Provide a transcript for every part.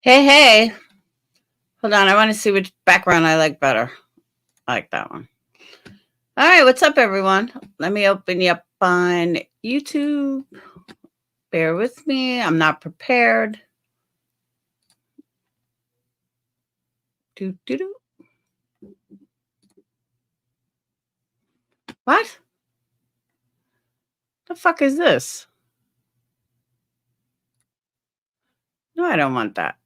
Hey, hey. Hold on. I want to see which background I like better. I like that one. All right. What's up, everyone? Let me open you up on YouTube. Bear with me. I'm not prepared. Do. What? The fuck is this? No, I don't want that.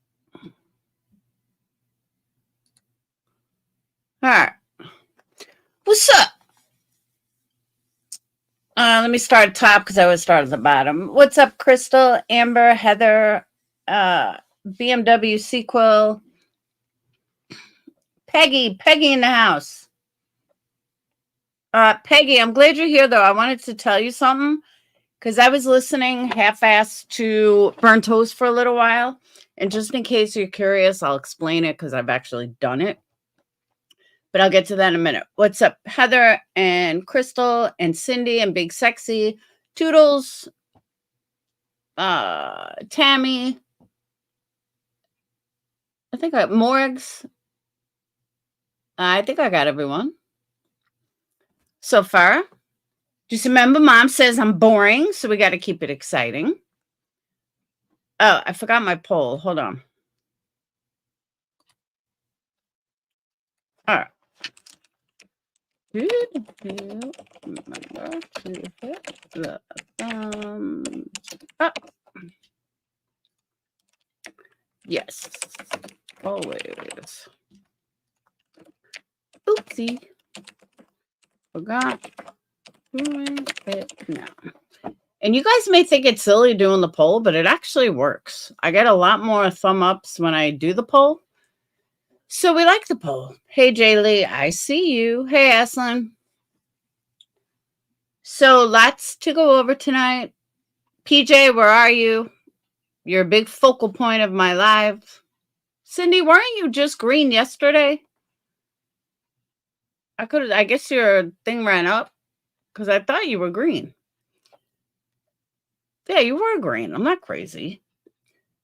All right. What's up? Let me start top because I always start at the bottom. What's up, Crystal, Amber, Heather, BMW sequel, Peggy in the house. Peggy, I'm glad you're here, though. I wanted to tell you something because I was listening half-assed to Burnt Toast for a little while. And just in case you're curious, I'll explain it because I've actually done it. But I'll get to that in a minute. What's up, Heather and Crystal and Cindy and Big Sexy, Toodles, Tammy. I think Morgs. I think I got everyone so far. Just remember, Mom says I'm boring, so we got to keep it exciting. Oh, I forgot my poll. Hold on. All right. Remember to hit the thumbs up. Yes, always. Oopsie. Forgot doing it now. And you guys may think it's silly doing the poll, but it actually works. I get a lot more thumb ups when I do the poll. So we like the poll. Hey, Jaylee, I see you. Hey, Aslan. So lots to go over tonight. PJ, where are you? You're a big focal point of my live. Cindy, weren't you just green yesterday? I guess your thing ran up because I thought you were green. Yeah, you were green. I'm not crazy.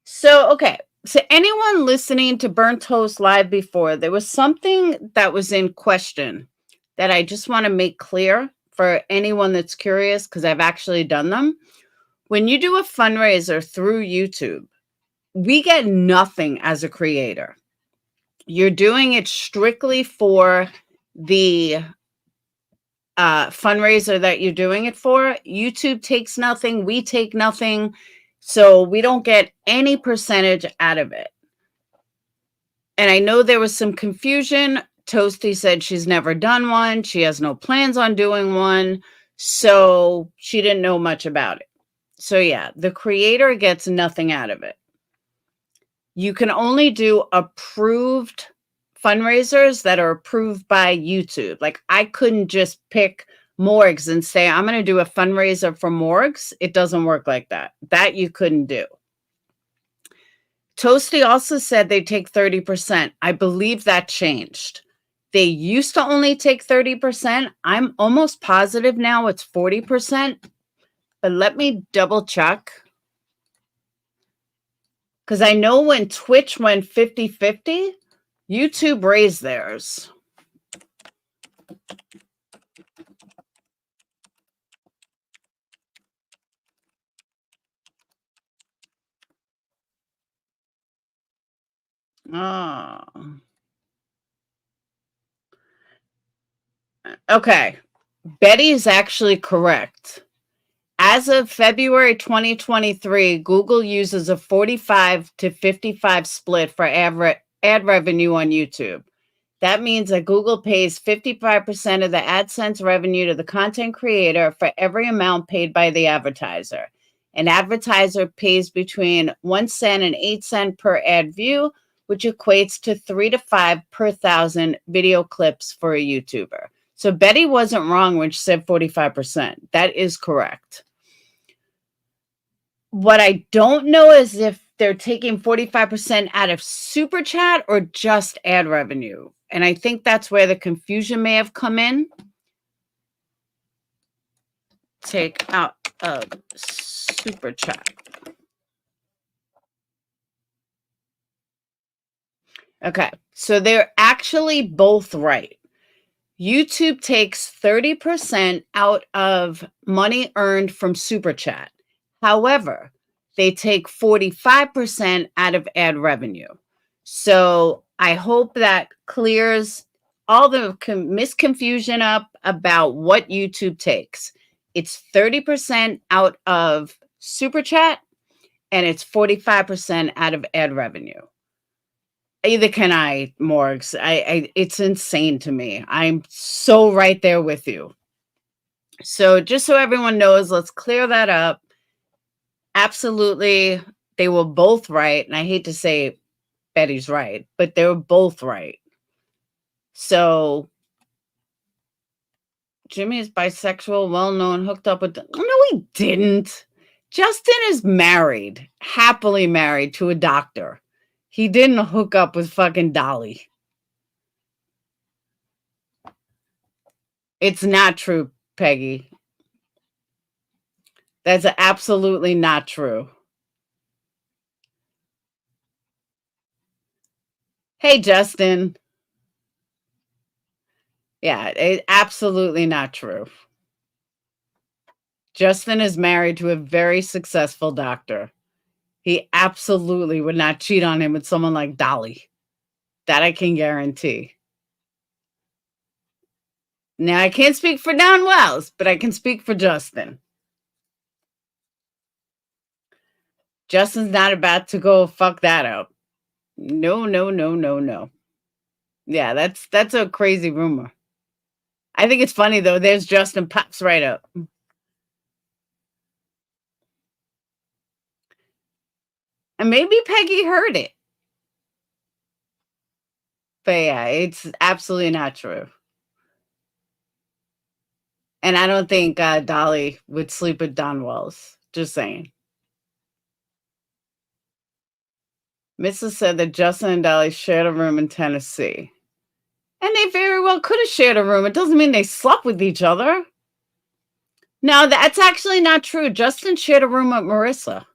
So, okay. So anyone listening to Burnt Toast live before, there was something that was in question that I just want to make clear for anyone that's curious because I've actually done them. When you do a fundraiser through YouTube, we get nothing as a creator. You're doing it strictly for the fundraiser that you're doing it for. YouTube takes nothing. We take nothing. So we don't get any percentage out of it. And I know there was some confusion. Toasty said she's never done one. She has no plans on doing one. So she didn't know much about it. So yeah, the creator gets nothing out of it. You can only do approved fundraisers that are approved by YouTube. Like I couldn't just pick Morgs and say, I'm going to do a fundraiser for Morgs. It doesn't work like that. That you couldn't do. Toasty also said they take 30%. I believe that changed. They used to only take 30%. I'm almost positive now it's 40%. But let me double check. Because I know when Twitch went 50-50, YouTube raised theirs. Oh. Okay. Betty is actually correct. As of February 2023, Google uses a 45 to 55 split for ad revenue on YouTube. That means that Google pays 55% of the AdSense revenue to the content creator for every amount paid by the advertiser. An advertiser pays between 1 cent and 8 cents per ad view, which equates to 3 to 5 per 1,000 video clips for a YouTuber. So Betty wasn't wrong when she said 45%. That is correct. What I don't know is if they're taking 45% out of Super Chat or just ad revenue. And I think that's where the confusion may have come in. Take out of Super Chat. Okay, so they're actually both right. YouTube takes 30% out of money earned from Super Chat. However, they take 45% out of ad revenue. So I hope that clears all the misconfusion up about what YouTube takes. It's 30% out of Super Chat and it's 45% out of ad revenue. Either can I, Morgs. It's insane to me. I'm so right there with you. So just so everyone knows, let's clear that up. Absolutely, they were both right. And I hate to say Betty's right, but they were both right. So Jimmy is bisexual, well-known, hooked up with... No, he didn't. Justin is married, happily married to a doctor. He didn't hook up with fucking Dolly. It's not true, Peggy. That's absolutely not true. Hey, Justin. Yeah, it's absolutely not true. Justin is married to a very successful doctor. He absolutely would not cheat on him with someone like Dolly. That I can guarantee. Now, I can't speak for Don Wells, but I can speak for Justin. Justin's not about to go fuck that up. No, no, no, no, no. Yeah, that's a crazy rumor. I think it's funny, though. There's Justin pops right up. And maybe Peggy heard it. But yeah, it's absolutely not true. And I don't think Dolly would sleep with Don Wells. Just saying. Mrs. said that Justin and Dolly shared a room in Tennessee. And they very well could have shared a room. It doesn't mean they slept with each other. No, that's actually not true. Justin shared a room with Marissa.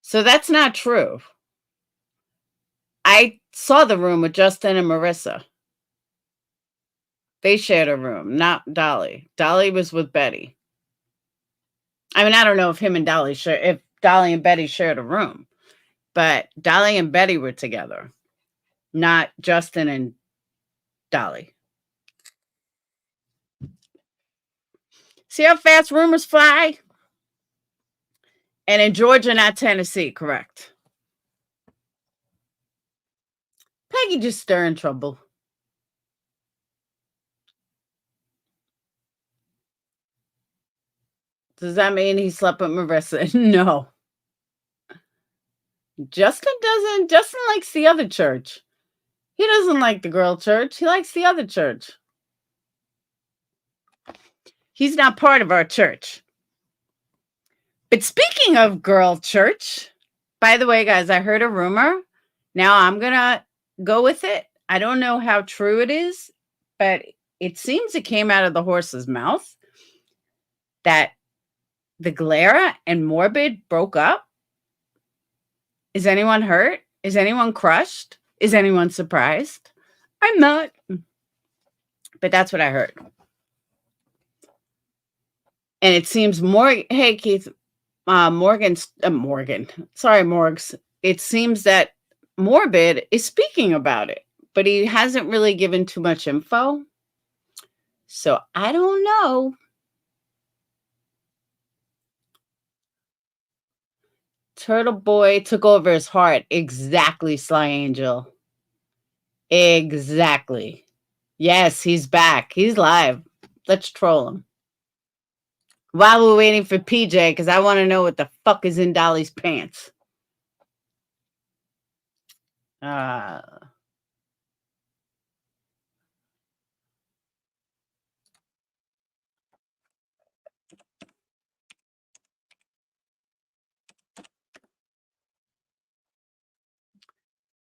So that's not true. I saw the room with Justin and Marissa. They shared a room, not Dolly. Dolly was with Betty. I mean, I don't know if if Dolly and Betty shared a room, but Dolly and Betty were together, not Justin and Dolly. See how fast rumors fly? And in Georgia, not Tennessee, correct. Peggy just stirring trouble. Does that mean he slept with Marissa? No. Justin likes the other church. He doesn't like the girl church. He likes the other church. He's not part of our church. But speaking of girl church, by the way, guys, I heard a rumor. Now I'm going to go with it. I don't know how true it is, but it seems it came out of the horse's mouth that the Galera and Morbid broke up. Is anyone hurt? Is anyone crushed? Is anyone surprised? I'm not. But that's what I heard. And it seems more, hey, Keith, Morgan, sorry, Morgs. It seems that Morbid is speaking about it, but he hasn't really given too much info. So I don't know. Turtle Boy took over his heart. Exactly, Sly Angel. Exactly. Yes, he's back. He's live. Let's troll him. While we're waiting for PJ, because I want to know what the fuck is in Dolly's pants.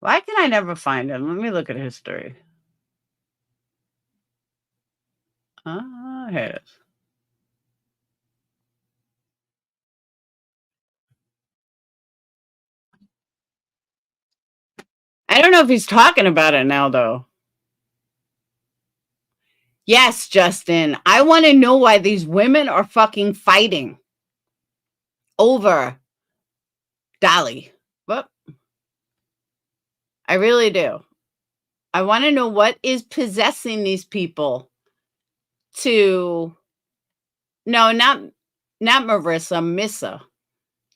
Why can I never find him? Let me look at history. Here it is. I don't know if he's talking about it now, though. Yes, Justin. I want to know why these women are fucking fighting over Dolly. Well, I really do. I want to know what is possessing these people to... No, not Marissa, Missa,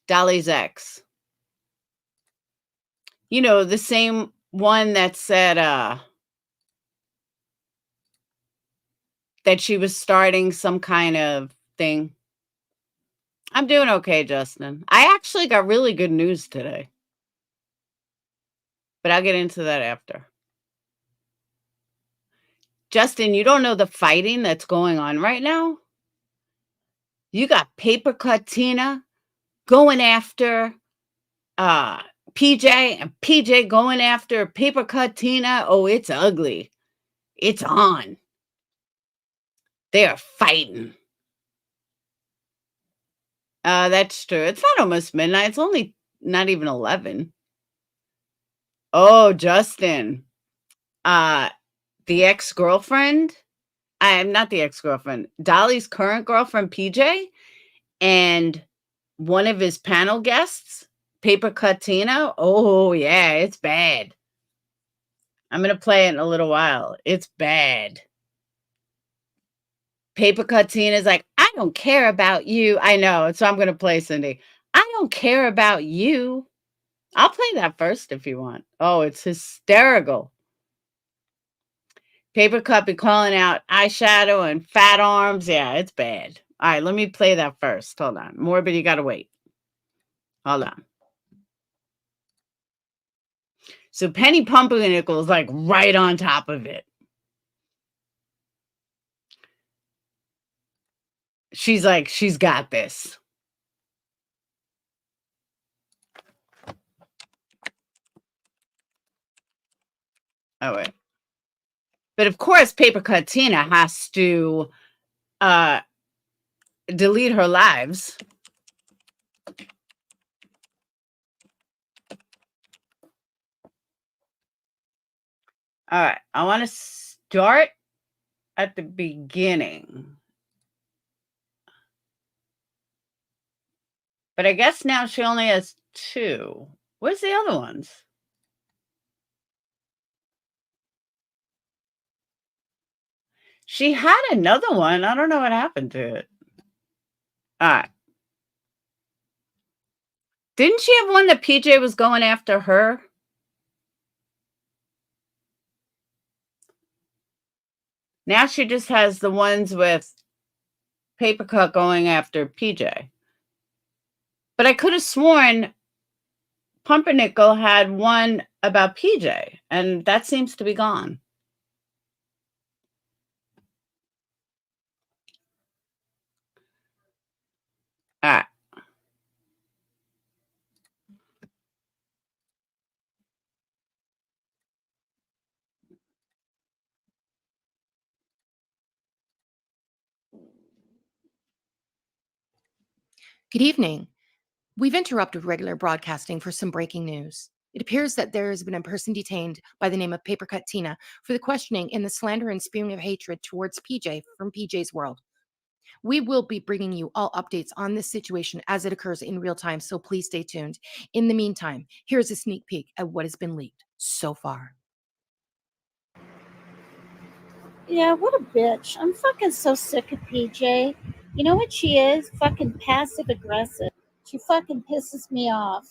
Dolly's ex. You know, the same one that said that she was starting some kind of thing. I'm doing okay, Justin. I actually got really good news today. But I'll get into that after. Justin, you don't know the fighting that's going on right now? You got Paper Cut Tina going after PJ, and PJ going after Paper Cut Tina. Oh, it's ugly. It's on. They are fighting. That's true. It's not almost midnight. It's only not even 11. Oh, Justin. The ex-girlfriend. I'm not the ex-girlfriend. Dolly's current girlfriend, PJ, and one of his panel guests, Paper Cut Tina. Oh, yeah, it's bad. I'm going to play it in a little while. It's bad. Paper Cut Tina is like, I don't care about you. I know. So I'm going to play Cindy. I don't care about you. I'll play that first if you want. Oh, it's hysterical. Paper Cut be calling out eyeshadow and fat arms. Yeah, it's bad. All right, let me play that first. Hold on. Morbid, you got to wait. Hold on. So Penny Pumpernickel is like right on top of it. She's like, she's got this. Oh, wait. But of course, Paper Cut Tina has to delete her lives. All right. I want to start at the beginning. But I guess now she only has 2. Where's the other ones? She had another one. I don't know what happened to it. All right. Didn't she have one that PJ was going after her? Now she just has the ones with Paper Cut going after PJ. But I could have sworn Pumpernickel had one about PJ, and that seems to be gone. All right. Good evening. We've interrupted regular broadcasting for some breaking news. It appears that there has been a person detained by the name of Paper Cut Tina for the questioning and the slander and spewing of hatred towards PJ from PJ's World. We will be bringing you all updates on this situation as it occurs in real time, so please stay tuned. In the meantime, here's a sneak peek at what has been leaked so far. Yeah, what a bitch. I'm fucking so sick of PJ. You know what she is? Fucking passive aggressive. She fucking pisses me off.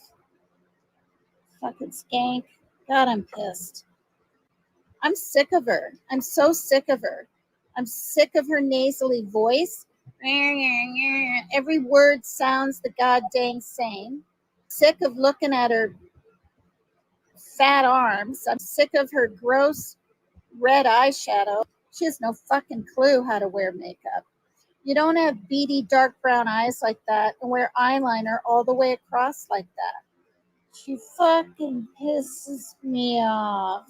Fucking skank. God, I'm pissed. I'm sick of her. I'm so sick of her. I'm sick of her nasally voice. Every word sounds the goddamn same. Sick of looking at her fat arms. I'm sick of her gross red eyeshadow. She has no fucking clue how to wear makeup. You don't have beady dark brown eyes like that and wear eyeliner all the way across like that. She fucking pisses me off.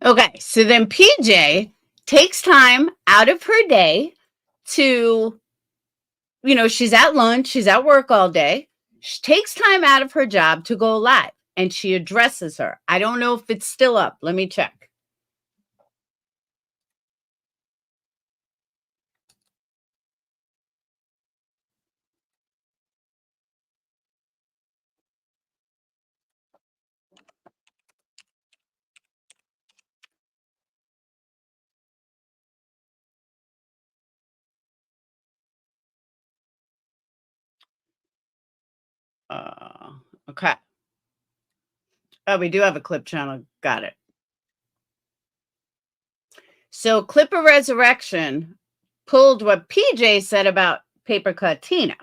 Okay, so then PJ takes time out of her day to she's at lunch, she's at work all day. She takes time out of her job to go live, and she addresses her. I don't know if it's still up. Let me check. Okay. Oh, we do have a clip channel. Got it. So Clipper Resurrection pulled what PJ said about Paper Cut Tina.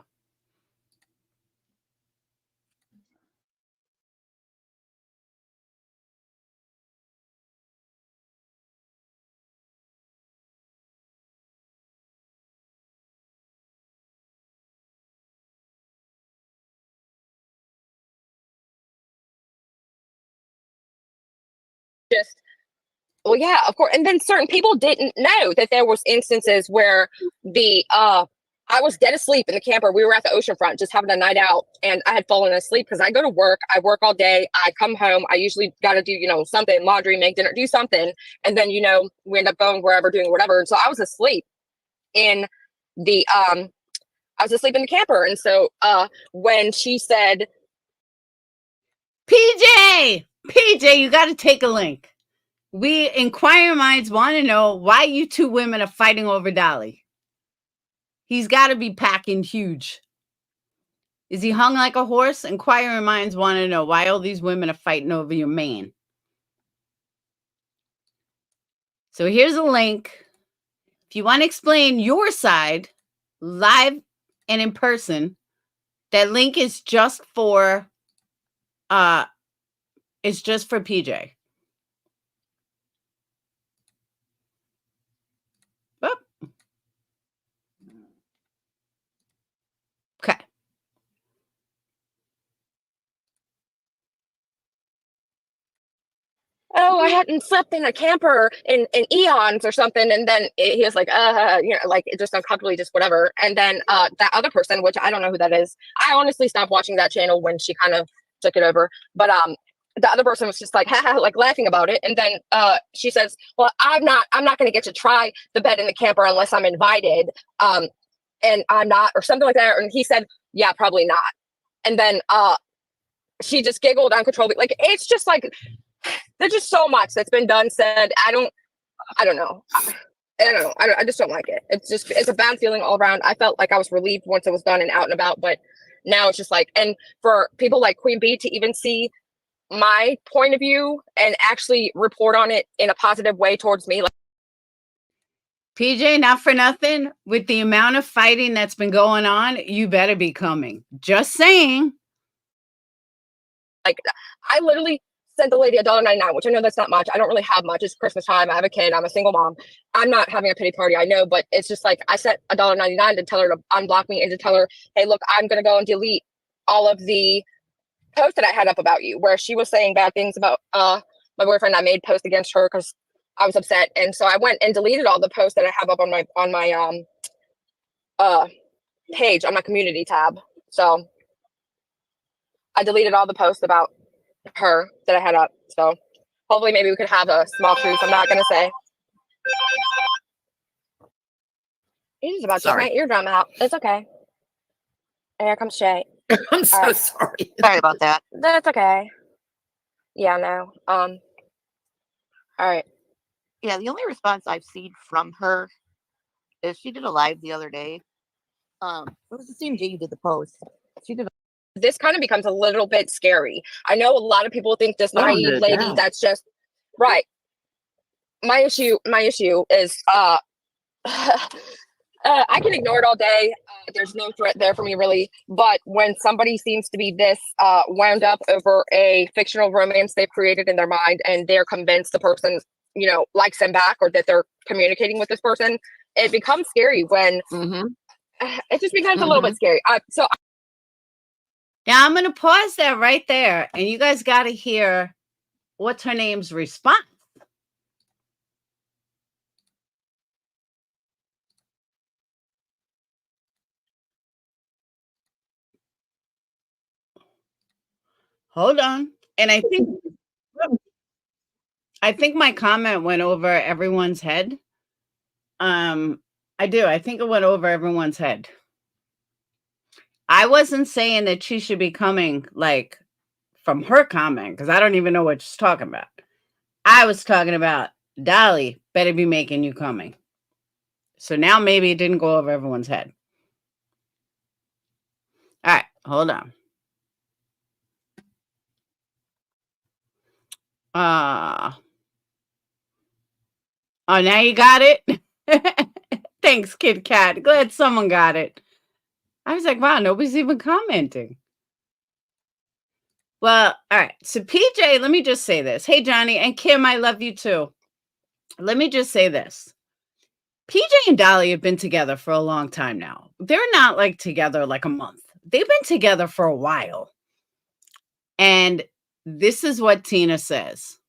Just, well, yeah, of course. And then certain people didn't know that there was instances where I was dead asleep in the camper. We were at the oceanfront just having a night out, and I had fallen asleep because I go to work. I work all day. I come home. I usually got to do, something, laundry, make dinner, do something. And then, we end up going wherever, doing whatever. And so I was asleep in the camper. And so when she said, PJ, you got to take a link. We inquiring minds want to know why you two women are fighting over Dolly. He's got to be packing huge. Is he hung like a horse? Inquiring minds want to know why all these women are fighting over your man. So here's a link. If you want to explain your side live and in person, that link is just for PJ. Oh. Okay. oh, I hadn't slept in a camper in eons or something. And then he was like, like just uncomfortably, just whatever. And then that other person, which I don't know who that is. I honestly stopped watching that channel when she kind of took it over. But the other person was just like, haha, like laughing about it. And then she says, well, I'm not going to get to try the bed in the camper unless I'm invited. And I'm not, or something like that. And he said, yeah, probably not. And then she just giggled uncontrollably. Like, it's just like, there's just so much that's been done, said. I don't know. I just don't like it. It's a bad feeling all around. I felt like I was relieved once it was done and out and about, but now it's just like, and for people like Queen Bee to even see my point of view and actually report on it in a positive way towards me. Like, PJ, not for nothing, with the amount of fighting that's been going on, you better be coming. Just saying. Like, I literally sent the lady $1.99, which I know that's not much. I don't really have much. It's Christmas time. I have a kid. I'm a single mom. I'm not having a pity party, I know, but it's just like I sent $1.99 to tell her to unblock me and to tell her, hey, look, I'm going to go and delete all of the posts that I had up about you, where she was saying bad things about my boyfriend. I made posts against her because I was upset, and so I went and deleted all the posts that I have up on my page, on my community tab. So I deleted all the posts about her that I had up. So hopefully maybe we could have a small truce. I'm not gonna say. He's about to get my eardrum out. It's okay. And here comes Shay. I'm so sorry. Sorry about that. That's okay. Yeah, no. All right. Yeah, the only response I've seen from her is she did a live the other day. It was the same day you did the post. She did. This kind of becomes a little bit scary. I know a lot of people think this naive lady that's just right. My issue is I can ignore it all day. There's no threat there for me, really. But when somebody seems to be this wound up over a fictional romance they've created in their mind, and they're convinced the person, likes them back, or that they're communicating with this person, it becomes scary when it just becomes a little bit scary. Now I'm going to pause that right there, and you guys got to hear what's her name's response. Hold on. And I think my comment went over everyone's head. I do. I think it went over everyone's head. I wasn't saying that she should be coming like from her comment because I don't even know what she's talking about. I was talking about Dolly better be making you coming. So now maybe it didn't go over everyone's head. All right, hold on. Oh, now you got it? Thanks, Kid Kat. Glad someone got it. I was like, wow, nobody's even commenting. Well, all right. So PJ, let me just say this. Hey, Johnny and Kim, I love you too. Let me just say this. PJ and Dolly have been together for a long time now. They're not like together like a month. They've been together for a while. And this is what Tina says.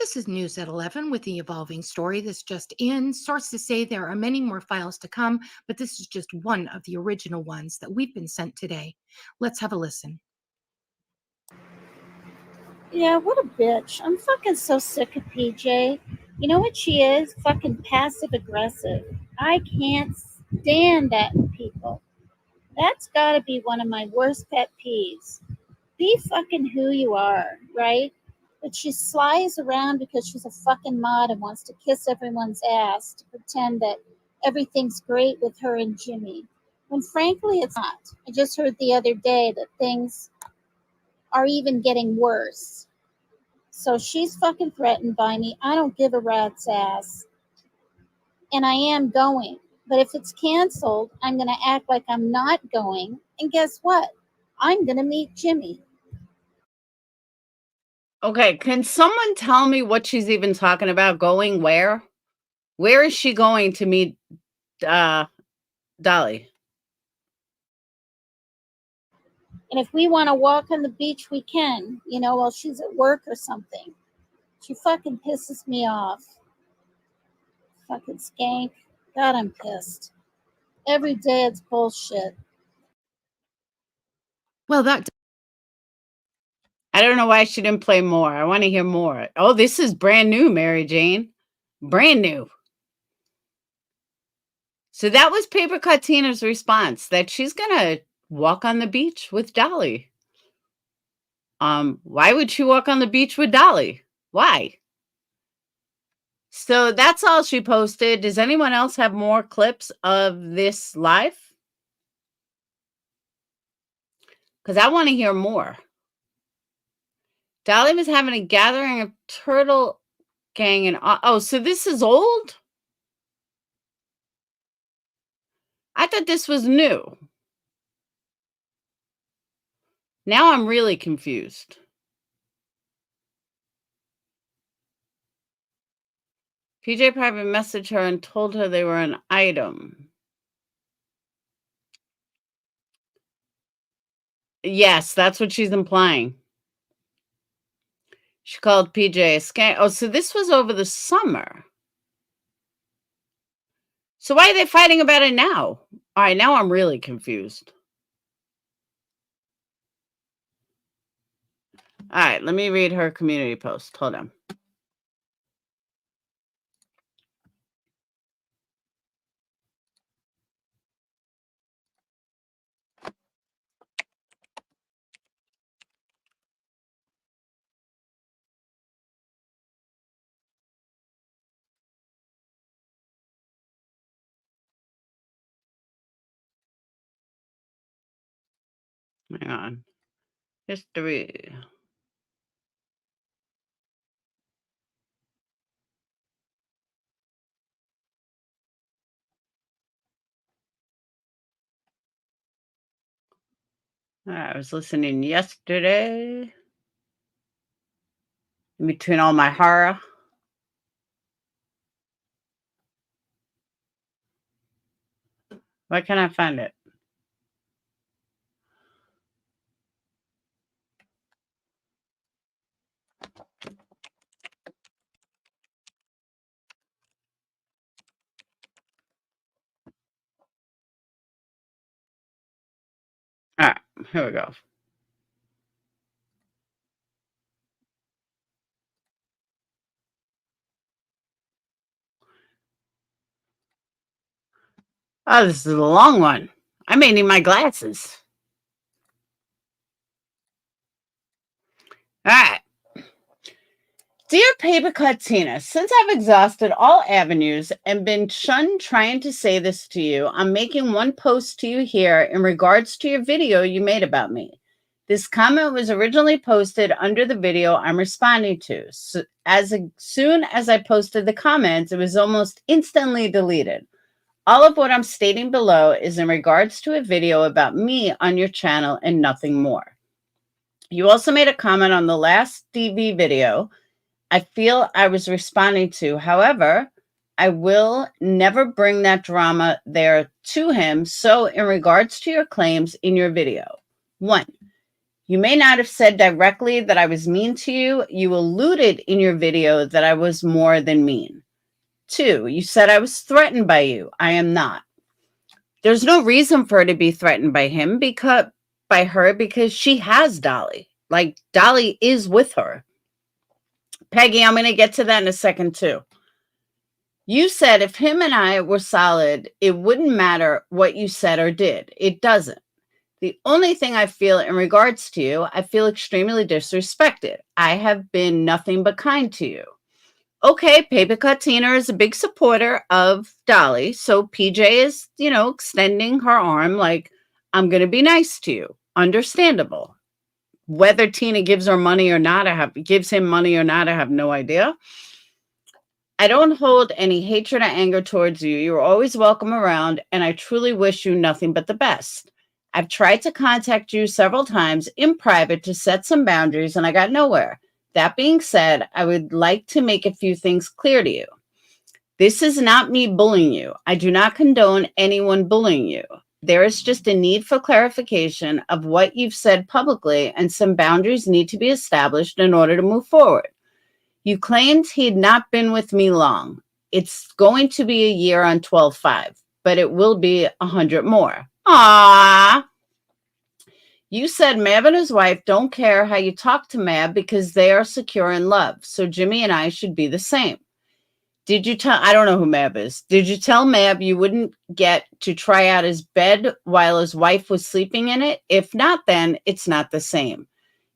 This is News at 11 with the evolving story that's just in. Sources say there are many more files to come, but this is just one of the original ones that we've been sent today. Let's have a listen. Yeah, what a bitch. I'm fucking so sick of PJ. You know what she is? Fucking passive aggressive. I can't stand that in people. That's gotta be one of my worst pet peeves. Be fucking who you are, right? But she slides around because she's a fucking mod and wants to kiss everyone's ass to pretend that everything's great with her and Jimmy. When frankly, it's not. I just heard the other day that things are even getting worse. So she's fucking threatened by me. I don't give a rat's ass. And I am going. But if it's canceled, I'm going to act like I'm not going. And guess what? I'm going to meet Jimmy. Okay, can someone tell me what she's even talking about? Going where? Where is she going to meet Dolly? And if we want to walk on the beach, we can, while she's at work or something. She fucking pisses me off. Fucking skank. God, I'm pissed. Every day it's bullshit. Well, that I don't know why she didn't play more. I want to hear more. Oh, this is brand new, Mary Jane. Brand new. So that was Paper Cut Tina's response that she's going to walk on the beach with Dolly. Why would she walk on the beach with Dolly? Why? So that's all she posted. Does anyone else have more clips of this live? Because I want to hear more. Dolly was having a gathering of turtle gang and oh, so this is old? I thought this was new. Now I'm really confused. PJ private messaged her and told her they were an item. Yes, that's what she's implying. She called PJ a skank. Oh, so this was over the summer. So why are they fighting about it now? All right, now I'm really confused. All right, let me read her community post. Hold on. Hang on. History. I was listening yesterday. In between all my horror. Why can't I find it? here we go. Oh, this is a long one. I may need my glasses. All right. Dear Paper Cut Tina, since I've exhausted all avenues and been shunned trying to say this to you, I'm making one post to you here in regards to your video you made about me. This comment was originally posted under the video I'm responding to. So as soon as I posted the comments, it was almost instantly deleted. All of what I'm stating below is in regards to a video about me on your channel and nothing more. You also made a comment on the last DV video I feel I was responding to. However, I will never bring that drama there to him. So in regards to your claims in your video, 1, you may not have said directly that I was mean to you. You alluded in your video that I was more than mean. 2, you said I was threatened by you. I am not. There's no reason for her to be threatened by him because she has Dolly. Like, Dolly is with her. Peggy, I'm going to get to that in a second too. You said if him and I were solid, it wouldn't matter what you said or did. It doesn't. The only thing I feel in regards to you, I feel extremely disrespected. I have been nothing but kind to you. Okay, Paper Cut Tina is a big supporter of Dolly. So PJ is, extending her arm like, I'm going to be nice to you. Understandable. Whether Tina gives her money or not, gives him money or not, I have no idea. I don't hold any hatred or anger towards you. You're always welcome around, and I truly wish you nothing but the best. I've tried to contact you several times in private to set some boundaries, and I got nowhere. That being said, I would like to make a few things clear to you. This is not me bullying you. I do not condone anyone bullying you. There is just a need for clarification of what you've said publicly, and some boundaries need to be established in order to move forward. You claimed he'd not been with me long. It's going to be a year on 12/5, but it will be 100 more. Aww. You said Mab and his wife don't care how you talk to Mab because they are secure in love. So Jimmy and I should be the same. Did you tell, I don't know who Mab is. Did you tell Mab you wouldn't get to try out his bed while his wife was sleeping in it? If not, then it's not the same.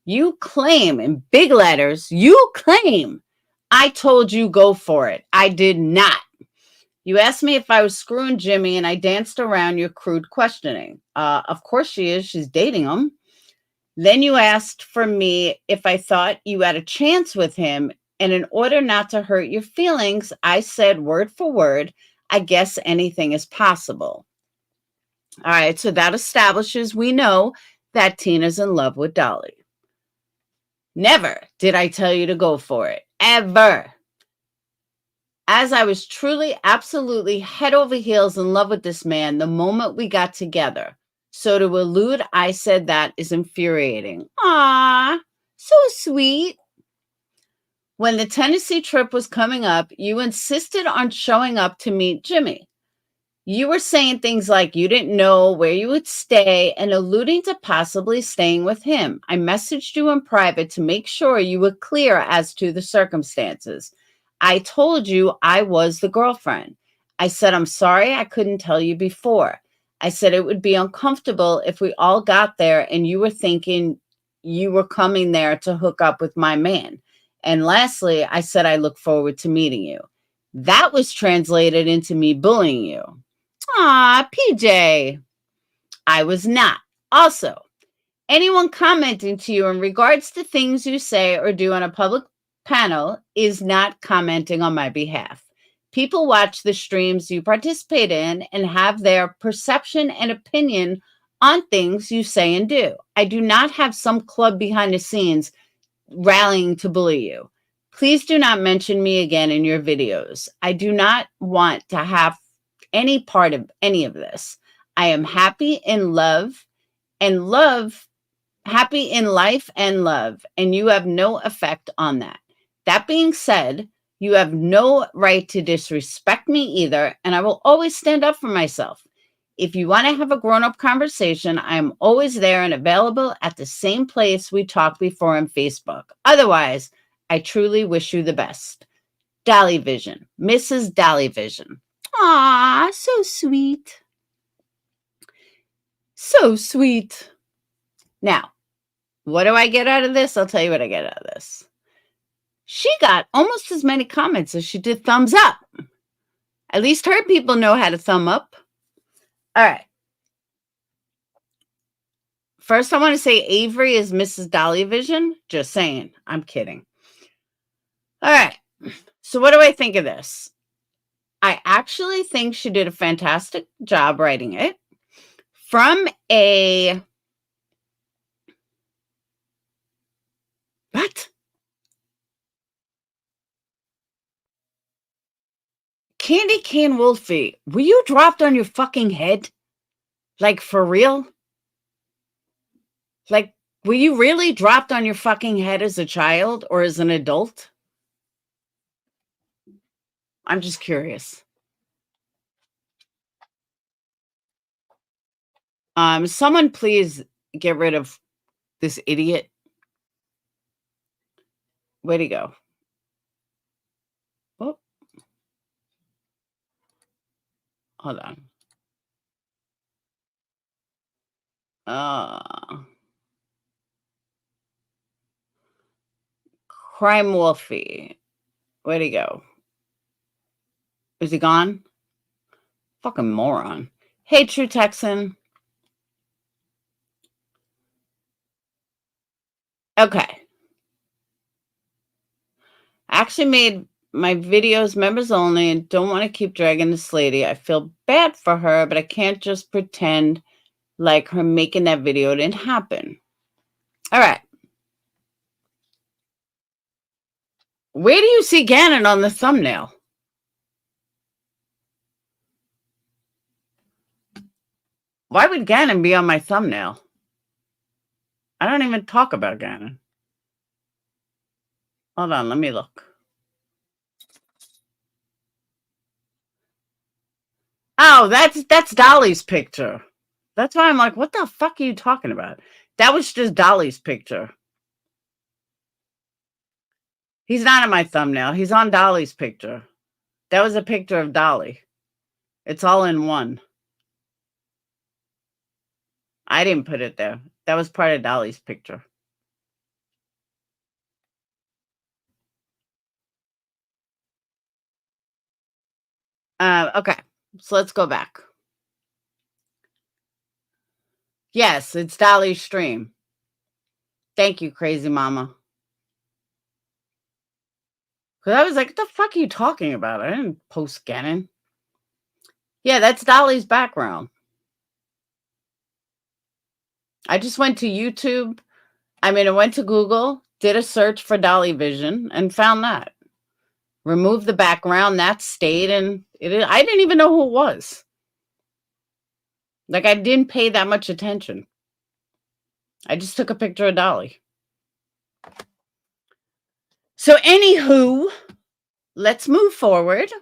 You claim in big letters, I told you go for it. I did not. You asked me if I was screwing Jimmy and I danced around your crude questioning. Of course she is. She's dating him. Then you asked for me if I thought you had a chance with him. And in order not to hurt your feelings, I said word for word, I guess anything is possible. All right, so that establishes we know that Tina's in love with Dolly. Never did I tell you to go for it, ever. As I was truly, absolutely head over heels in love with this man the moment we got together. So to allude, I said that is infuriating. Ah, so sweet. When the Tennessee trip was coming up, you insisted on showing up to meet Jimmy. You were saying things like you didn't know where you would stay and alluding to possibly staying with him. I messaged you in private to make sure you were clear as to the circumstances. I told you I was the girlfriend. I said, I'm sorry I couldn't tell you before. I said it would be uncomfortable if we all got there and you were thinking you were coming there to hook up with my man. And lastly, I said I look forward to meeting you. That was translated into me bullying you. Aw, PJ. I was not. Also, anyone commenting to you in regards to things you say or do on a public panel is not commenting on my behalf. People watch the streams you participate in and have their perception and opinion on things you say and do. I do not have some club behind the scenes rallying to bully you. Please do not mention me again in your videos. I do not want to have any part of any of this. I am happy in love and happy in life and love, and you have no effect on that. That being said, you have no right to disrespect me either, and I will always stand up for myself. If you want to have a grown-up conversation, I am always there and available at the same place we talked before on Facebook. Otherwise, I truly wish you the best. Dolly Vision, Mrs. Dolly Vision. Aw, so sweet. So sweet. Now, what do I get out of this? I'll tell you what I get out of this. She got almost as many comments as she did thumbs up. At least her people know how to thumb up. All right. First, I want to say Avery is Mrs. Dolly Vision. Just saying. I'm kidding. All right. So what do I think of this? I actually think she did a fantastic job writing it. From a... What? Candy Cane Wolfie, were you dropped on your fucking head? Like, for real? Like, were you really dropped on your fucking head as a child or as an adult? I'm just curious. Someone please get rid of this idiot. Where'd he go? Oh. Hold on. Crime Wolfie. Where'd he go? Is he gone? Fucking moron. Hey, True Texan. Okay. I actually made my videos members only and don't want to keep dragging this lady. I feel bad for her, but I can't just pretend like her making that video didn't happen. All right. Where do you see Gannon on the thumbnail? Why would Gannon be on my thumbnail? I don't even talk about Gannon. Hold on, let me look. Oh, that's Dolly's picture. That's why I'm like, what the fuck are you talking about? That was just Dolly's picture. He's not in my thumbnail. He's on Dolly's picture. That was a picture of Dolly. It's all in one. I didn't put it there. That was part of Dolly's picture. Okay, so let's go back. Yes, it's Dolly's stream. Thank you, crazy mama. Because I was like, what the fuck are you talking about? I didn't post Gannon. Yeah, that's Dolly's background. I just went to YouTube. I went to Google, did a search for Dolly Vision, and found that. Removed the background, that stayed, and I didn't even know who it was. Like, I didn't pay that much attention. I just took a picture of Dolly. So, anywho, let's move forward.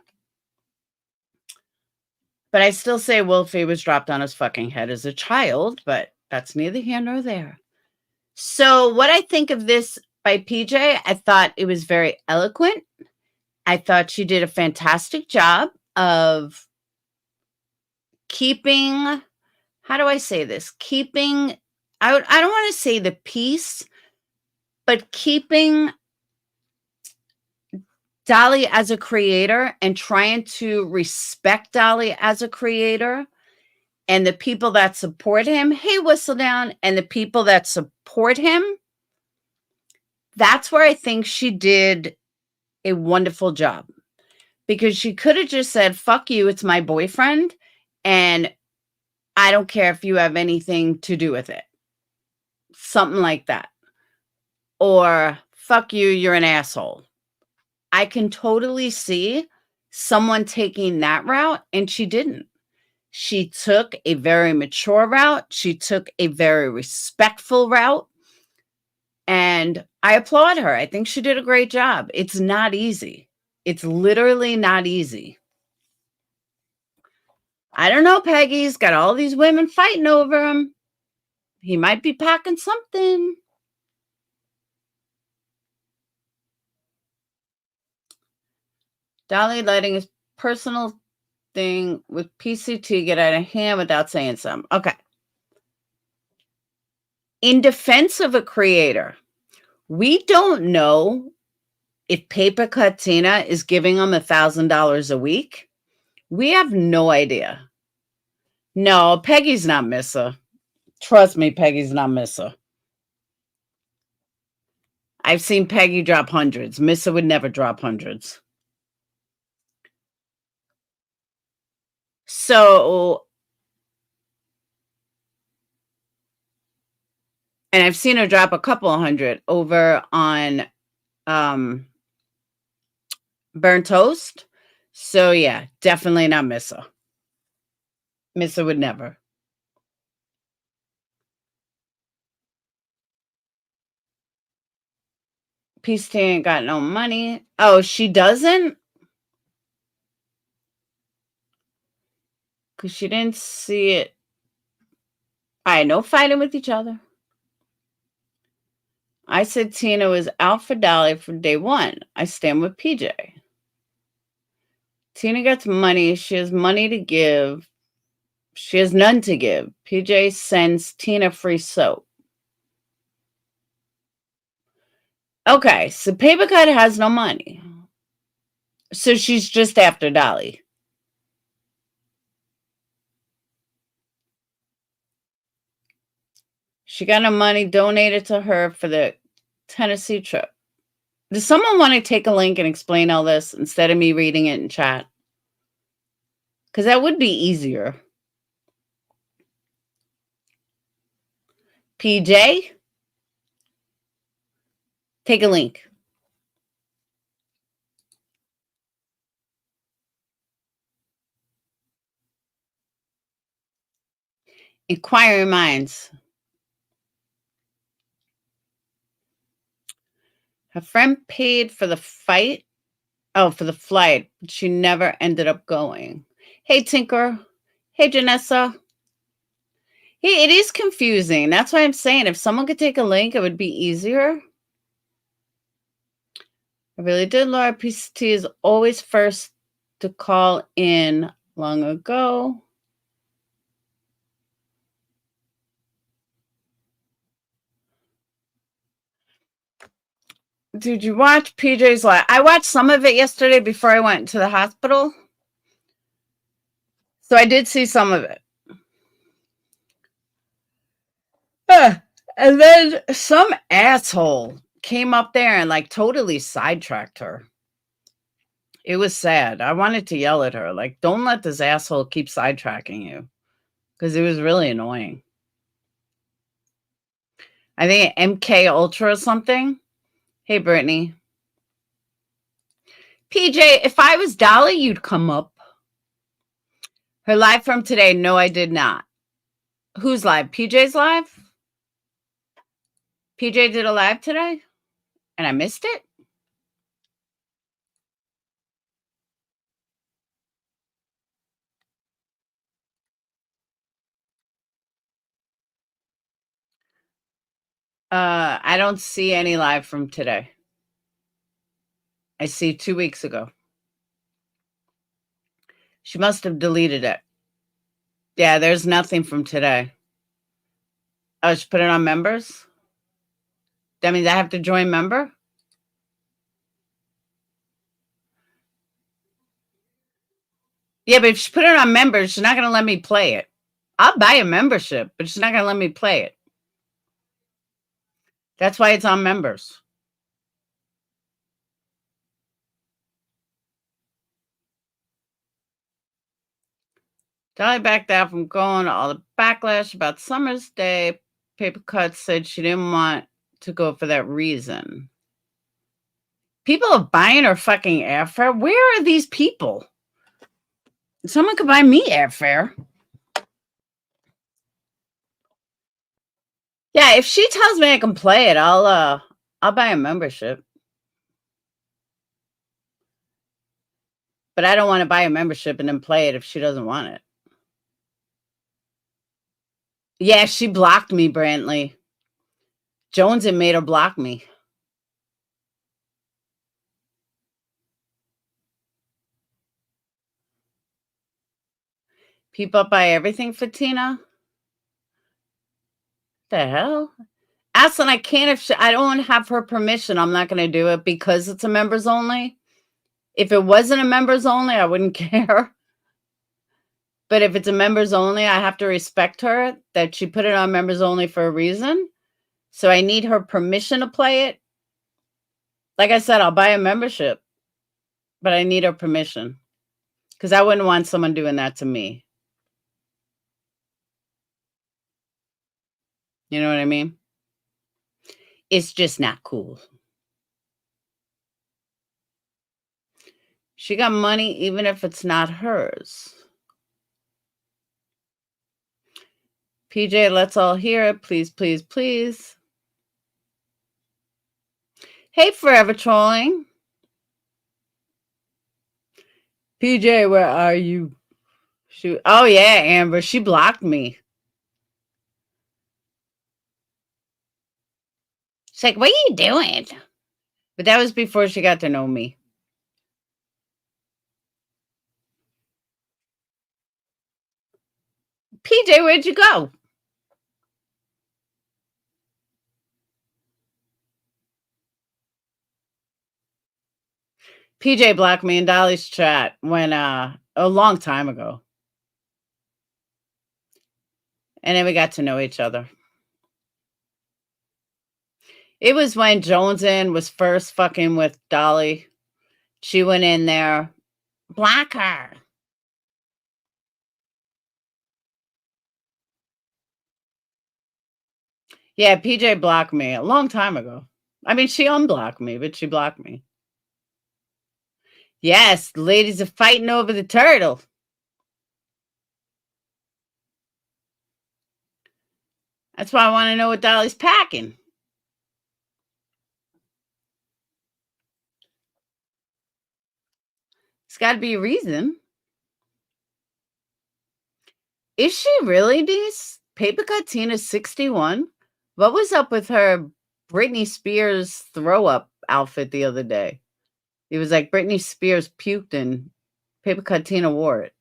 But I still say Wolfie was dropped on his fucking head as a child, but that's neither here nor there. So, what I think of this by PJ, I thought it was very eloquent. I thought she did a fantastic job of keeping, how do I say this? Keeping, I don't want to say the peace, but keeping Dolly as a creator and trying to respect Dolly as a creator and the people that support him. Hey, Whistledown, and the people that support him. That's where I think she did a wonderful job, because she could have just said, fuck you, it's my boyfriend, and I don't care if you have anything to do with it. Something like that. Or, fuck you, you're an asshole. I can totally see someone taking that route, and she didn't. She took a very mature route. She took a very respectful route. And I applaud her. I think she did a great job. It's not easy. It's literally not easy. I don't know, Peggy's got all these women fighting over him. He might be packing something. Dolly letting his personal thing with PCT get out of hand without saying something. Okay. In defense of a creator, we don't know if Paper Cut Tina is giving him $1,000 a week. We have no idea. No, Peggy's not Missa. Trust me, Peggy's not Missa. I've seen Peggy drop hundreds. Missa would never drop hundreds. So, and I've seen her drop a couple of hundred over on Burnt Toast. So yeah, definitely not Missa. Missa would never. Peace Tea ain't got no money. Oh, she doesn't? Because she didn't see it. All right, no fighting with each other. I said Tina was out for Dolly from day one. I stand with PJ. Tina gets money. She has money to give. She has none to give. PJ sends Tina free soap. Okay, so Paper Cut has no money. So she's just after Dolly. She got no money donated to her for the Tennessee trip. Does someone want to take a link and explain all this instead of me reading it in chat? Because that would be easier. PJ, take a link. Inquiring minds. Her friend paid for the fight. Oh, for the flight. But she never ended up going. Hey, Tinker. Hey, Janessa. Hey, it is confusing. That's why I'm saying if someone could take a link, it would be easier. I really did. Laura PCT is always first to call in long ago. Did you watch PJ's live? I watched some of it yesterday before I went to the hospital. So I did see some of it. And then some asshole came up there and like totally sidetracked her. It was sad. I wanted to yell at her. Like, don't let this asshole keep sidetracking you. Because it was really annoying. I think MK Ultra or something. Hey, Brittany. PJ, if I was Dolly, you'd come up. Her live from today. No, I did not. Who's live? PJ's live? PJ did a live today? And I missed it? I don't see any live from today. I see 2 weeks ago. She must have deleted it. Yeah, there's nothing from today. Oh, she put it on members? That means I have to join member? Yeah, but if she put it on members, she's not going to let me play it. I'll buy a membership, but she's not going to let me play it. That's why it's on members. Dolly backed out from going to all the backlash about Summer's Day. Paper Cut said she didn't want to go for that reason. People are buying her fucking airfare. Where are these people? Someone could buy me airfare. Yeah, if she tells me I can play it, I'll buy a membership. But I don't want to buy a membership and then play it if she doesn't want it. Yeah, she blocked me, Brantley. Jones had made her block me. People buy everything for Tina? The hell? Aslan, I can't if I don't have her permission. I'm not going to do it because it's a members only. If it wasn't a members only, I wouldn't care. But if it's a members only, I have to respect her that she put it on members only for a reason. So I need her permission to play it. Like I said, I'll buy a membership, but I need her permission because I wouldn't want someone doing that to me. You know what I mean? It's just not cool. She got money even if it's not hers. PJ, let's all hear it. Please, please, please. Hey, Forever Trolling. PJ, where are you? Shoot. Oh, yeah, Amber. She blocked me. She's like, what are you doing? But that was before she got to know me. PJ, where'd you go? PJ blocked me in Dolly's chat when a long time ago. And then we got to know each other. It was when Jonesin was first fucking with Dolly. She went in there. Block her. Yeah, PJ blocked me a long time ago. I mean, she unblocked me, but she blocked me. Yes, the ladies are fighting over the turtle. That's why I want to know what Dolly's packing. It's got to be a reason. Is she really, Denise? Paper Cut Tina 61? What was up with her Britney Spears throw-up outfit the other day? It was like Britney Spears puked and Paper Cut Tina wore it.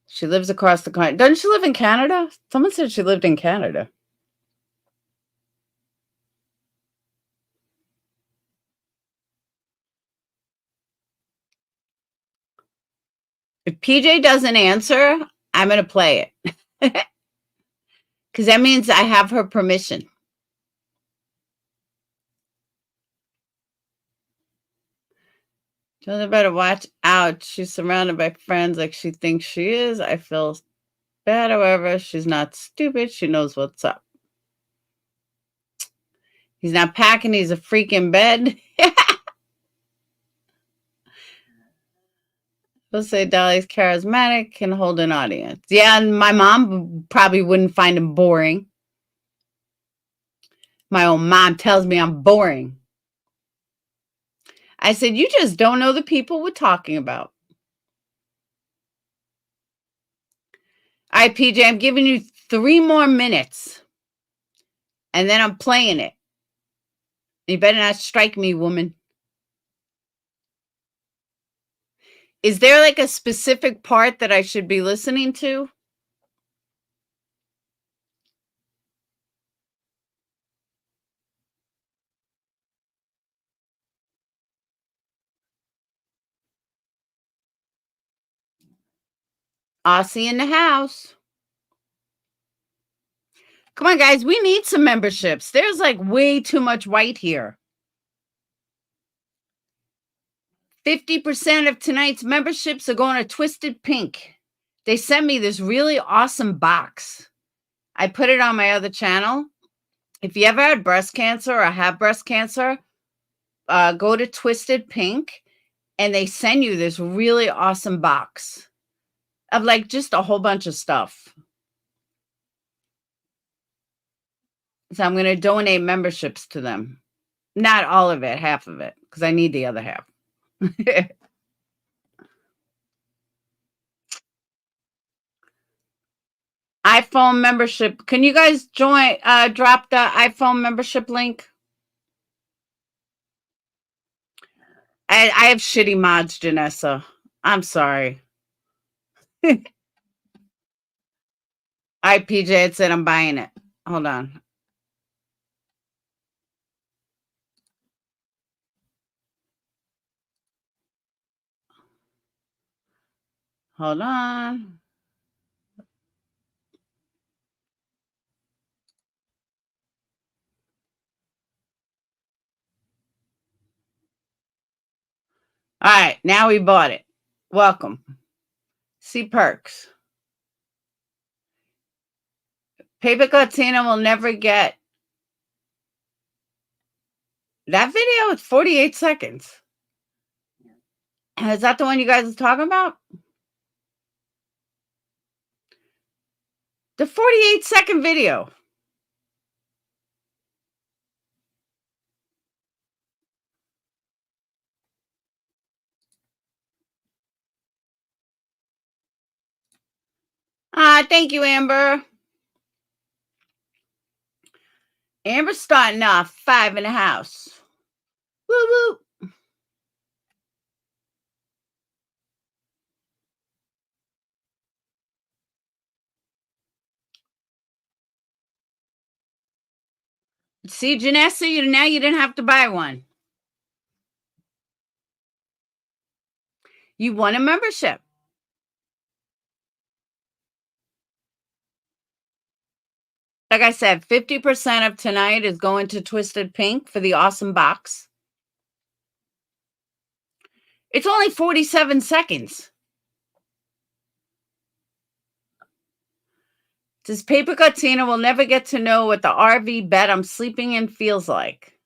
She lives across the country. Doesn't she live in Canada? Someone said she lived in Canada. If PJ doesn't answer, I'm going to play it. Because that means I have her permission. Tell her better watch out. She's surrounded by friends like she thinks she is. I feel bad, however. She's not stupid. She knows what's up. He's not packing. He's a freak in bed. We'll say Dolly's charismatic, can hold an audience. Yeah, and my mom probably wouldn't find him boring. My own mom tells me I'm boring. I said, you just don't know the people we're talking about. All right, PJ, I'm giving you 3 more minutes. And then I'm playing it. You better not strike me, woman. Is there like a specific part that I should be listening to? Aussie in the house. Come on, guys. We need some memberships. There's like way too much white here. 50% of tonight's memberships are going to Twisted Pink. They sent me this really awesome box. I put it on my other channel. If you ever had breast cancer or have breast cancer, go to Twisted Pink and they send you this really awesome box of like just a whole bunch of stuff. So I'm going to donate memberships to them. Not all of it, half of it, because I need the other half. iPhone membership. Can you guys join? Drop the iPhone membership link. I have shitty mods, Janessa. I'm sorry. All right, PJ, it said I'm buying it. Hold on. Hold on. All right, now we bought it. Welcome. See perks. PayPal Tina will never get that video. It's 48 seconds. Is that the one you guys are talking about? The 48-second video. Thank you, Amber. Amber's starting off 5 in the house. Woo woo. See, Janessa, now you didn't have to buy one. You won a membership. Like I said, 50% of tonight is going to Twisted Pink for the awesome box. It's only 47 seconds. Says Paper Tina will never get to know what the RV bed I'm sleeping in feels like.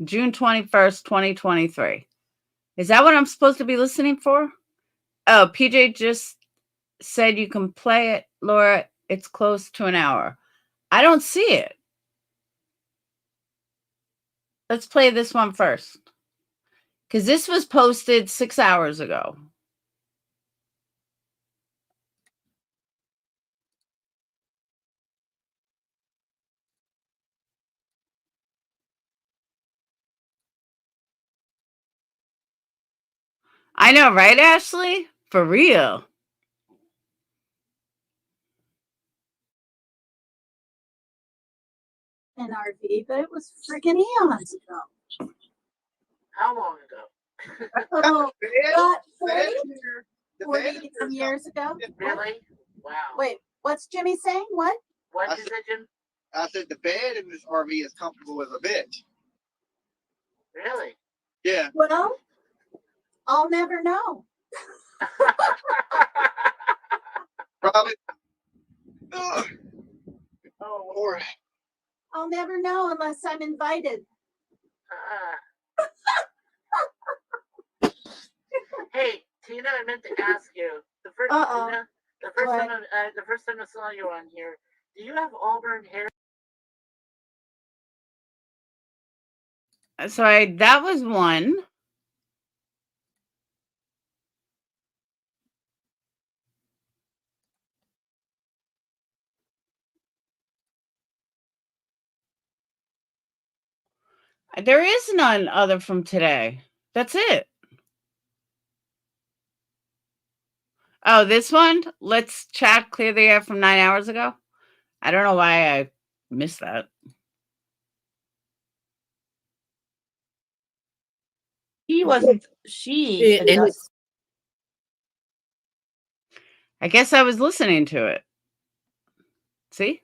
June 21st, 2023. Is that what I'm supposed to be listening for? Oh, PJ just said you can play it, Laura. It's close to an hour. I don't see it. Let's play this one first. Because this was posted 6 hours ago. I know, right, Ashley? For real. An RV, but it was freaking eons ago. How long ago? Oh, what, 40 some years ago? Really? Wow. Wait, what's Jimmy saying? What? What is it, Jim? I said the bed in this RV is comfortable as a bed. Really? Yeah. Well, I'll never know. Probably. Ugh. Oh, Lord. I'll never know unless I'm invited. Hey, Tina, I meant to ask you. The first time I saw you on here, do you have auburn hair? Sorry, that was one. There is none other from today. That's it. Oh, this one? Let's chat clear the air from 9 hours ago. I don't know why I missed that. He wasn't. She. I guess I was listening to it. See?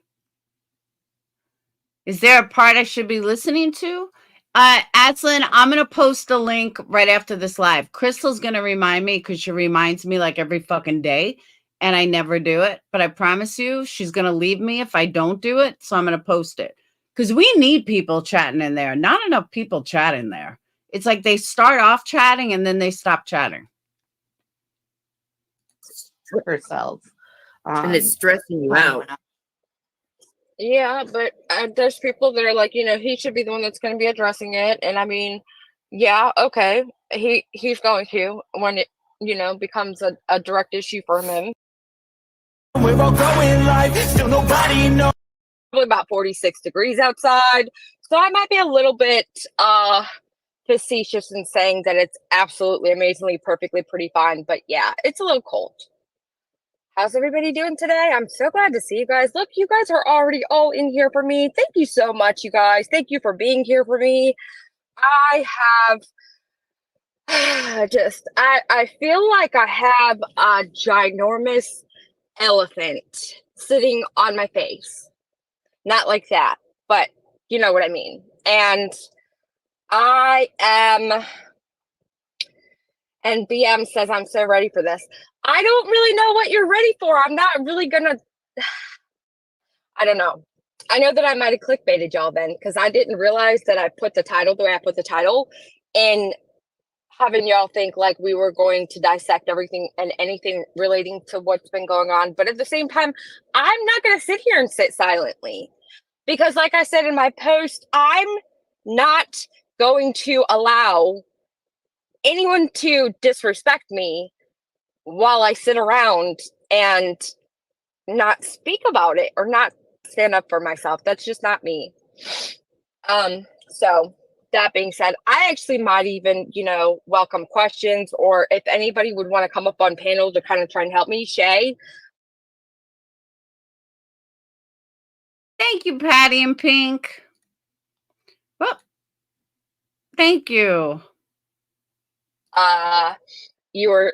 Is there a part I should be listening to? Adslin, I'm going to post a link right after this live. Crystal's going to remind me because she reminds me like every fucking day, and I never do it. But I promise you, she's going to leave me if I don't do it. So I'm going to post it because we need people chatting in there. Not enough people chat in there. It's like they start off chatting and then they stop chatting. Herself. And it's stressing you out. Yeah, but there's people that are like, he should be the one that's going to be addressing it. And I mean, yeah, okay, he's going to when it, becomes a direct issue for him. We're all going live, still nobody knows. Probably about 46 degrees outside. So I might be a little bit facetious in saying that it's absolutely amazingly perfectly pretty fine, but yeah, it's a little cold. How's everybody doing today? I'm so glad to see you guys. Look, you guys are already all in here for me. Thank you so much, you guys. Thank you for being here for me. I have I feel like I have a ginormous elephant sitting on my face. Not like that, but you know what I mean. And and BM says, I'm so ready for this. I don't really know what you're ready for. I'm not really gonna, I don't know. I know that I might have clickbaited y'all then, because I didn't realize that I put the title the way I put the title, and having y'all think like we were going to dissect everything and anything relating to what's been going on. But at the same time, I'm not going to sit here and sit silently, because like I said in my post, I'm not going to allow anyone to disrespect me while I sit around and not speak about it or not stand up for myself. That's just not me. So that being said, I actually might even, welcome questions, or if anybody would want to come up on panel to kind of try and help me. Shay. Thank you, Patty and Pink. Well, thank you. You were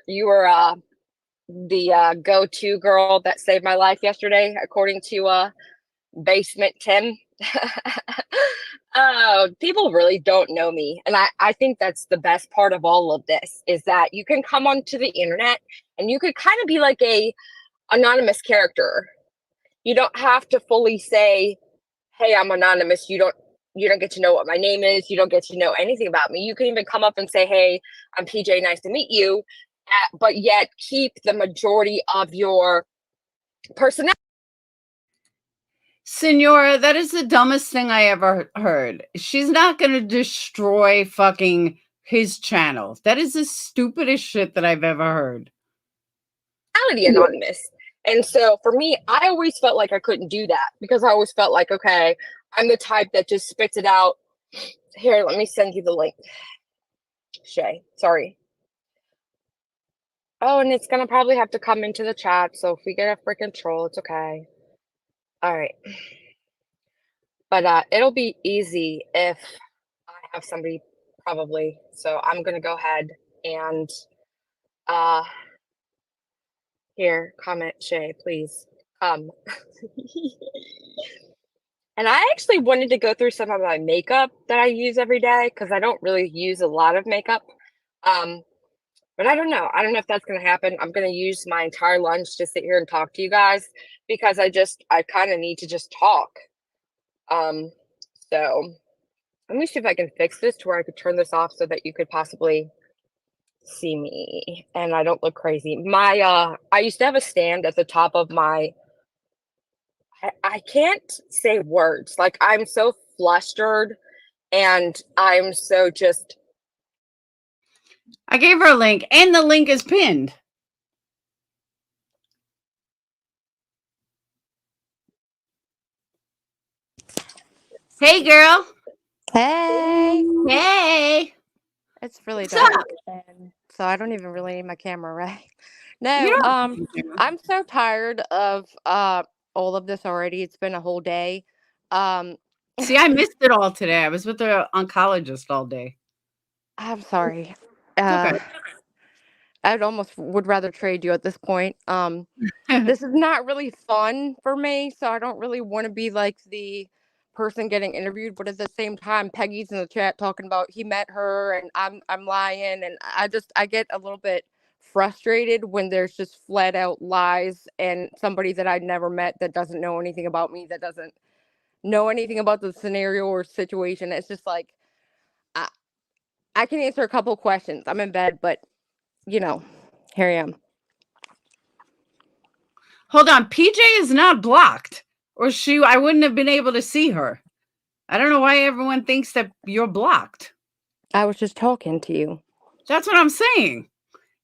the go-to girl that saved my life yesterday, according to Basement Tim. People really don't know me, and I think that's the best part of all of this, is that you can come onto the internet and you could kind of be like a anonymous character. You don't have to fully say, hey, I'm anonymous. You don't get to know what my name is. You don't get to know anything about me. You can even come up and say, hey, I'm PJ, nice to meet you, but yet keep the majority of your personality. Senora, that is the dumbest thing I ever heard. She's not going to destroy fucking his channel. That is the stupidest shit that I've ever heard. Anonymous. And so for me, I always felt like I couldn't do that, because I always felt like, okay, I'm the type that just spits it out. Here, let me send you the link. Shay, sorry. Oh, and it's going to probably have to come into the chat. So if we get a freaking troll, it's okay. All right. But it'll be easy if I have somebody, probably. So I'm going to go ahead and here, comment, Shay, please come. And I actually wanted to go through some of my makeup that I use every day, because I don't really use a lot of makeup. But I don't know. I don't know if that's going to happen. I'm going to use my entire lunch to sit here and talk to you guys, because I kind of need to just talk. So let me see if I can fix this to where I could turn this off so that you could possibly see me and I don't look crazy. I used to have a stand at the top of my, I can't say words. Like, I'm so flustered and I'm so just. I gave her a link, and the link is pinned. Hey, girl. Hey. Hey. It's really What's dark, up? and so I don't even really need my camera, right? You No, don't. I'm so tired of all of this already. It's been a whole day. See, I missed it all today. I was with the oncologist all day. I'm sorry. It's okay. I'd almost would rather trade you at this point. This is not really fun for me, so I don't really want to be like the person getting interviewed, but at the same time, Peggy's in the chat talking about he met her and I'm lying, and I get a little bit frustrated when there's just flat out lies, and somebody that I'd never met, that doesn't know anything about me, that doesn't know anything about the scenario or situation. It's just like, I can answer a couple questions. I'm in bed, but here I am. Hold on. PJ is not blocked, or I wouldn't have been able to see her. I don't know why everyone thinks that you're blocked. I was just talking to you. That's what I'm saying.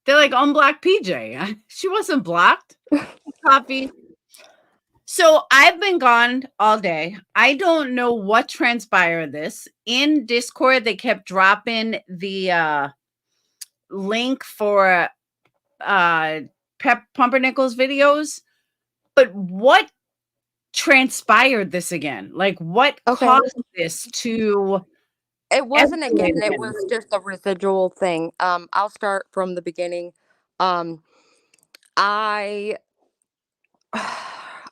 They're like, unblock PJ. She wasn't blocked. Coffee. So I've been gone all day. I don't know what transpired this. In Discord, they kept dropping the link for Pumpernickel's videos. But what transpired this again? Like, what caused this to It wasn't escalate again, it was just a residual thing. I'll start from the beginning. I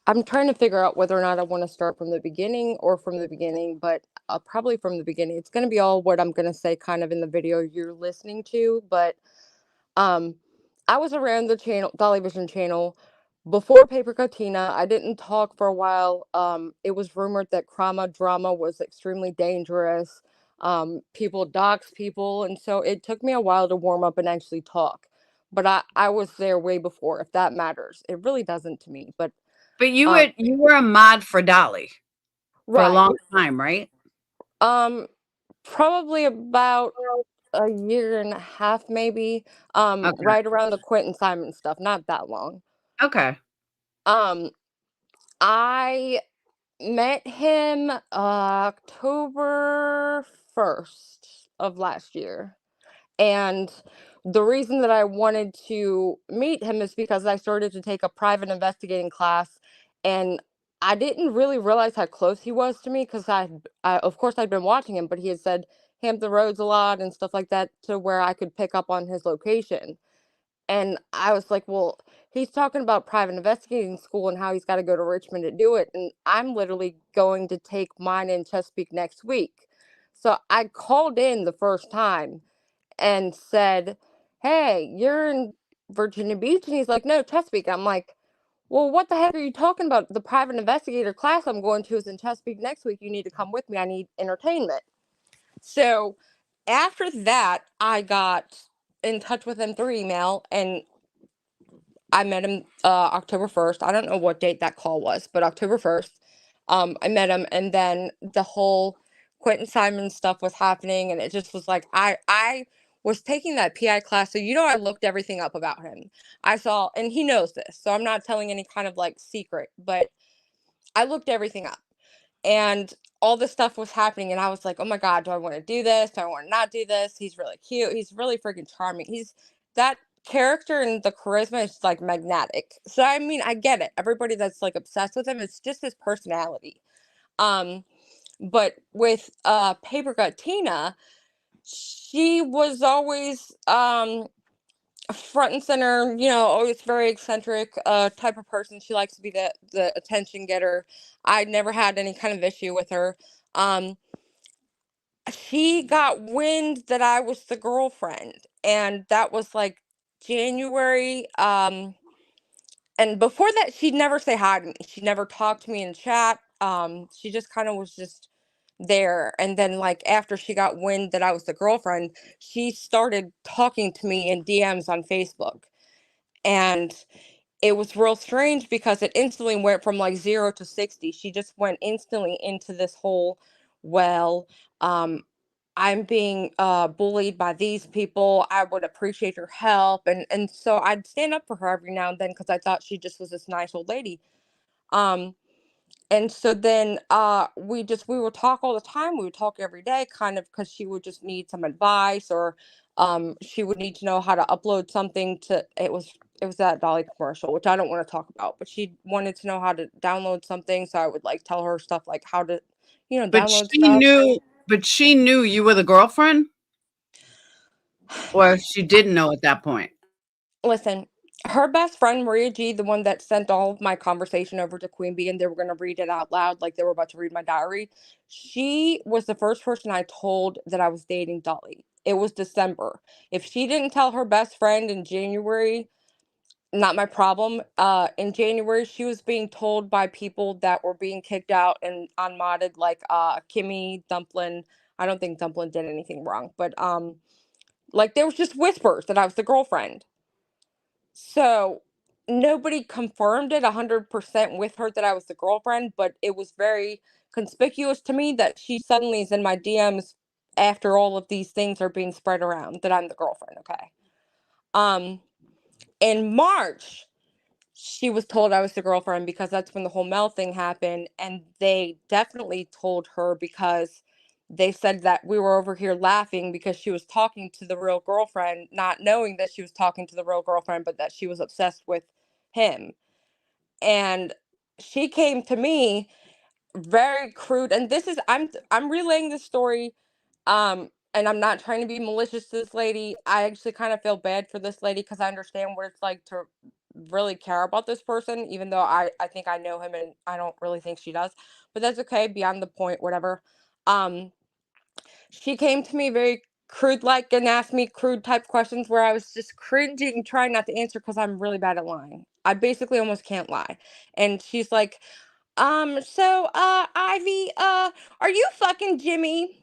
I'm trying to figure out whether or not I want to start from the beginning or from the beginning, but probably from the beginning. It's going to be all what I'm going to say kind of in the video you're listening to, but um I was around the channel, Dolly Vision channel, before Paper Katina. I didn't talk for a while. It was rumored that Krama drama was extremely dangerous. People dox people, and so it took me a while to warm up and actually talk. But I was there way before, if that matters. It really doesn't to me. But you were a mod for Dolly for a right. long time, right? Probably about a year and a half, maybe. Okay. Right around the Quentin Simon stuff, not that long. Okay. I met him October 1st of last year. And the reason that I wanted to meet him is because I started to take a private investigating class, and I didn't really realize how close he was to me because of course, I'd been watching him, but he had said Hampton Roads a lot and stuff like that to where I could pick up on his location. And I was like, well, he's talking about private investigating school and how he's got to go to Richmond to do it. And I'm literally going to take mine in Chesapeake next week. So I called in the first time and said, hey, you're in Virginia Beach? And he's like, no, Chesapeake. I'm like, well, what the heck are you talking about? The private investigator class I'm going to is in Chesapeake next week. You need to come with me. I need entertainment. So after that, I got in touch with him through email, and I met him October 1st. I don't know what date that call was, but October 1st. I met him, and then the whole Quentin Simon stuff was happening, and it just was like I was taking that PI class, so I looked everything up about him. I saw, and he knows this, so I'm not telling any kind of like secret, but I looked everything up. And all this stuff was happening, and I was like, oh my God, do I want to do this? Do I want to not do this? He's really cute. He's really freaking charming. He's that character, and the charisma is like magnetic. So I mean, I get it. Everybody that's like obsessed with him, it's just his personality. But with Paper Gut Tina, she was always front and center, always very eccentric type of person. She likes to be the attention getter. I never had any kind of issue with her. She got wind that I was the girlfriend, and that was like January. And before that, she'd never say hi to me. She never talked to me in chat. She just kind of was just there. And then, like, after she got wind that I was the girlfriend, she started talking to me in DMs on Facebook. And it was real strange because it instantly went from like 0 to 60. She just went instantly into this whole, well, I'm being bullied by these people. I would appreciate your help. And so I'd stand up for her every now and then because I thought she just was this nice old lady. And so then we would talk all the time. We would talk every day, kind of, because she would just need some advice, or she would need to know how to upload something to it was that Dolly commercial, which I don't want to talk about, but she wanted to know how to download something. So I would like tell her stuff like how to, download stuff. But she knew you were the girlfriend? Or she didn't know at that point? Listen, her best friend, Maria G, the one that sent all of my conversation over to Queen Bee, and they were going to read it out loud like they were about to read my diary. She was the first person I told that I was dating Dolly. It was December. If she didn't tell her best friend in January, not my problem. In January, she was being told by people that were being kicked out and unmodded, like Kimmy, Dumplin. I don't think Dumplin did anything wrong, but like there was just whispers that I was the girlfriend. So nobody confirmed it 100% with her that I was the girlfriend, but it was very conspicuous to me that she suddenly is in my DMs after all of these things are being spread around that I'm the girlfriend. Okay. In March, she was told I was the girlfriend because that's when the whole Mel thing happened. And they definitely told her because they said that we were over here laughing because she was talking to the real girlfriend, not knowing that she was talking to the real girlfriend, but that she was obsessed with him. And she came to me very crude, and this is I'm relaying this story, and I'm not trying to be malicious to this lady. I actually kind of feel bad for this lady because I understand what it's like to really care about this person, even though I think I know him and I don't really think she does, but that's okay, beyond the point, whatever. um she came to me very crude like and asked me crude type questions where I was just cringing, trying not to answer because I'm really bad at lying. I basically almost can't lie. And she's like, Ivy, are you fucking Jimmy?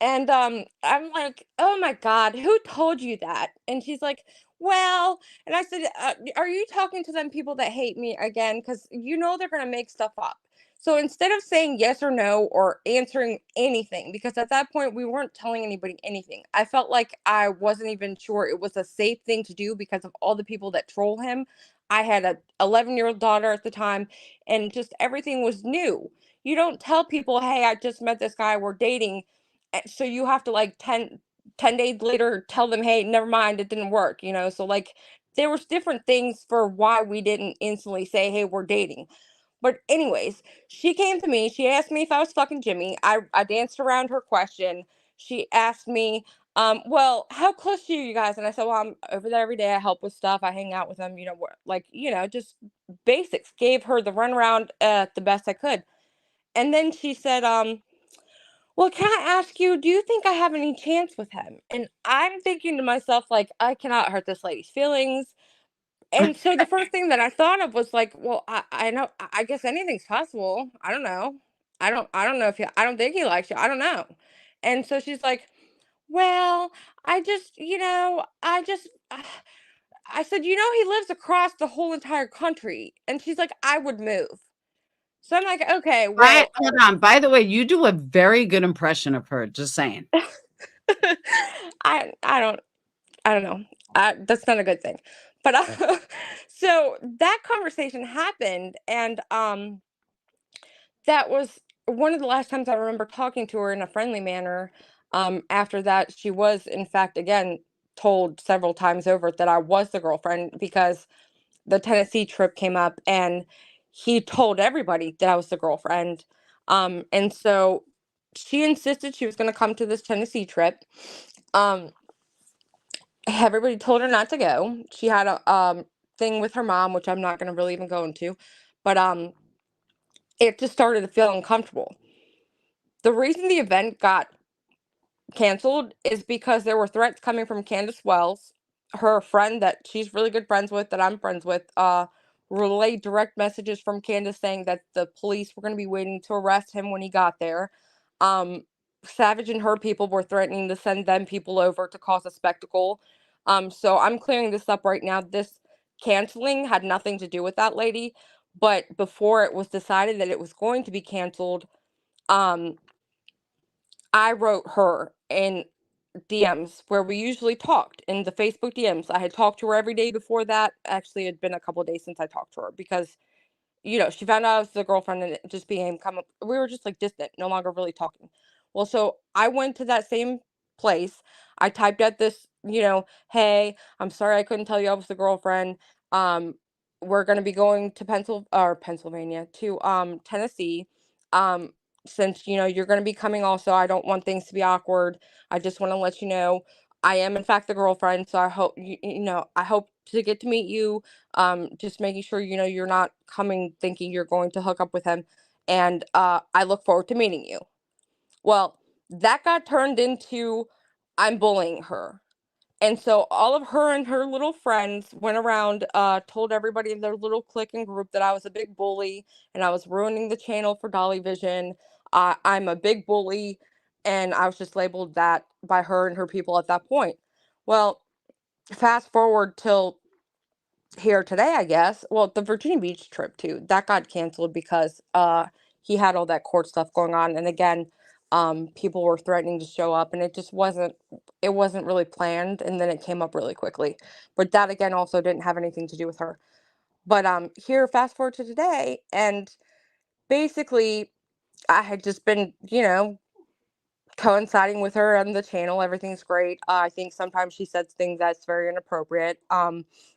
And I'm like, oh my God, who told you that? And she's like, well, and I said, are you talking to them people that hate me again? Because you know they're gonna make stuff up. So instead of saying yes or no or answering anything, because at that point we weren't telling anybody anything, I felt like I wasn't even sure it was a safe thing to do because of all the people that troll him. I had a 11-year-old daughter at the time, and just everything was new. You don't tell people, hey, I just met this guy, we're dating. So you have to like 10 days later tell them, hey, never mind, it didn't work, you know? So like there was different things for why we didn't instantly say, hey, we're dating. But anyways, she came to me. She asked me if I was fucking Jimmy. I danced around her question. She asked me, well, how close are you guys? And I said, well, I'm over there every day. I help with stuff. I hang out with them, you know, like, you know, just basics. Gave her the runaround the best I could. And then she said, well, can I ask you, do you think I have any chance with him? And I'm thinking to myself, like, I cannot hurt this lady's feelings. And so the first thing that I thought of was like, well, I know, I guess anything's possible. I don't know. I don't know if I don't think he likes you. I don't know. And so she's like, well, I just, you know, I said, you know, he lives across the whole entire country. And she's like, I would move. So I'm like, okay, well, Hold on. By the way, you do a very good impression of her. Just saying. I don't know. That's not a good thing. But so that conversation happened, and that was one of the last times I remember talking to her in a friendly manner. After that, she was, in fact, again, told several times over that I was the girlfriend because the Tennessee trip came up and he told everybody that I was the girlfriend. And so she insisted she was going to come to this Tennessee trip. Um, Everybody told her not to go. She had a thing with her mom, which I'm not going to really even go into, but it just started to feel uncomfortable. The reason the event got canceled is because there were threats coming from Candace Wells, her friend that she's really good friends with, that I'm friends with, relayed direct messages from Candace saying that the police were going to be waiting to arrest him when he got there. Um, Savage and her people were threatening to send them people over to cause a spectacle. So I'm clearing this up right now. This canceling had nothing to do with that lady, but before it was decided that it was going to be canceled, um, I wrote her in DMs where we usually talked in the Facebook DMs. I had talked to her every day before that. Actually, it had been a couple of days since I talked to her because, you know, she found out I was the girlfriend and it just became we were just like distant, no longer really talking. Well, so I went to that same place. I typed out this, you know, hey, I'm sorry I couldn't tell you I was the girlfriend. Um, we're gonna be going to Pennsylvania to Tennessee. Um, since you know you're gonna be coming also, I don't want things to be awkward. I just want to let you know I am in fact the girlfriend. So I hope you know I hope to get to meet you, just making sure you know you're not coming thinking you're going to hook up with him, and I look forward to meeting you. Well, that got turned into I'm bullying her. And so all of her and her little friends went around, told everybody in their little clique and group that I was a big bully and I was ruining the channel for Dolly Vision. I'm a big bully, and I was just labeled that by her and her people at that point. Well, fast forward till here today, I guess. Well, the Virginia Beach trip too, that got canceled because he had all that court stuff going on, and again, people were threatening to show up, and it wasn't really planned, and then it came up really quickly. But that again also didn't have anything to do with her. But here, fast forward to today, and basically I had just been, coinciding with her on the channel. Everything's great. I think sometimes she says things that's very inappropriate.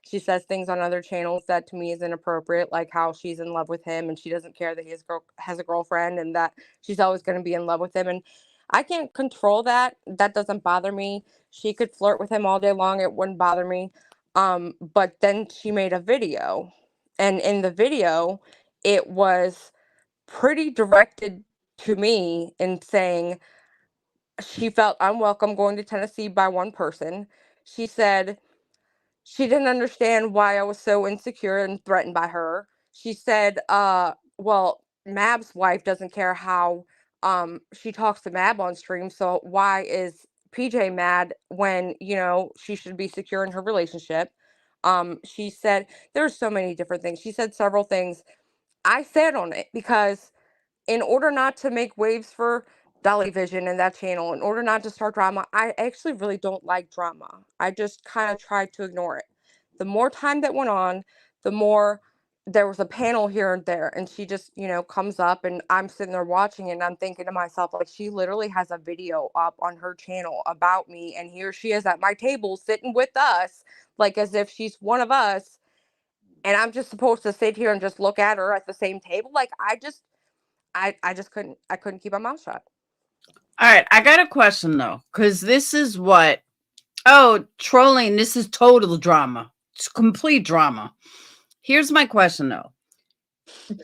She says things on other channels that to me is inappropriate, like how she's in love with him and she doesn't care that he has a girlfriend and that she's always going to be in love with him. And I can't control that. That doesn't bother me. She could flirt with him all day long. It wouldn't bother me. But then she made a video, and in the video, it was pretty directed to me in saying she felt unwelcome going to Tennessee by one person. She said she didn't understand why I was so insecure and threatened by her. She said, well, Mab's wife doesn't care how she talks to Mab on stream, so why is PJ mad when, she should be secure in her relationship? She said there's so many different things. She said several things. I said on it because in order not to make waves for Dolly Vision and that channel, in order not to start drama, I actually really don't like drama. I just kind of tried to ignore it. The more time that went on, the more there was a panel here and there, and she just, comes up, and I'm sitting there watching it, and I'm thinking to myself, like, she literally has a video up on her channel about me, and here she is at my table sitting with us, like as if she's one of us, and I'm just supposed to sit here and just look at her at the same table. Like, I just couldn't keep my mouth shut. All right, I got a question though, because this is what, trolling, this is total drama. It's complete drama. Here's my question though.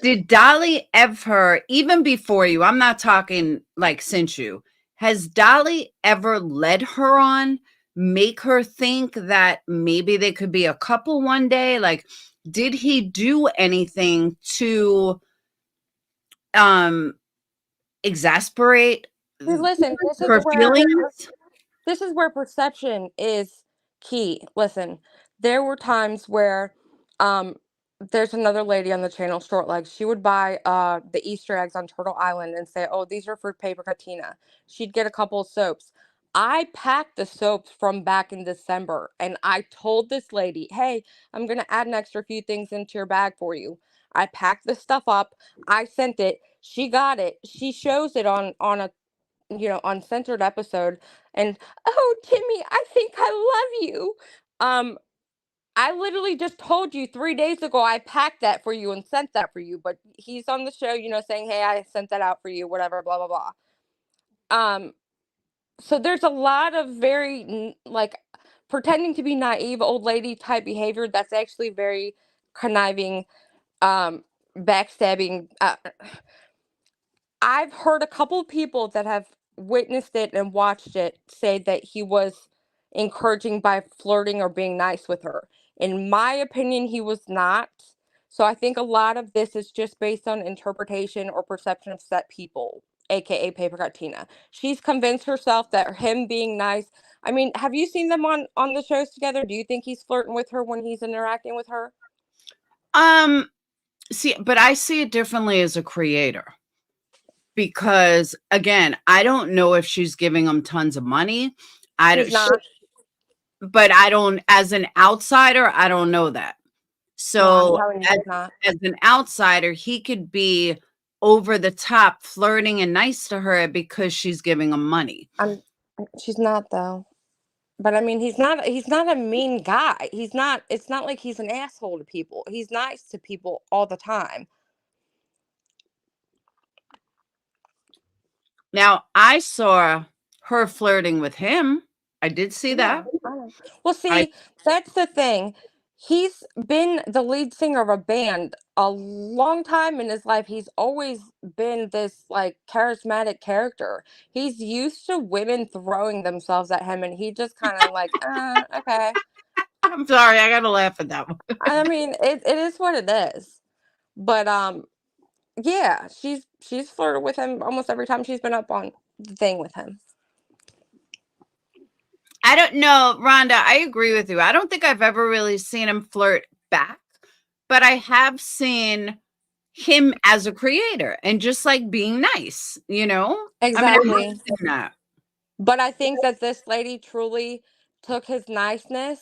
Did Dolly ever, even before you, I'm not talking like since you, has Dolly ever led her on, make her think that maybe they could be a couple one day? Like, did he do anything to exasperate Listen, her feelings? this is where perception is key. Listen, there were times where there's another lady on the channel, Short Legs. She would buy the Easter eggs on Turtle Island and say, oh, these are for Paper Katina. She'd get a couple of soaps. I packed the soaps from back in December, and I told this lady, hey, I'm going to add an extra few things into your bag for you. I packed the stuff up. I sent it. She got it. She shows it on a uncensored episode, and oh, Timmy, I think I love you. I literally just told you 3 days ago I packed that for you and sent that for you, but he's on the show, saying, hey, I sent that out for you, whatever, blah blah blah. So there's a lot of very like pretending to be naive old lady type behavior that's actually very conniving, backstabbing. I've heard a couple of people that have witnessed it and watched it say that he was encouraging by flirting or being nice with her. In my opinion, he was not. So I think a lot of this is just based on interpretation or perception of set people, aka Paper Cut Tina. She's convinced herself that him being nice. I mean, have you seen them on the shows together? Do you think he's flirting with her when he's interacting with her? See, but I see it differently as a creator. Because again, I don't know if she's giving him tons of money. But I don't, as an outsider, I don't know that. So as an outsider, he could be over the top flirting and nice to her because she's giving him money. She's not though. But I mean, he's not a mean guy. It's not like he's an asshole to people. He's nice to people all the time. Now, I saw her flirting with him. I did see that. Well, see, that's the thing. He's been the lead singer of a band a long time in his life. He's always been this like charismatic character. He's used to women throwing themselves at him, and he just kind of like, okay. I'm sorry, I gotta laugh at that one. I mean, it is what it is. But yeah, she's flirted with him almost every time she's been up on the thing with him. I don't know, Rhonda, I agree with you. I don't think I've ever really seen him flirt back, but I have seen him as a creator and just like being nice, Exactly. that. But I think that this lady truly took his niceness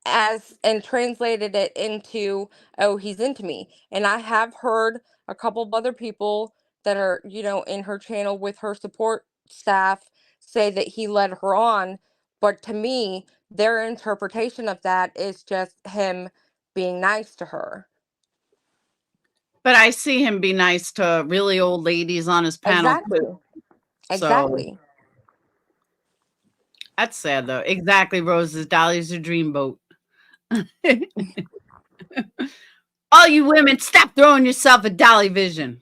as and translated it into, oh, he's into me. And I have heard a couple of other people that are, in her channel with her support staff say that he led her on. But to me, their interpretation of that is just him being nice to her. But I see him be nice to really old ladies on his panel. Exactly. Exactly. That's sad, though. Exactly, Roses. Dolly's a dreamboat. All you women, stop throwing yourself a Dolly vision.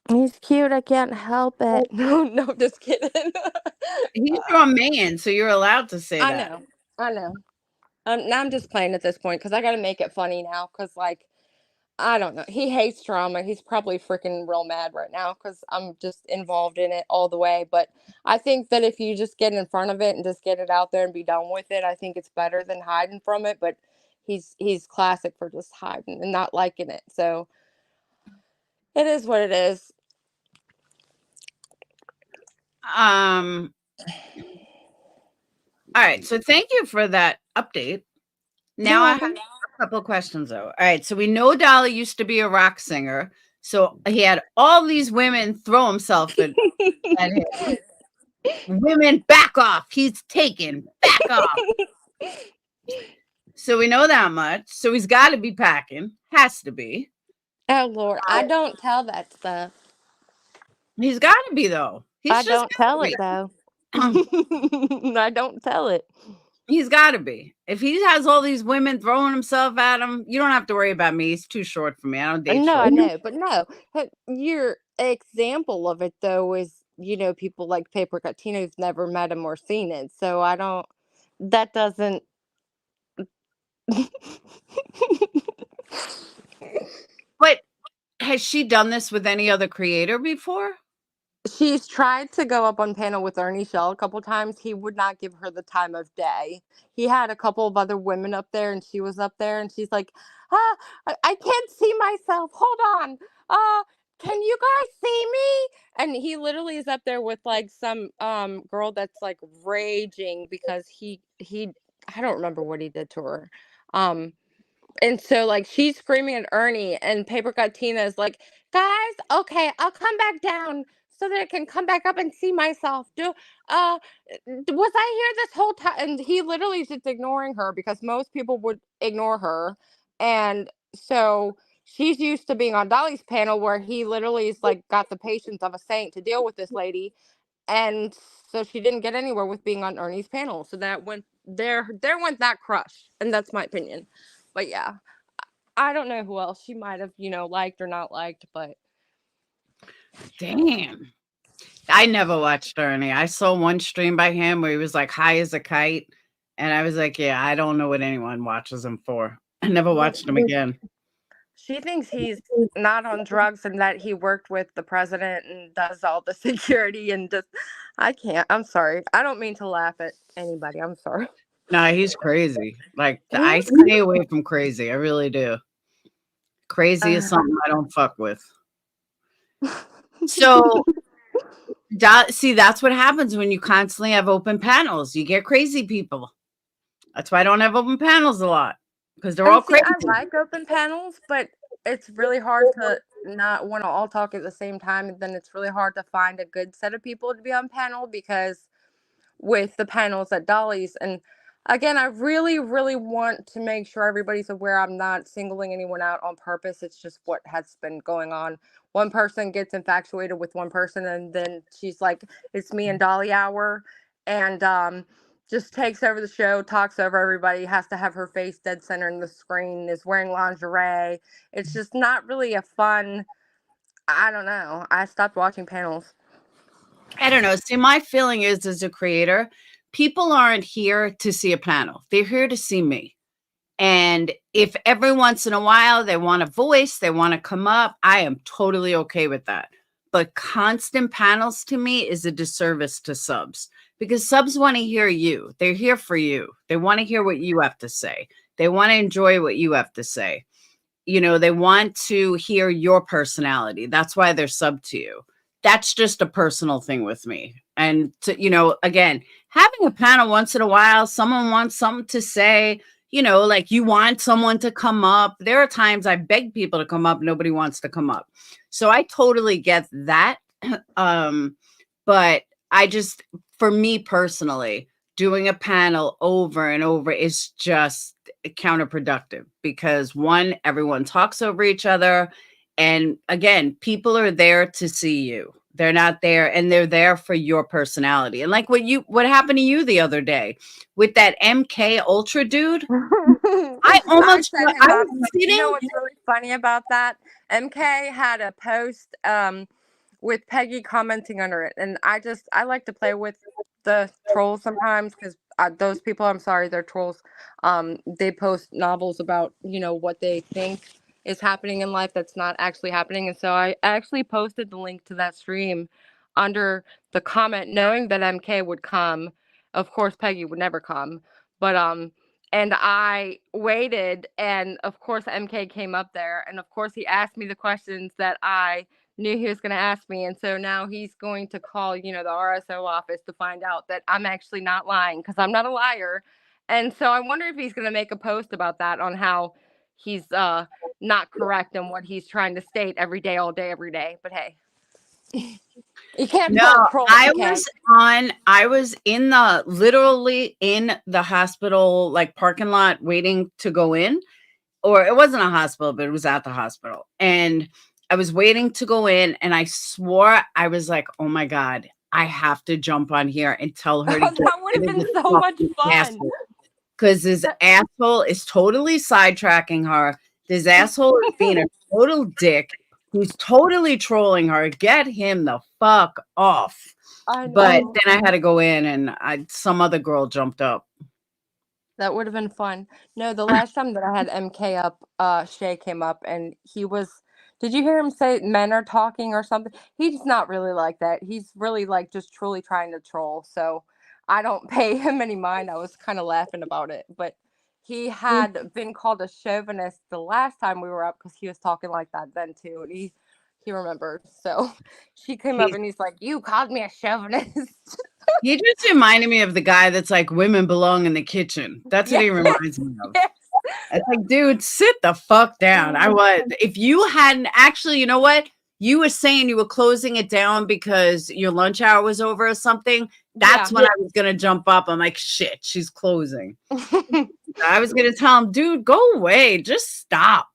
He's cute. I can't help it. No, just kidding. He's your man, so you're allowed to say that. I know. Now I'm just playing at this point because I got to make it funny now because, like, I don't know. He hates drama. He's probably freaking real mad right now because I'm just involved in it all the way. But I think that if you just get in front of it and just get it out there and be done with it, I think it's better than hiding from it. But he's classic for just hiding and not liking it. So it is what it is. All right. So thank you for that update. Now I have a couple of questions, though. All right. So we know Dolly used to be a rock singer. So he had all these women throw himself at him. Women, back off. He's taken. Back off. So we know that much. So he's got to be packing. Has to be. Oh, Lord. I don't tell that stuff. He's got to be, though. I don't tell it, though. I don't tell it. He's got to be. If he has all these women throwing himself at him, you don't have to worry about me. He's too short for me. I don't date. No, short. I know, but no. Your example of it, though, is, people like Paper Cut Tina who've never met him or seen it. So I don't, that doesn't. But has she done this with any other creator before? She's tried to go up on panel with Ernie Shell a couple times. He would not give her the time of day. He had a couple of other women up there, and she was up there, and she's like, I can't see myself. Hold on. Can you guys see me? And he literally is up there with like some girl that's like raging because he I don't remember what he did to her. And so like she's screaming at Ernie, and Paper Cut Tina is like, guys, okay, I'll come back down so that I can come back up and see myself. Was I here this whole time? And he literally is just ignoring her because most people would ignore her. And so she's used to being on Dolly's panel where he literally is like got the patience of a saint to deal with this lady. And so she didn't get anywhere with being on Ernie's panel. So that went there went that crush. And that's my opinion. But yeah, I don't know who else she might have, liked or not liked, but damn. I never watched Ernie. I saw one stream by him where he was like high as a kite. And I was like, yeah, I don't know what anyone watches him for. I never watched him again. She thinks he's not on drugs and that he worked with the president and does all the security and just, I can't. I'm sorry. I don't mean to laugh at anybody. I'm sorry. No, he's crazy. Like, I stay away from crazy. I really do. Crazy is something I don't fuck with. So, see, that's what happens when you constantly have open panels. You get crazy people. That's why I don't have open panels a lot. Because they're all crazy. I like open panels, but it's really hard to not want to all talk at the same time. And then it's really hard to find a good set of people to be on panel because with the panels at Dolly's. And again, I really, really want to make sure everybody's aware I'm not singling anyone out on purpose. It's just what has been going on. One person gets infatuated with one person and then she's like, it's me and Dolly hour. And just takes over the show, talks over everybody, has to have her face dead center in the screen, is wearing lingerie. It's just not really a fun, I don't know. I stopped watching panels. I don't know. See, my feeling is as a creator, people aren't here to see a panel. They're here to see me. And if every once in a while they want a voice, they want to come up, I am totally okay with that. But constant panels to me is a disservice to subs because subs want to hear you. They're here for you. They want to hear what you have to say. They want to enjoy what you have to say. They want to hear your personality. That's why they're sub to you. that's just a personal thing with me. And to, you know, again, having a panel once in a while, someone wants something to say, you know, like you want someone to come up. There are times I beg people to come up, nobody wants to come up. So I totally get that. But I just, for me personally, doing a panel over and over is just counterproductive because one, everyone talks over each other. And again, people are there to see you. They're not there, and they're there for your personality. And like what happened to you the other day with that MK Ultra dude? I almost, set him I up. was You know sitting. what's really funny about that? MK had a post with Peggy commenting under it, and I like to play with the trolls sometimes because those people, I'm sorry, they're trolls. They post novels about, you know, what they think is happening in life that's not actually happening, and so I actually posted the link to that stream under the comment, knowing that MK would come. Of course, Peggy would never come, but and I waited, and of course MK came up there, and of course he asked me the questions that I knew he was going to ask me, and so now he's going to call, you know, the RSO office to find out that I'm actually not lying, because I'm not a liar. And so I wonder if he's going to make a post about that, on how he's not correct in what he's trying to state every day, all day, every day. But hey, you can't No, troll I MK. was literally in the hospital, like parking lot waiting to go in, or it wasn't a hospital, but it was at the hospital. And I was waiting to go in, and I swore, I was like, oh my God, I have to jump on here and tell her to Oh, that would have been so much fun. Because this asshole is totally sidetracking her. This asshole is being a total dick. Who's totally trolling her. Get him the fuck off. But then I had to go in, and some other girl jumped up. That would have been fun. No, the last time that I had MK up, Shay came up, and he was, did you hear him say men are talking or something? He's not really like that. He's really like just truly trying to troll. So I don't pay him any mind. I was kind of laughing about it. But he had been called a chauvinist the last time we were up, because he was talking like that then too. And he remembered. So she came up and he's like, you called me a chauvinist. He just reminded me of the guy that's like, women belong in the kitchen. That's what he reminds me of. Yes. It's like, dude, sit the fuck down. If you hadn't actually, you know what? You were saying you were closing it down because your lunch hour was over or something. That's when I was going to jump up. I'm like, shit, she's closing. I was going to tell him, dude, go away. Just stop.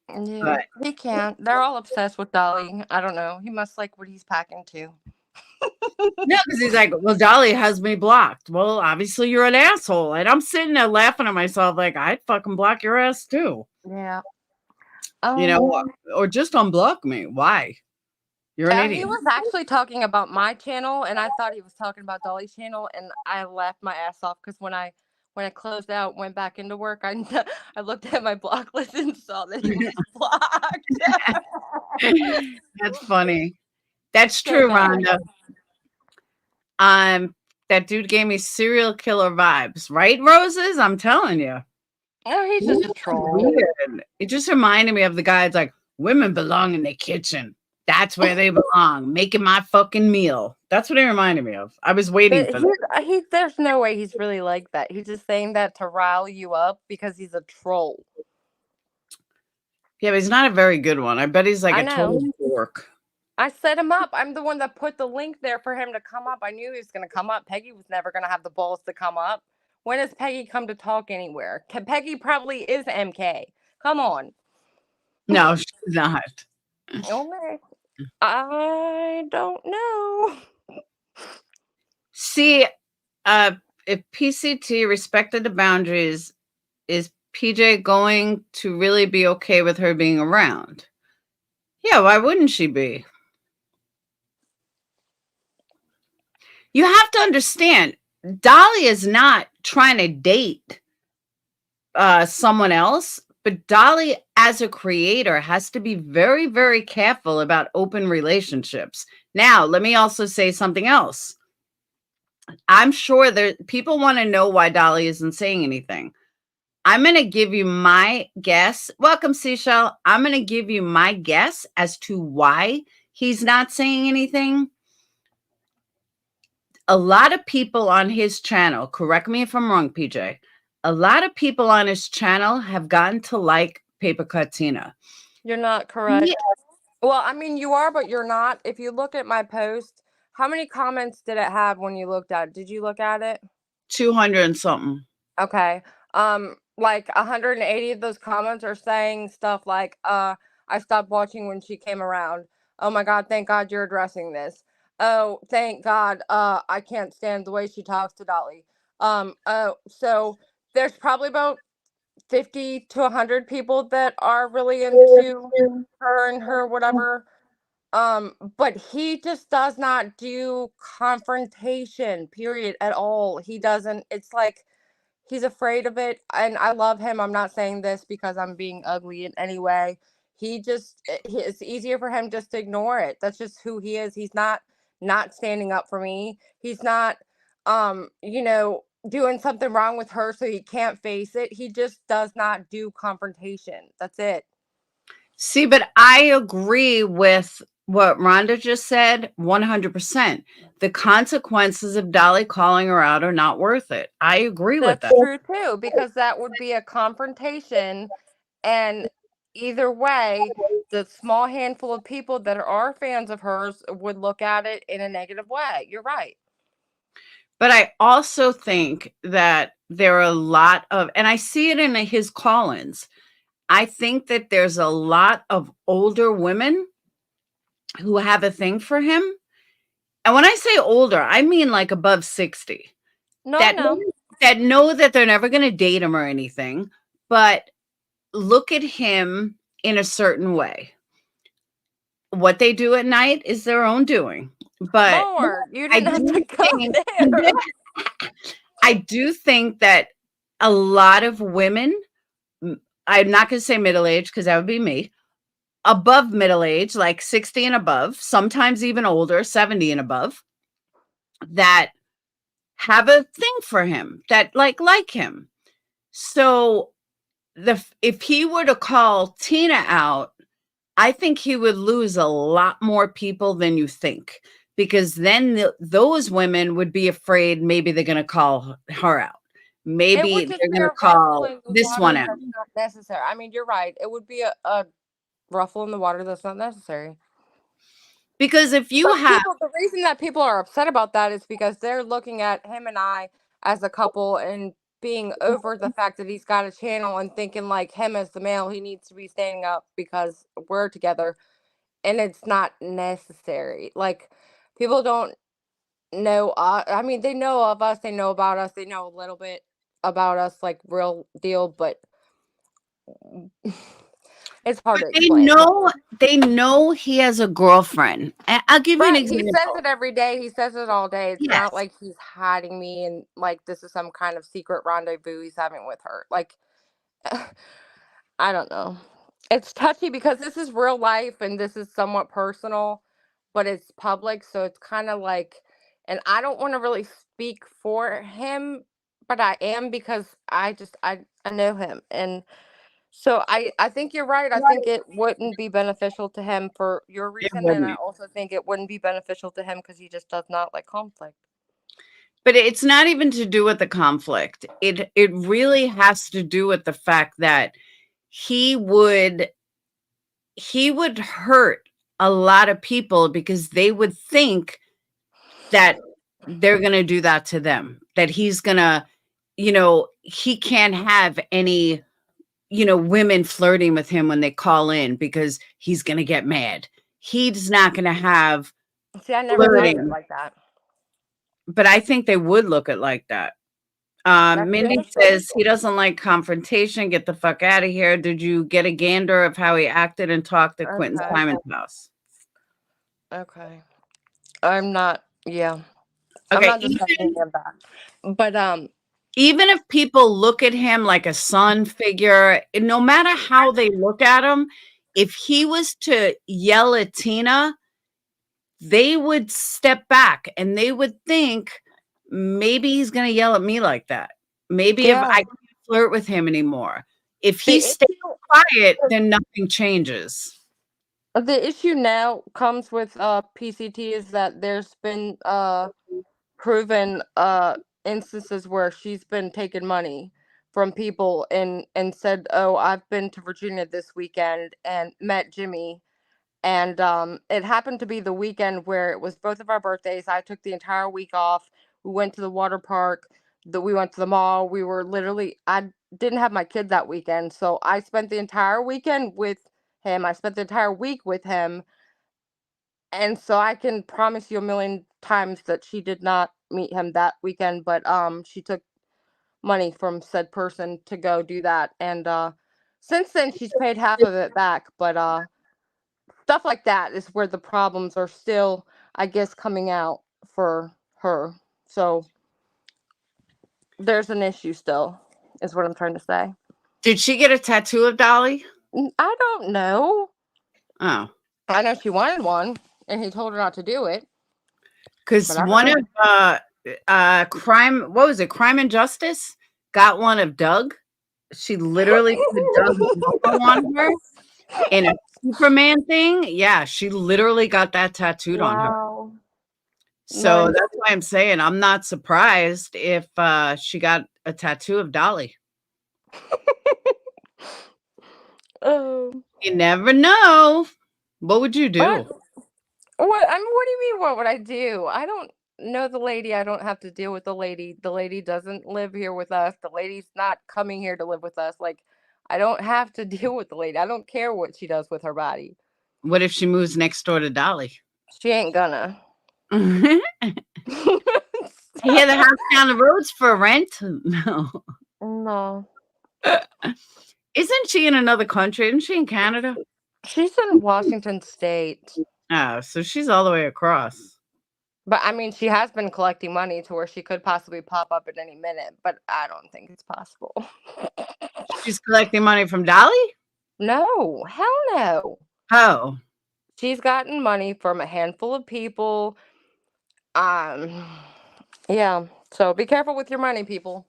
Yeah, But he can't. They're all obsessed with Dolly. I don't know. He must like what he's packing too. no, because he's like, well, Dolly has me blocked. Well, obviously you're an asshole. And I'm sitting there laughing at myself like, I'd fucking block your ass too. Yeah. You know, or just unblock me. Why? You're an idiot. He was actually talking about my channel, and I thought he was talking about Dolly's channel, and I laughed my ass off because when I closed out, went back into work, I looked at my block list and saw that he was blocked. That's funny. That's true, Rhonda. That dude gave me serial killer vibes, right, Roses? I'm telling you. Oh, he's just a troll. Weird. It just reminded me of the guy that's like, women belong in the kitchen. That's where they belong, making my fucking meal. That's what it reminded me of. I was waiting for that. There's no way he's really like that. He's just saying that to rile you up because he's a troll. Yeah, but he's not a very good one. I bet he's like total dork. I set him up. I'm the one that put the link there for him to come up. I knew he was going to come up. Peggy was never going to have the balls to come up. When has Peggy come to talk anywhere? Peggy probably is MK. Come on. No, she's not. Okay. I don't know. See, if PCT respected the boundaries, is PJ going to really be okay with her being around? Yeah, why wouldn't she be? You have to understand, Dolly is not trying to date someone else, but Dolly, as a creator, has to be very, very careful about open relationships. Now, let me also say something else. I'm sure that people want to know why Dolly isn't saying anything. I'm going to give you my guess. Welcome, Seashell. I'm going to give you my guess as to why he's not saying anything. A lot of people on his channel, correct me if I'm wrong, PJ, a lot of people on his channel have gotten to like Paper Cut Tina. You're not correct. Well, I mean, you are, but you're not. If you look at my post, how many comments did it have when you looked at it? Did you look at it? 200 and something. Okay. Like 180 of those comments are saying stuff like, I stopped watching when she came around. Oh my God, thank God you're addressing this. Oh, thank God, I can't stand the way she talks to Dolly. So there's probably about 50 to 100 people that are really into her and her whatever. But he just does not do confrontation, period, at all. He doesn't. It's like he's afraid of it, and I love him. I'm not saying this because I'm being ugly in any way. It's easier for him just to ignore it. That's just who he is. He's not standing up for me. He's not, doing something wrong with her so he can't face it. He just does not do confrontation. That's it. See, but I agree with what Rhonda just said 100%. The consequences of Dolly calling her out are not worth it. I agree with That's that. true too, because that would be a confrontation, and either way, the small handful of people that are fans of hers would look at it in a negative way. You're right. But I also think that there are a lot of, and I see it in his call-ins, I think that there's a lot of older women who have a thing for him. And when I say older, I mean like above 60. No, that know that they're never going to date him or anything, but look at him in a certain way. What they do at night is their own doing. But Lord, you didn't have to go there. I do think that a lot of women, I'm not going to say middle age because that would be me, above middle age, like 60 and above, sometimes even older, 70 and above, that have a thing for him, that like him. So if he were to call Tina out, I think he would lose a lot more people than you think, because then those women would be afraid maybe they're going to call her out. Maybe they're going to call this one out. Not necessary. I mean, you're right. It would be a ruffle in the water that's not necessary. Because if you the reason that people are upset about that is because they're looking at him and I as a couple and being over the fact that he's got a channel and thinking like him as the male, he needs to be standing up because we're together, and it's not necessary. Like, people don't know. I mean, they know of us, they know about us, they know a little bit about us, like real deal, but it's hard to explain. They know he has a girlfriend. I'll give you an example. He says it every day. He says it all day. It's not like he's hiding me and like this is some kind of secret rendezvous he's having with her. Like, I don't know. It's touchy because this is real life and this is somewhat personal, but it's public, so it's kind of like, and I don't want to really speak for him, but I am because I know him, and so I think you're right. I think it wouldn't be beneficial to him for your reason, and I also think it wouldn't be beneficial to him because he just does not like conflict. But it's not even to do with the conflict. It really has to do with the fact that he would hurt a lot of people because they would think that they're going to do that to them, that he's going to, he can't have any, women flirting with him when they call in because he's going to get mad. He's not going to have. See, I never thought of it like that. But I think they would look at like that. Mindy says he doesn't like confrontation. Get the fuck out of here. Did you get a gander of how he acted and talked at Quentin Simon's house? Okay. I'm not. Yeah. Okay. I'm not discussing that. But even if people look at him like a son figure, no matter how they look at him, if he was to yell at Tina, they would step back and they would think maybe he's going to yell at me like that. Maybe if I can't flirt with him anymore. If he stays quiet, then nothing changes. The issue now comes with PCT is that there's been proven instances where she's been taking money from people and said, "Oh, I've been to Virginia this weekend and met Jimmy." And it happened to be the weekend where it was both of our birthdays. I took the entire week off. We went to the water park. We went to the mall. We were literally, I didn't have my kid that weekend. So I spent the entire weekend with him. I spent the entire week with him. And so I can promise you a million times that she did not meet him that weekend. But she took money from said person to go do that. And since then, she's paid half of it back. But stuff like that is where the problems are still, I guess, coming out for her. So there's an issue still, is what I'm trying to say. Did she get a tattoo of Dolly? I don't know. Oh. I know she wanted one, and he told her not to do it. Because one of crime, what was it? Crime and Justice got one of Doug. She literally put Doug's logo on her in a Superman thing. Yeah, she literally got that tattooed on her. So Nice. that's why I'm saying I'm not surprised if she got a tattoo of Dolly. Oh. You never know. What would you do? What do you mean, what would I do? I don't know the lady. I don't have to deal with the lady. The lady doesn't live here with us. The lady's not coming here to live with us. Like, I don't have to deal with the lady. I don't care what she does with her body. What if she moves next door to Dolly? She ain't gonna. Here, the house down the road's for rent? No. No. Isn't she in another country? Isn't she in Canada? She's in Washington State. Oh, so she's all the way across. But I mean, she has been collecting money to where she could possibly pop up at any minute, but I don't think it's possible. She's collecting money from Dolly? No, hell no. Oh. She's gotten money from a handful of people. Yeah. So be careful with your money, people.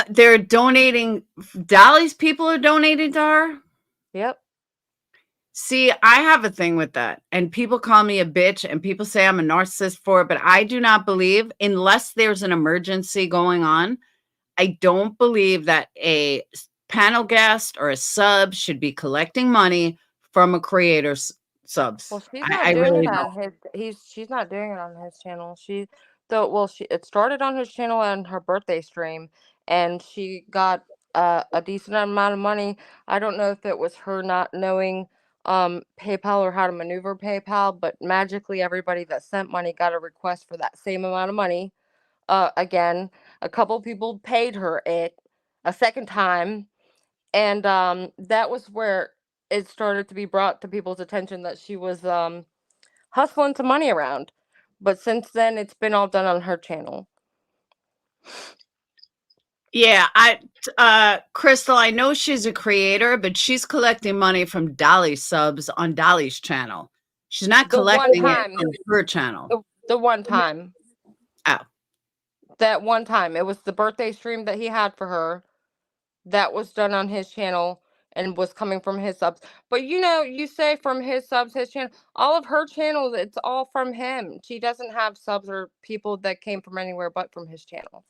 They're donating. Dolly's people are donating to her? Yep. See, I have a thing with that. And people call me a bitch and people say I'm a narcissist for it. But I do not believe, unless there's an emergency going on, I don't believe that a panel guest or a sub should be collecting money from a creator's subs. Well, she's not doing really it on his. She's not doing it on his channel. It started on his channel on her birthday stream, and she got a decent amount of money. I don't know if it was her not knowing PayPal or how to maneuver PayPal, but magically everybody that sent money got a request for that same amount of money. Again, a couple people paid her it a second time, and that was where it started to be brought to people's attention that she was hustling some money around. But since then, it's been all done on her channel. Yeah, Crystal, I know she's a creator, but she's collecting money from Dolly subs on Dolly's channel. She's not collecting it on her channel. The one time. Oh. That one time. It was the birthday stream that he had for her. That was done on his channel and was coming from his subs. But you say from his subs, his channel, all of her channels, it's all from him. She doesn't have subs or people that came from anywhere but from his channel.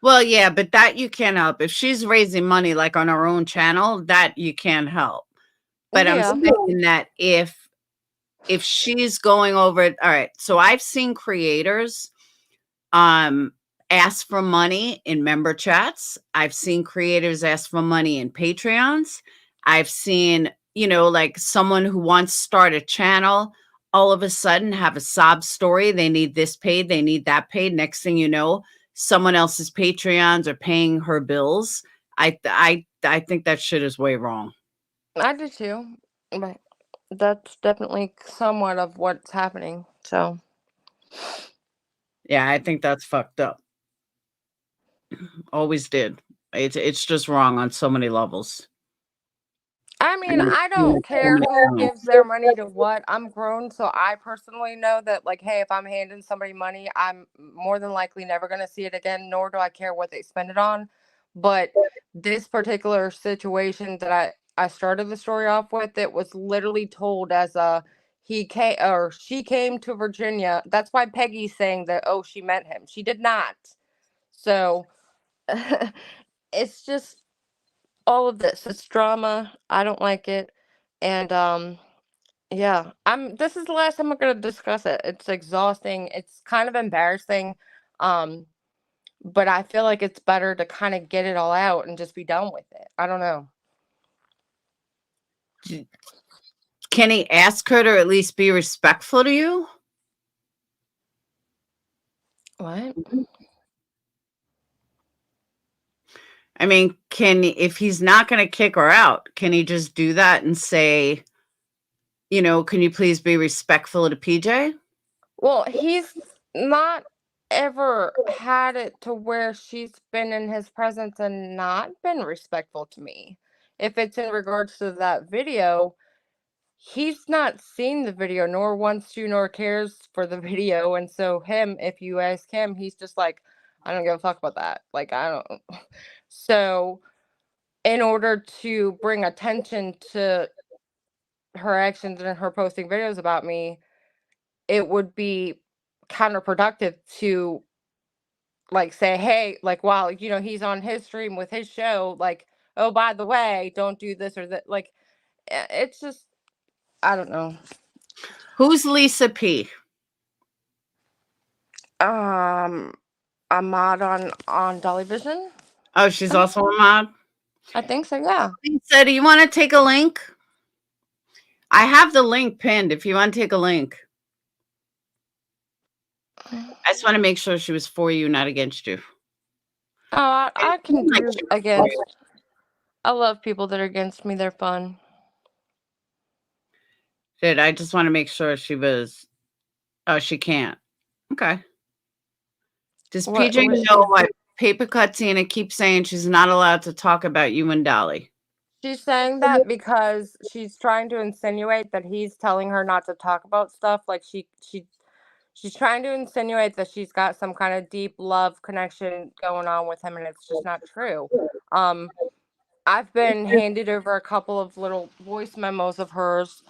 Well, yeah, but that you can't help. If she's raising money like on her own channel, that you can't help. But Yeah. I'm saying that if she's going over it, all right. So I've seen creators ask for money in member chats. I've seen creators ask for money in Patreons. I've seen, like someone who wants to start a channel, all of a sudden have a sob story. They need this paid. They need that paid. Next thing you know, someone else's Patreons are paying her bills. I think that shit is way wrong. I do too. But that's definitely somewhat of what's happening. So. Yeah, I think that's fucked up. Always did. It's just wrong on so many levels. I mean, I don't care who gives their money to what. I'm grown, so I personally know that, like, hey, if I'm handing somebody money, I'm more than likely never going to see it again, nor do I care what they spend it on. But this particular situation that I started the story off with, it was literally told as a she came to Virginia. That's why Peggy's saying that, oh, she met him. She did not. So it's just all of this. It's drama. I don't like it. And yeah, this is the last time I'm gonna discuss it. It's exhausting. It's kind of embarrassing. But I feel like it's better to kind of get it all out and just be done with it. I don't know. Can he ask her to at least be respectful to you? What? I mean, if he's not going to kick her out, can he just do that and say, you know, can you please be respectful to PJ? Well, he's not ever had it to where she's been in his presence and not been respectful to me. If it's in regards to that video, he's not seen the video, nor wants to, nor cares for the video. And so if you ask him, he's just like, I don't give a fuck about that. Like, I don't. So in order to bring attention to her actions and her posting videos about me, it would be counterproductive to like say, hey, like, while he's on his stream with his show, like, oh, by the way, don't do this or that. Like, it's just, I don't know. Who's Lisa P? A mod on Dolly Vision. Oh, she's also a mod? I think so, yeah. Lisa, do you want to take a link? I have the link pinned if you want to take a link. I just want to make sure she was for you, not against you. Oh, I can do against. I love people that are against me. They're fun. Good. I just want to make sure she was. Oh, she can't. Okay. Does PJ know what Papercut Tina keeps saying she's not allowed to talk about you and Dolly? She's saying that because she's trying to insinuate that he's telling her not to talk about stuff. Like she's trying to insinuate that she's got some kind of deep love connection going on with him, and it's just not true. I've been handed over a couple of little voice memos of hers,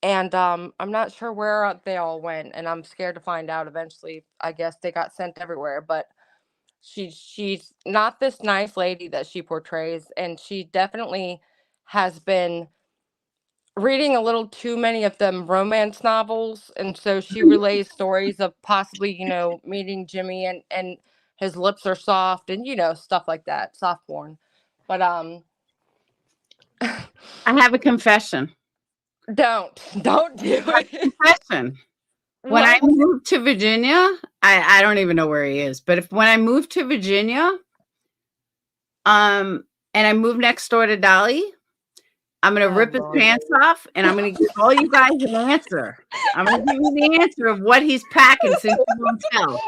and I'm not sure where they all went, and I'm scared to find out eventually. I guess they got sent everywhere, but she's not this nice lady that she portrays, and she definitely has been reading a little too many of them romance novels, and so she relays stories of possibly, meeting Jimmy and his lips are soft and stuff like that, soft porn. But I have a confession. Don't do it. Confession. When I moved to Virginia, I don't even know where he is, but when I moved to Virginia, and I moved next door to Dolly, I'm going to rip his pants off, and I'm going to give all you guys an answer. I'm going to give you the answer of what he's packing since you won't tell.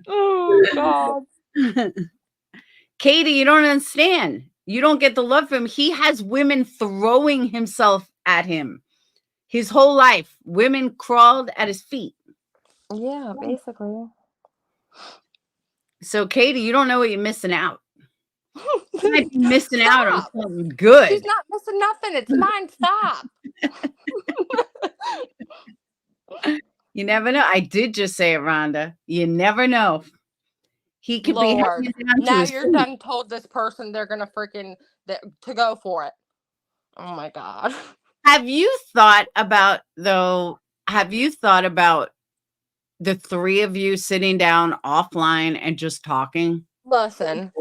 Oh, God. Katie, you don't understand. You don't get the love from him. He has women throwing himself at him. His whole life, women crawled at his feet. Yeah, basically. So, Katie, you don't know what you're missing out. You might be missing out on something good. She's not missing nothing. It's mine. Stop. You never know. I did just say it, Rhonda. You never know. He could be hanging down to now his you're feet. done told this person they're gonna freaking to go for it. Oh my God. Have you thought about the three of you sitting down offline and just talking? Listen,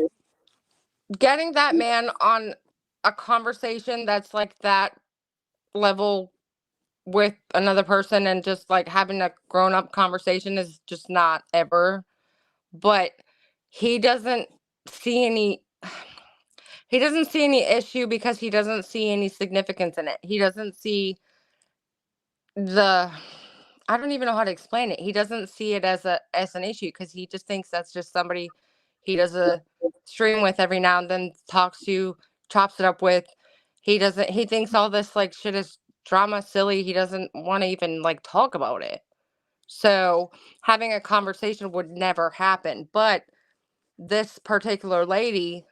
getting that man on a conversation that's like that level with another person and just like having a grown-up conversation is just not ever. But he doesn't see any issue because he doesn't see any significance in it. He doesn't see I don't even know how to explain it. He doesn't see it as an issue because he just thinks that's just somebody he does a stream with every now and then, talks to, chops it up with. He thinks all this like shit is drama, silly. He doesn't want to even like talk about it. So having a conversation would never happen. But this particular lady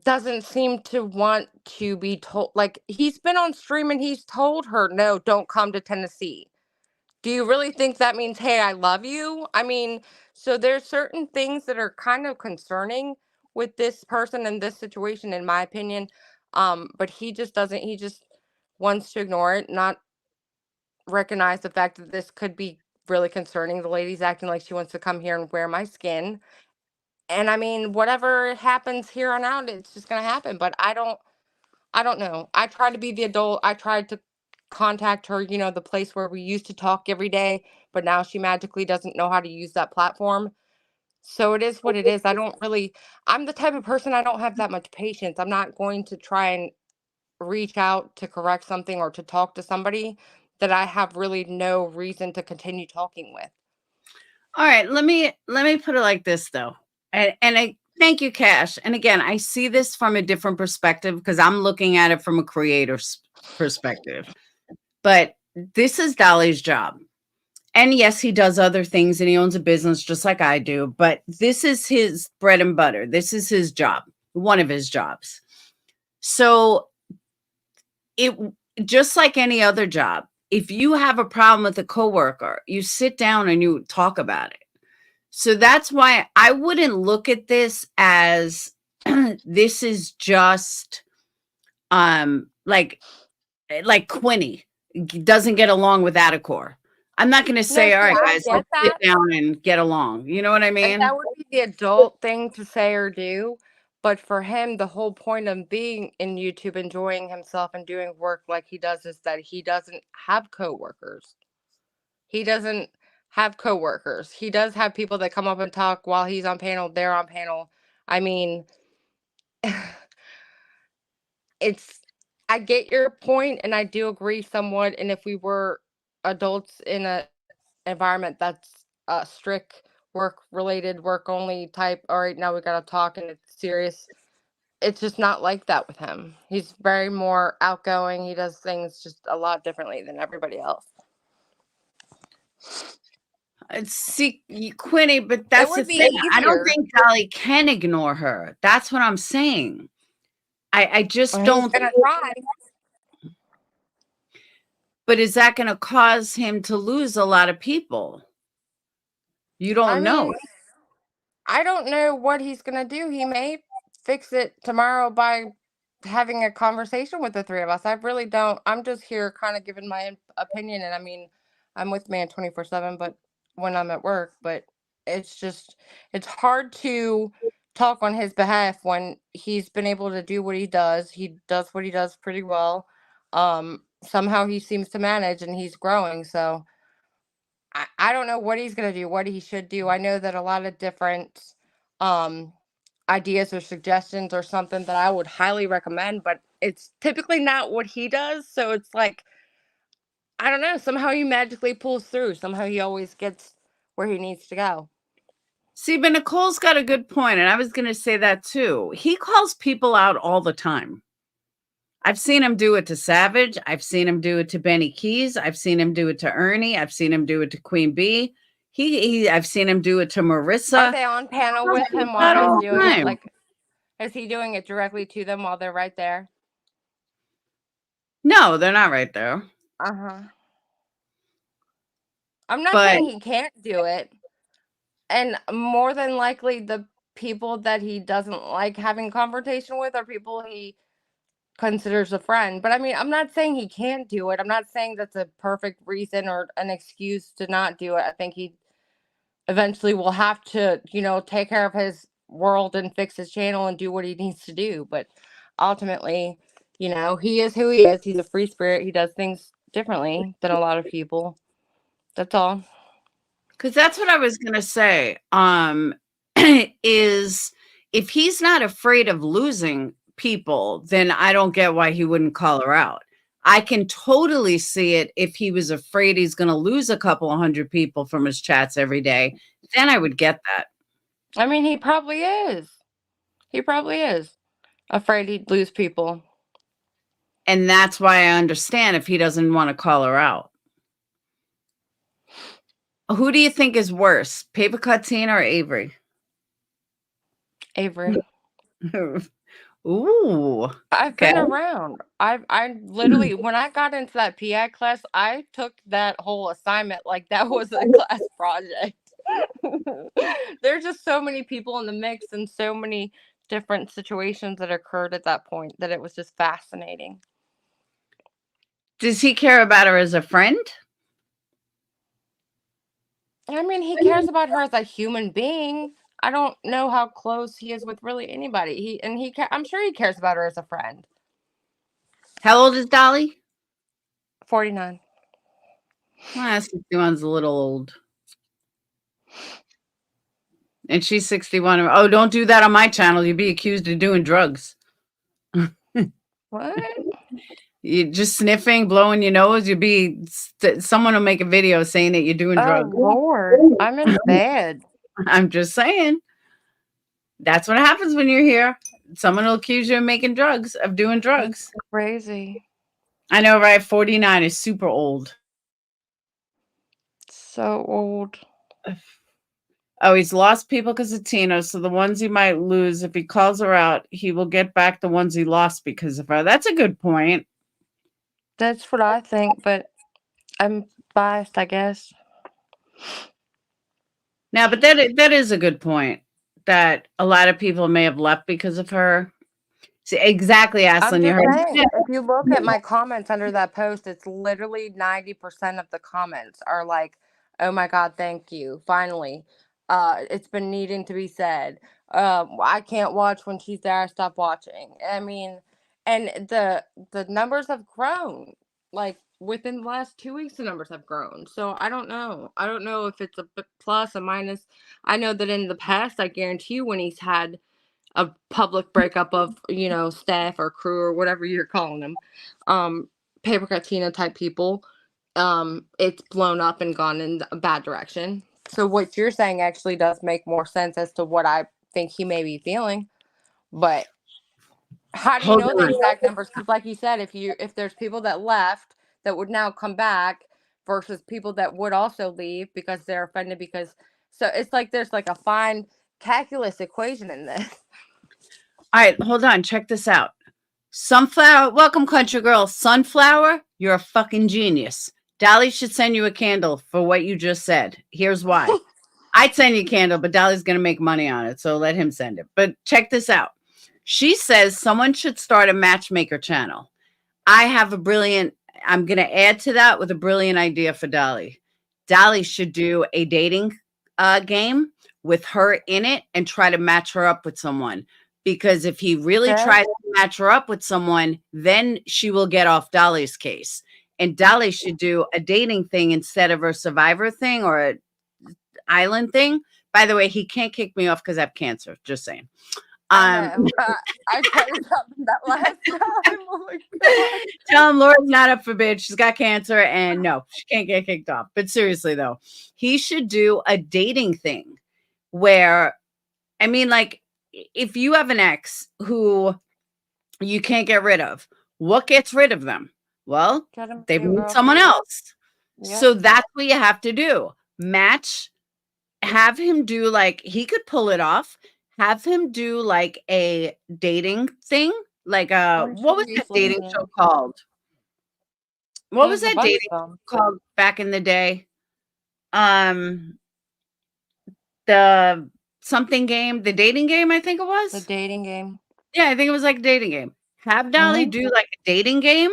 doesn't seem to want to be told. Like, he's been on stream and he's told her, no, don't come to Tennessee. Do you really think that means, hey, I love you? I mean, so there's certain things that are kind of concerning with this person in this situation, in my opinion. But he just doesn't, he just wants to ignore it, not recognize the fact that this could be really concerning. The lady's acting like she wants to come here and wear my skin. And I mean, whatever happens here on out, it's just gonna happen. But I don't know. I tried to be the adult. I tried to contact her, the place where we used to talk every day, but now she magically doesn't know how to use that platform. So it is what it is. I'm the type of person, I don't have that much patience. I'm not going to try and reach out to correct something or to talk to somebody that I have really no reason to continue talking with. All right, let me put it like this though. And I thank you, Cash. And again, I see this from a different perspective because I'm looking at it from a creator's perspective. But this is Dolly's job. And yes, he does other things and he owns a business just like I do, but this is his bread and butter. This is his job, one of his jobs. So it just like any other job, if you have a problem with a coworker, you sit down and you talk about it. So that's why I wouldn't look at this as this is just like Quinny doesn't get along with Atticor. I'm not going to say, No, all right, I guys, get let's sit that. down and get along. You know what I And mean? that would be the adult thing to say or do. But for him, the whole point of being in YouTube, enjoying himself and doing work like he does, is that he doesn't have coworkers. He doesn't have coworkers. He does have people that come up and talk while he's on panel, they're on panel. I mean, I get your point and I do agree somewhat. And if we were adults in a environment that's strict work related, work only type, all right, now we got to talk and it's serious. It's just not like that with him. He's very more outgoing. He does things just a lot differently than everybody else. See, Quinny, but that's the thing. I don't think Dolly can ignore her. That's what I'm saying. I just don't. He's gonna try. But is that going to cause him to lose a lot of people? You don't know. I don't know what he's gonna do. He may fix it tomorrow by having a conversation with the three of us. I really don't. I'm just here kind of giving my opinion. And I mean, I'm with man 24/7, but when I'm at work, but it's hard to talk on his behalf when he's been able to do what he does. He does what he does pretty well. Somehow he seems to manage and he's growing. So I don't know what he's going to do, what he should do. I know that a lot of different ideas or suggestions or something that I would highly recommend, but it's typically not what he does. So it's like, I don't know, somehow he magically pulls through. Somehow he always gets where he needs to go. See, but Nicole's got a good point, and I was going to say that too. He calls people out all the time. I've seen him do it to Savage. I've seen him do it to Benny Keys. I've seen him do it to Ernie. I've seen him do it to Queen Bee. I've seen him do it to Marissa. Are they on panel with him while he's doing it? Like, is he doing it directly to them while they're right there? No, they're not right there. I'm not saying he can't do it. And more than likely, the people that he doesn't like having conversation with are people he considers a friend. But I mean, I'm not saying he can't do it. I'm not saying that's a perfect reason or an excuse to not do it. I think he eventually will have to, take care of his world and fix his channel and do what he needs to do. But ultimately, he is who he is. He's a free spirit. He does things differently than a lot of people. That's all. Because that's what I was going to say, is if he's not afraid of losing people, then I don't get why he wouldn't call her out. I can totally see it if he was afraid he's going to lose a couple of hundred people from his chats every day. Then I would get that. I mean, he probably is. He probably is afraid he'd lose people. And that's why I understand if he doesn't want to call her out. Who do you think is worse, Paper Cut Teen or Avery? Avery. Ooh. I've Okay. been around. I literally when I got into that PI class, I took that whole assignment like that was a class project. There's just so many people in the mix and so many different situations that occurred at that point that it was just fascinating. Does he care about her as a friend? I mean, he cares about her as a human being. I don't know how close he is with really anybody. I'm sure he cares about her as a friend. How old is Dolly? 49. Well, 61's a little old. And she's 61. Oh, don't do that on my channel. You'd be accused of doing drugs. What? You just sniffing, blowing your nose. Someone will make a video saying that you're doing Oh, drugs. Lord. I'm in bed. I'm just saying. That's what happens when you're here. Someone will accuse you of doing drugs. That's crazy. I know, right? 49 is super old. So old. Oh, he's lost people because of Tina. So the ones he might lose, if he calls her out, he will get back the ones he lost because of her. That's a good point. That's what I think, but I'm biased, I guess. Now, but that is a good point, that a lot of people may have left because of her. See, exactly, I'm Aslan. You just heard. saying, if you look at my comments under that post, it's literally 90% of the comments are like, "Oh my God, thank you! Finally, it's been needing to be said. I can't watch when she's there. I stop watching." I mean, and the numbers have grown. Like within the last 2 weeks, the numbers have grown. So I don't know. I don't know if it's a plus, a minus. I know that in the past, I guarantee you, when he's had a public breakup of, staff or crew or whatever you're calling them, paper Tina type people, it's blown up and gone in a bad direction. So what you're saying actually does make more sense as to what I think he may be feeling. But how do you Hold know the on. exact numbers? Because like you said, if there's people that left that would now come back versus people that would also leave because they're offended so it's like there's like a fine calculus equation in this. All right, hold on. Check this out. Sunflower, welcome, country girl. Sunflower, you're a fucking genius. Dolly should send you a candle for what you just said. Here's why. I'd send you a candle, but Dolly's going to make money on it, so let him send it. But check this out. She says someone should start a matchmaker channel. I'm going to add to that with a brilliant idea for Dolly. Dolly should do a dating game with her in it and try to match her up with someone. Because if he really tries to match her up with someone, then she will get off Dolly's case. And Dolly should do a dating thing instead of her survivor thing or an island thing. By the way, he can't kick me off because I have cancer. Just saying. I tried to tell him that last time. Oh my God. Tell him Laura's not up for bid. She's got cancer and no, she can't get kicked off. But seriously, though, he should do a dating thing where, I mean, like, if you have an ex who you can't get rid of, what gets rid of them? Well, they meet someone else. Yep. So that's what you have to do. Have him do, like, he could pull it off. Have him do like a dating thing. Like what was that dating show called? What was that dating called back in the day? The something game, the dating game, I think it was. The dating game. Yeah, I think it was like a dating game. Have Dolly do like a dating game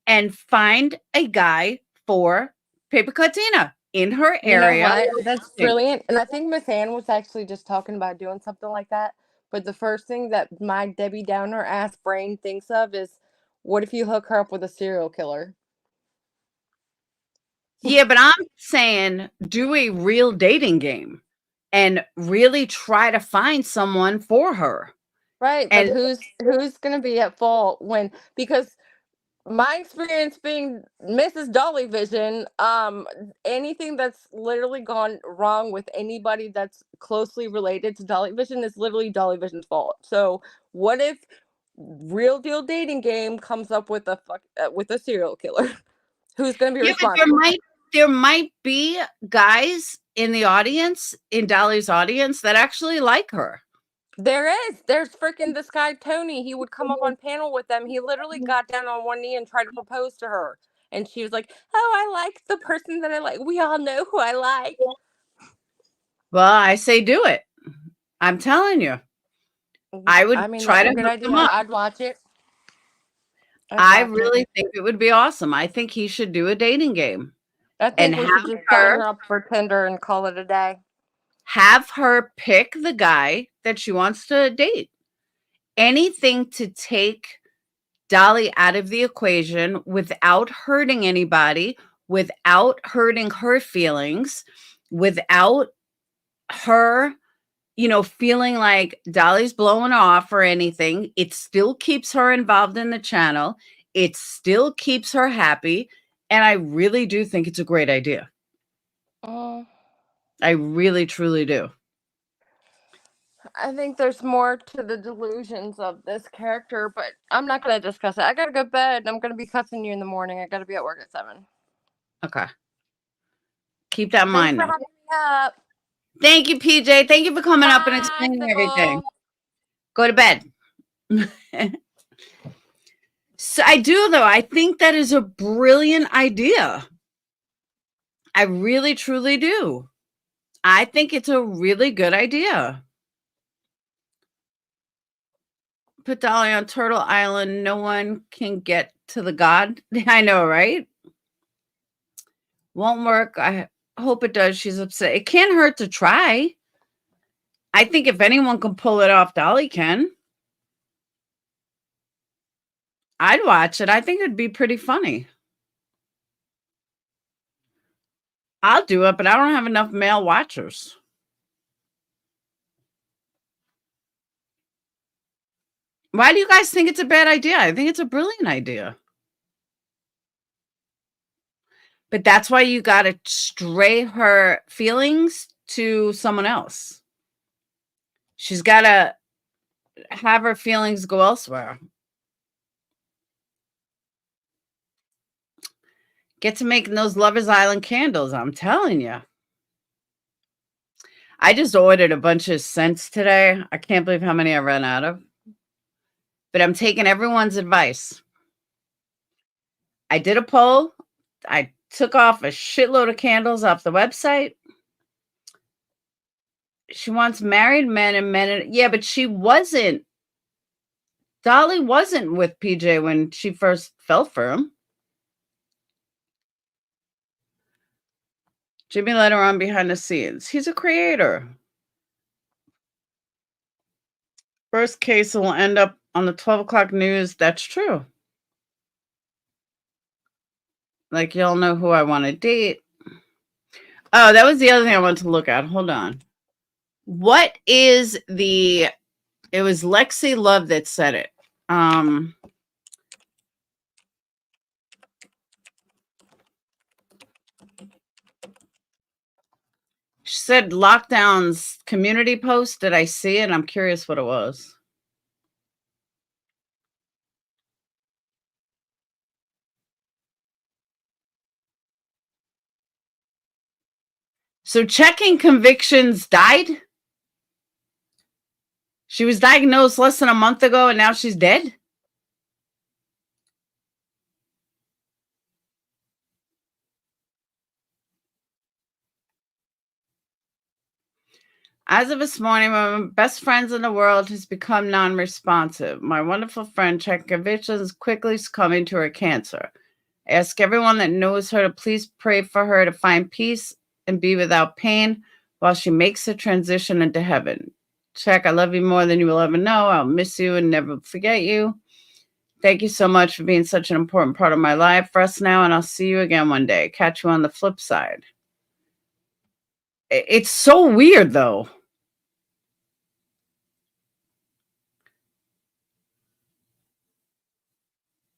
and find a guy for Paper Tina in her area. You know what? That's brilliant. And I think Miss Ann was actually just talking about doing something like that. But the first thing that my Debbie Downer ass brain thinks of is, what if you hook her up with a serial killer? Yeah, but I'm saying do a real dating game and really try to find someone for her. Right. But who's going to be at fault because my experience being Mrs. Dolly Vision, anything that's literally gone wrong with anybody that's closely related to Dolly Vision is literally Dolly Vision's fault. So what if Real Deal Dating Game comes up with a serial killer? Who's going to be responsible? There might be guys in the audience, in Dolly's audience, that actually like her. There's freaking this guy Tony. He would come up on panel with them. He literally got down on one knee and tried to propose to her, and she was like, "Oh, I like the person that I like. We all know who I like." Well, I say do it. I'm telling you. I would try that's to a good hook them idea. up. I'd watch it. I really think it would be awesome. I think he should do a dating game. I think we should just sign her up for Tinder and call it a day. Have her pick the guy that she wants to date. Anything to take Dolly out of the equation without hurting anybody, without hurting her feelings, without her, feeling like Dolly's blowing off or anything. It still keeps her involved in the channel. It still keeps her happy. And I really do think it's a great idea. I really, truly do. I think there's more to the delusions of this character, but I'm not going to discuss it. I got to go to bed. I'm going to be cussing you in the morning. I got to be at work at 7. Okay. Keep that in mind, Thanks for having me up. Thank you, PJ. Thank you for coming up and explaining everything. Go to bed. So I do, though. I think that is a brilliant idea. I really, truly do. I think it's a really good idea. Put Dolly on Turtle Island. No one can get to the god. I know, right? Won't work. I hope it does. She's upset. It can't hurt to try. I think if anyone can pull it off, Dolly can. I'd watch it. I think it'd be pretty funny. I'll do it, but I don't have enough male watchers. Why do you guys think it's a bad idea? I think it's a brilliant idea. But that's why you got to stray her feelings to someone else. She's got to have her feelings go elsewhere. Get to making those Lovers Island candles, I'm telling you. I just ordered a bunch of scents today. I can't believe how many I ran out of. But I'm taking everyone's advice. I did a poll. I took off a shitload of candles off the website. She wants married men and men. Yeah, but she wasn't. Dolly wasn't with PJ when she first fell for him. Jimmy let her on behind the scenes. He's a creator. Worst case, it will end up on the 12 o'clock news. That's true. Like, y'all know who I want to date. Oh, that was the other thing I wanted to look at. Hold on. What is the... It was Lexi Love that said it. She said lockdown's community post. Did I see it? I'm curious what it was. So checking convictions died? She was diagnosed less than a month ago and now she's dead? As of this morning, one of my best friends in the world has become non-responsive. My wonderful friend, checking convictions, is quickly succumbing to her cancer. I ask everyone that knows her to please pray for her to find peace and be without pain while she makes the transition into heaven. Check, I love you more than you will ever know. I'll miss you and never forget you. Thank you so much for being such an important part of my life for us now, and I'll see you again one day. Catch you on the flip side. It's so weird, though.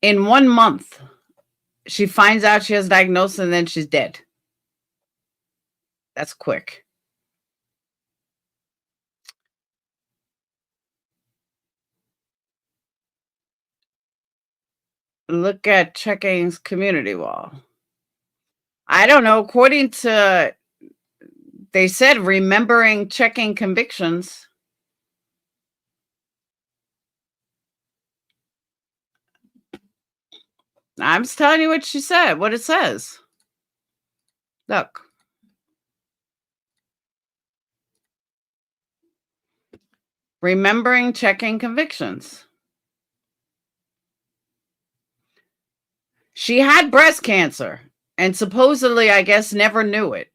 In 1 month, she finds out she has diagnosis and then she's dead. That's quick. Look at checking's community wall. I don't know. According to, they said remembering checking convictions. I'm just telling you what she said, what it says. Look. Remembering checking convictions. She had breast cancer and supposedly, I guess, never knew it.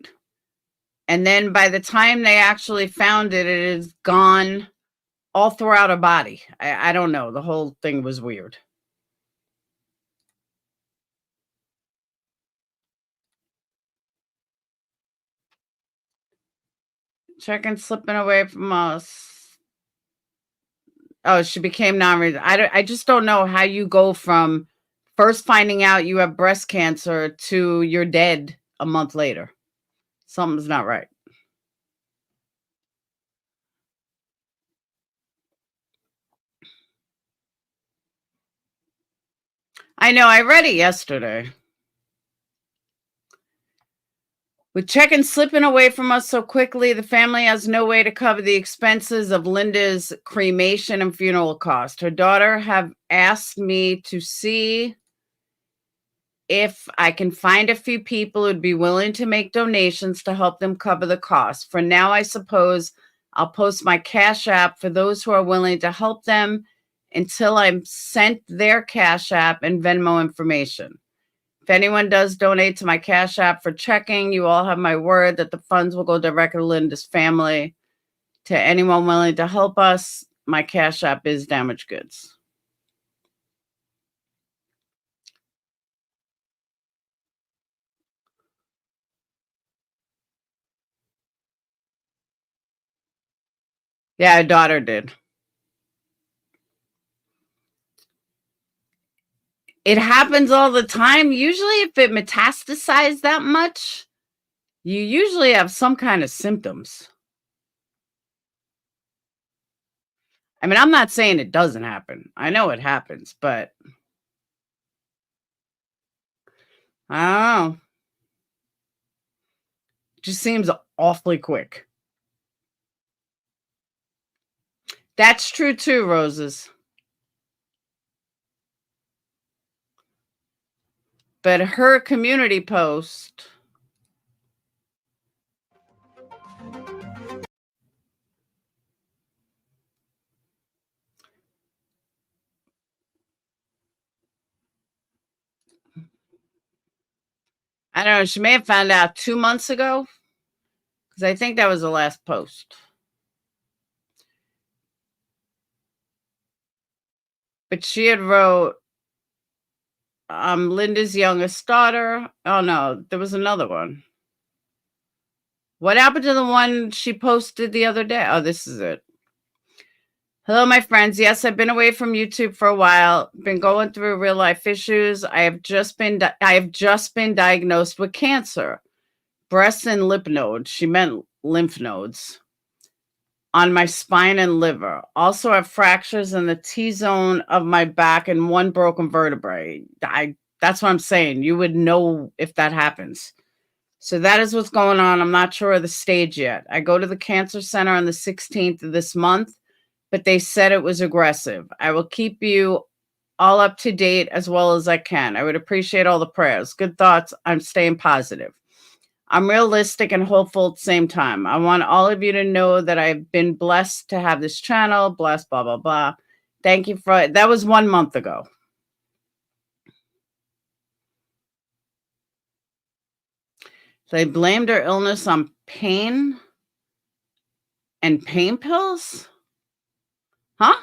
And then by the time they actually found it, it is gone all throughout her body. I don't know. The whole thing was weird. Checking slipping away from us. Oh, she became non-resident. I just don't know how you go from first finding out you have breast cancer to you're dead a month later. Something's not right. I know. I read it yesterday. With Checkin slipping away from us so quickly, the family has no way to cover the expenses of Linda's cremation and funeral cost. Her daughter have asked me to see if I can find a few people who'd be willing to make donations to help them cover the cost. For now, I suppose I'll post my Cash App for those who are willing to help them until I'm sent their Cash App and Venmo information. If anyone does donate to my Cash App for checking, you all have my word that the funds will go directly to Linda's family. To anyone willing to help us, my Cash App is Damaged Goods. Yeah, her daughter did. It happens all the time. Usually, if it metastasized that much, you usually have some kind of symptoms. I mean, I'm not saying it doesn't happen. I know it happens, but I don't know. It just seems awfully quick. That's true too, Roses. But her community post. I don't know. She may have found out 2 months ago. Because I think that was the last post. But she had wrote, Linda's youngest daughter. Oh, no. There was another one. What happened to the one she posted the other day? Oh, this is it. Hello, my friends. Yes, I've been away from YouTube for a while. Been going through real life issues. I have just been diagnosed with cancer, breast and lymph nodes. She meant lymph nodes on my spine and liver. Also have fractures in the T-zone of my back and one broken vertebrae. That's what I'm saying. You would know if that happens. So that is what's going on. I'm not sure of the stage yet. I go to the cancer center on the 16th of this month, but they said it was aggressive. I will keep you all up to date as well as I can. I would appreciate all the prayers. Good thoughts. I'm staying positive. I'm realistic and hopeful at the same time. I want all of you to know that I've been blessed to have this channel. Blessed, blah, blah, blah. Thank you for it. That was 1 month ago. They blamed her illness on pain and pain pills? Huh?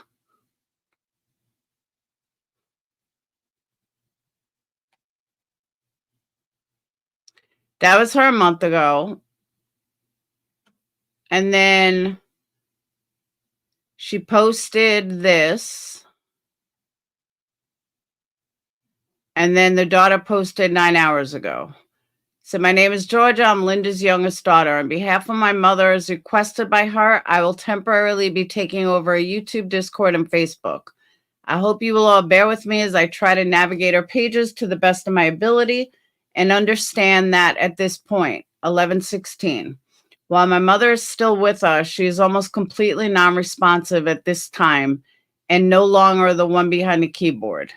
That was her a month ago. And then she posted this. And then the daughter posted 9 hours ago. So my name is Georgia. I'm Linda's youngest daughter. On behalf of my mother, as requested by her, I will temporarily be taking over a YouTube, Discord, and Facebook. I hope you will all bear with me as I try to navigate our pages to the best of my ability and understand that at this point, 11/16, while my mother is still with us, she is almost completely non-responsive at this time and no longer the one behind the keyboard.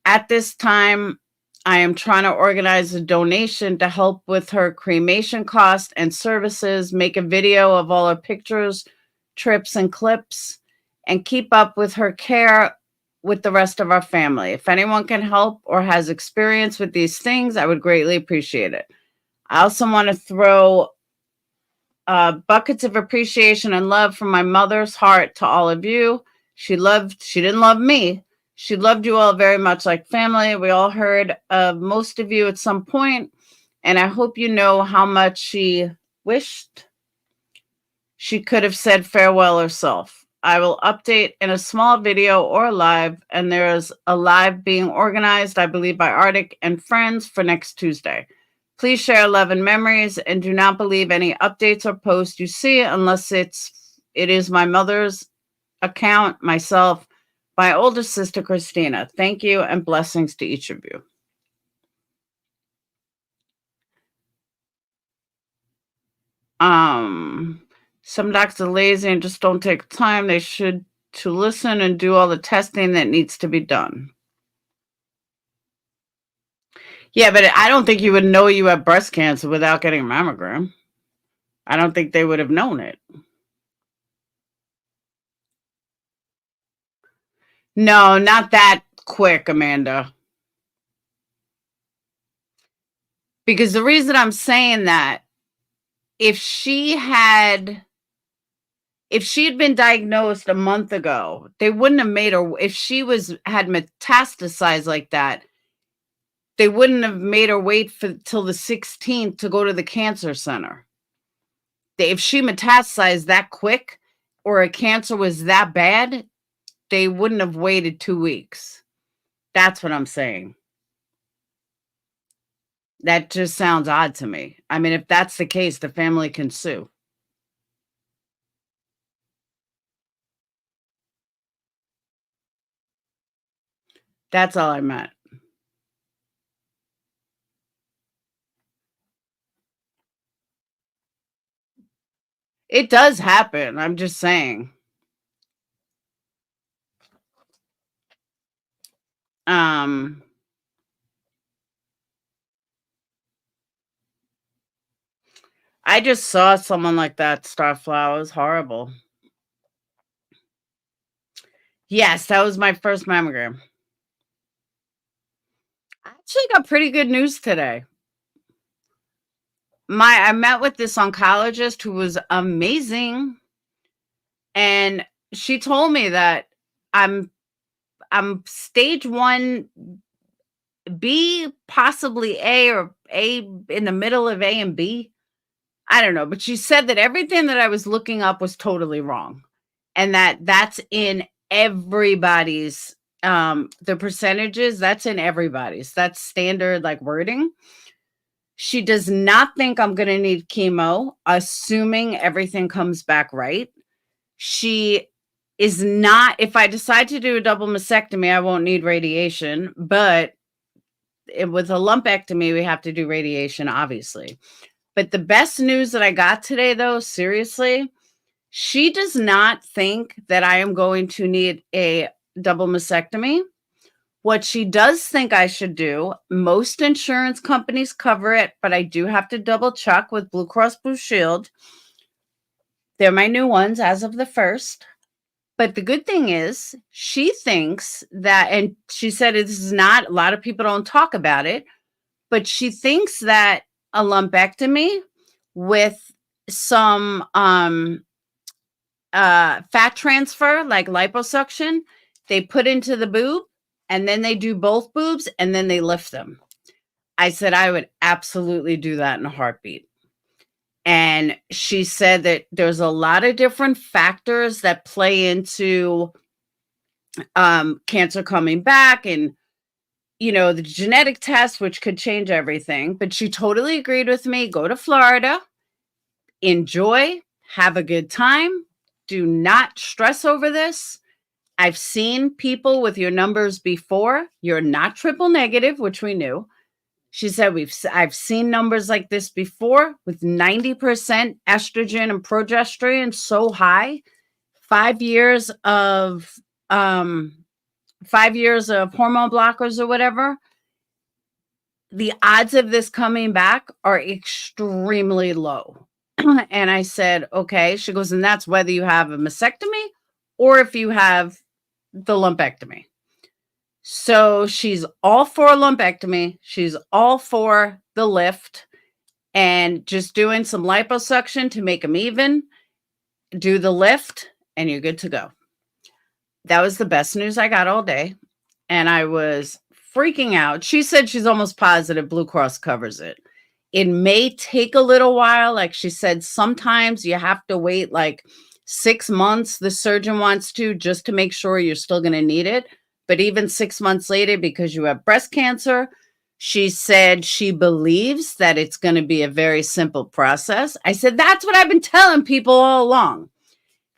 At this time, I am trying to organize a donation to help with her cremation cost and services, make a video of all her pictures, trips, and clips, and keep up with her care with the rest of our family. If anyone can help or has experience with these things, I would greatly appreciate it. I also want to throw buckets of appreciation and love from my mother's heart to all of you. She didn't love me. She loved you all very much like family. We all heard of most of you at some point, and I hope you know how much she wished she could have said farewell herself. I will update in a small video or live, and there is a live being organized, I believe, by Arctic and friends for next Tuesday. Please share love and memories, and do not believe any updates or posts you see unless it is my mother's account, myself, my older sister, Christina. Thank you and blessings to each of you. Some docs are lazy and just don't take time. They should to listen and do all the testing that needs to be done. Yeah, but I don't think you would know you have breast cancer without getting a mammogram. I don't think they would have known it. No, not that quick, Amanda. Because the reason I'm saying that, if she had been diagnosed a month ago, they wouldn't have made her, if she had metastasized like that, they wouldn't have made her wait till the 16th to go to the cancer center. If she metastasized that quick, or a cancer was that bad, they wouldn't have waited 2 weeks. That's what I'm saying. That just sounds odd to me. I mean, if that's the case, the family can sue. That's all I meant. It does happen. I'm just saying. I just saw someone like that start flowers. Horrible. Yes, that was my first mammogram. I actually got pretty good news today. I met with this oncologist who was amazing, and she told me that I'm stage 1B, possibly A, or A in the middle of A and B. I don't know, but she said that everything that I was looking up was totally wrong, and that's in everybody's the percentages, that's in everybody's. That's standard like wording. She does not think I'm going to need chemo, assuming everything comes back right. She is not, if I decide to do a double mastectomy, I won't need radiation, but with a lumpectomy, we have to do radiation, obviously. But the best news that I got today, though, seriously, she does not think that I am going to need a double mastectomy. What she does think I should do, most insurance companies cover it, but I do have to double check with Blue Cross Blue Shield. They're my new ones as of the 1st. But the good thing is, she thinks that, and she said this is not, a lot of people don't talk about it, but she thinks that a lumpectomy with some fat transfer, like liposuction, they put into the boob, and then they do both boobs, and then they lift them. I said I would absolutely do that in a heartbeat. And she said that there's a lot of different factors that play into cancer coming back, and the genetic test, which could change everything. But she totally agreed with me. Go to Florida, enjoy, have a good time. Do not stress over this. I've seen people with your numbers before. You're not triple negative, which we knew. She said, I've seen numbers like this before with 90% estrogen and progesterone so high. 5 years of 5 years of hormone blockers or whatever, the odds of this coming back are extremely low. And I said, okay. She goes, and that's whether you have a mastectomy or if you have the lumpectomy. So she's all for a lumpectomy. She's all for the lift and just doing some liposuction to make them even. Do the lift and you're good to go. That was the best news I got all day. And I was freaking out. She said she's almost positive Blue Cross covers it. It may take a little while. Like she said, sometimes you have to wait like 6 months. The surgeon wants to, just to make sure you're still going to need it. But even 6 months later, because you have breast cancer, she said she believes that it's going to be a very simple process. I said, that's what I've been telling people all along.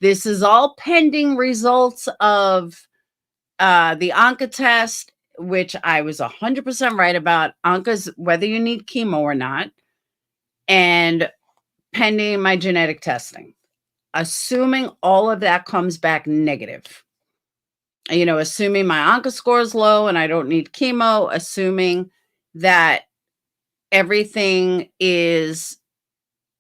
This is all pending results of the Onca test, which I was 100% right about. Onca's whether you need chemo or not, and pending my genetic testing. Assuming all of that comes back negative. You know, assuming my Onca score is low and I don't need chemo, assuming that everything is,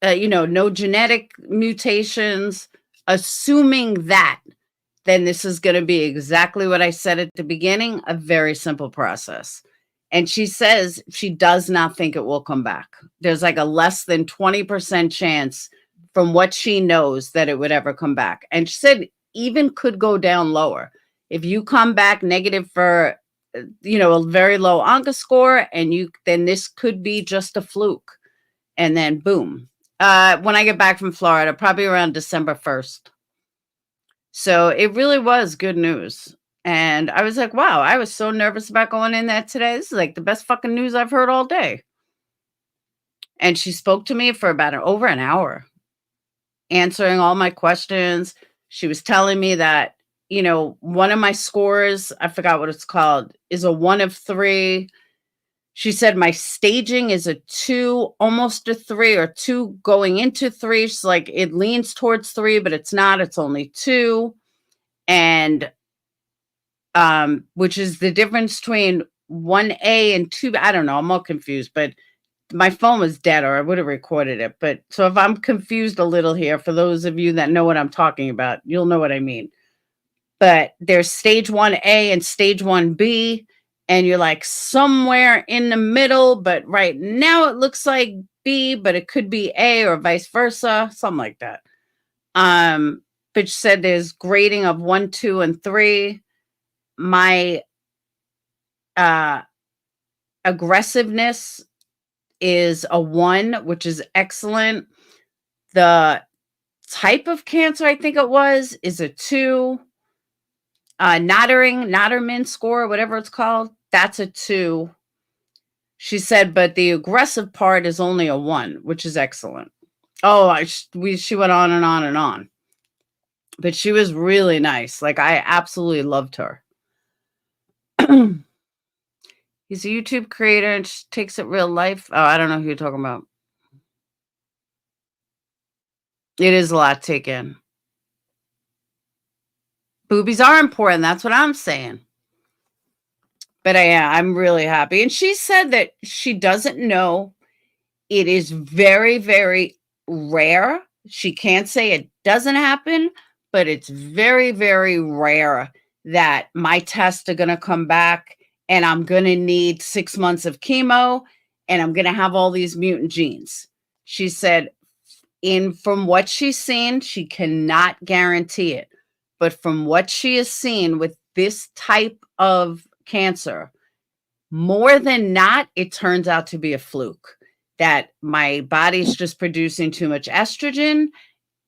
no genetic mutations, assuming that, then this is going to be exactly what I said at the beginning, a very simple process. And she says she does not think it will come back. There's like a less than 20% chance from what she knows that it would ever come back. And she said even could go down lower. If you come back negative for, a very low Onca score, and then this could be just a fluke. And then boom. When I get back from Florida, probably around December 1st. So it really was good news. And I was like, wow, I was so nervous about going in that today. This is like the best fucking news I've heard all day. And she spoke to me for about over an hour, answering all my questions. She was telling me that, one of my scores, I forgot what it's called, is a 1 of 3. She said my staging is a 2, almost a 3, or 2 going into 3. She's like, it leans towards 3, but it's not. It's only 2. And which is the difference between 1A and 2. I don't know. I'm all confused, but my phone was dead or I would have recorded it. But so if I'm confused a little here, for those of you that know what I'm talking about, you'll know what I mean. But there's stage 1A and stage 1B. And you're like somewhere in the middle, but right now it looks like B, but it could be A or vice versa, something like that. But she said there's grading of 1, 2, and 3. My aggressiveness is a 1, which is excellent. The type of cancer, I think it was, is a 2. Notterman score, whatever it's called, that's a 2. She said, but the aggressive part is only a 1, which is excellent. Oh, she went on and on and on. But she was really nice. Like, I absolutely loved her. He's a YouTube creator and she takes it real life. Oh, I don't know who you're talking about. It is a lot to take in. Boobies are important. That's what I'm saying. But I'm really happy. And she said that she doesn't know. It is very, very rare. She can't say it doesn't happen, but it's very, very rare that my tests are going to come back and I'm going to need 6 months of chemo and I'm going to have all these mutant genes. She said, from what she's seen, she cannot guarantee it. But from what she has seen with this type of cancer, more than not, it turns out to be a fluke. That my body's just producing too much estrogen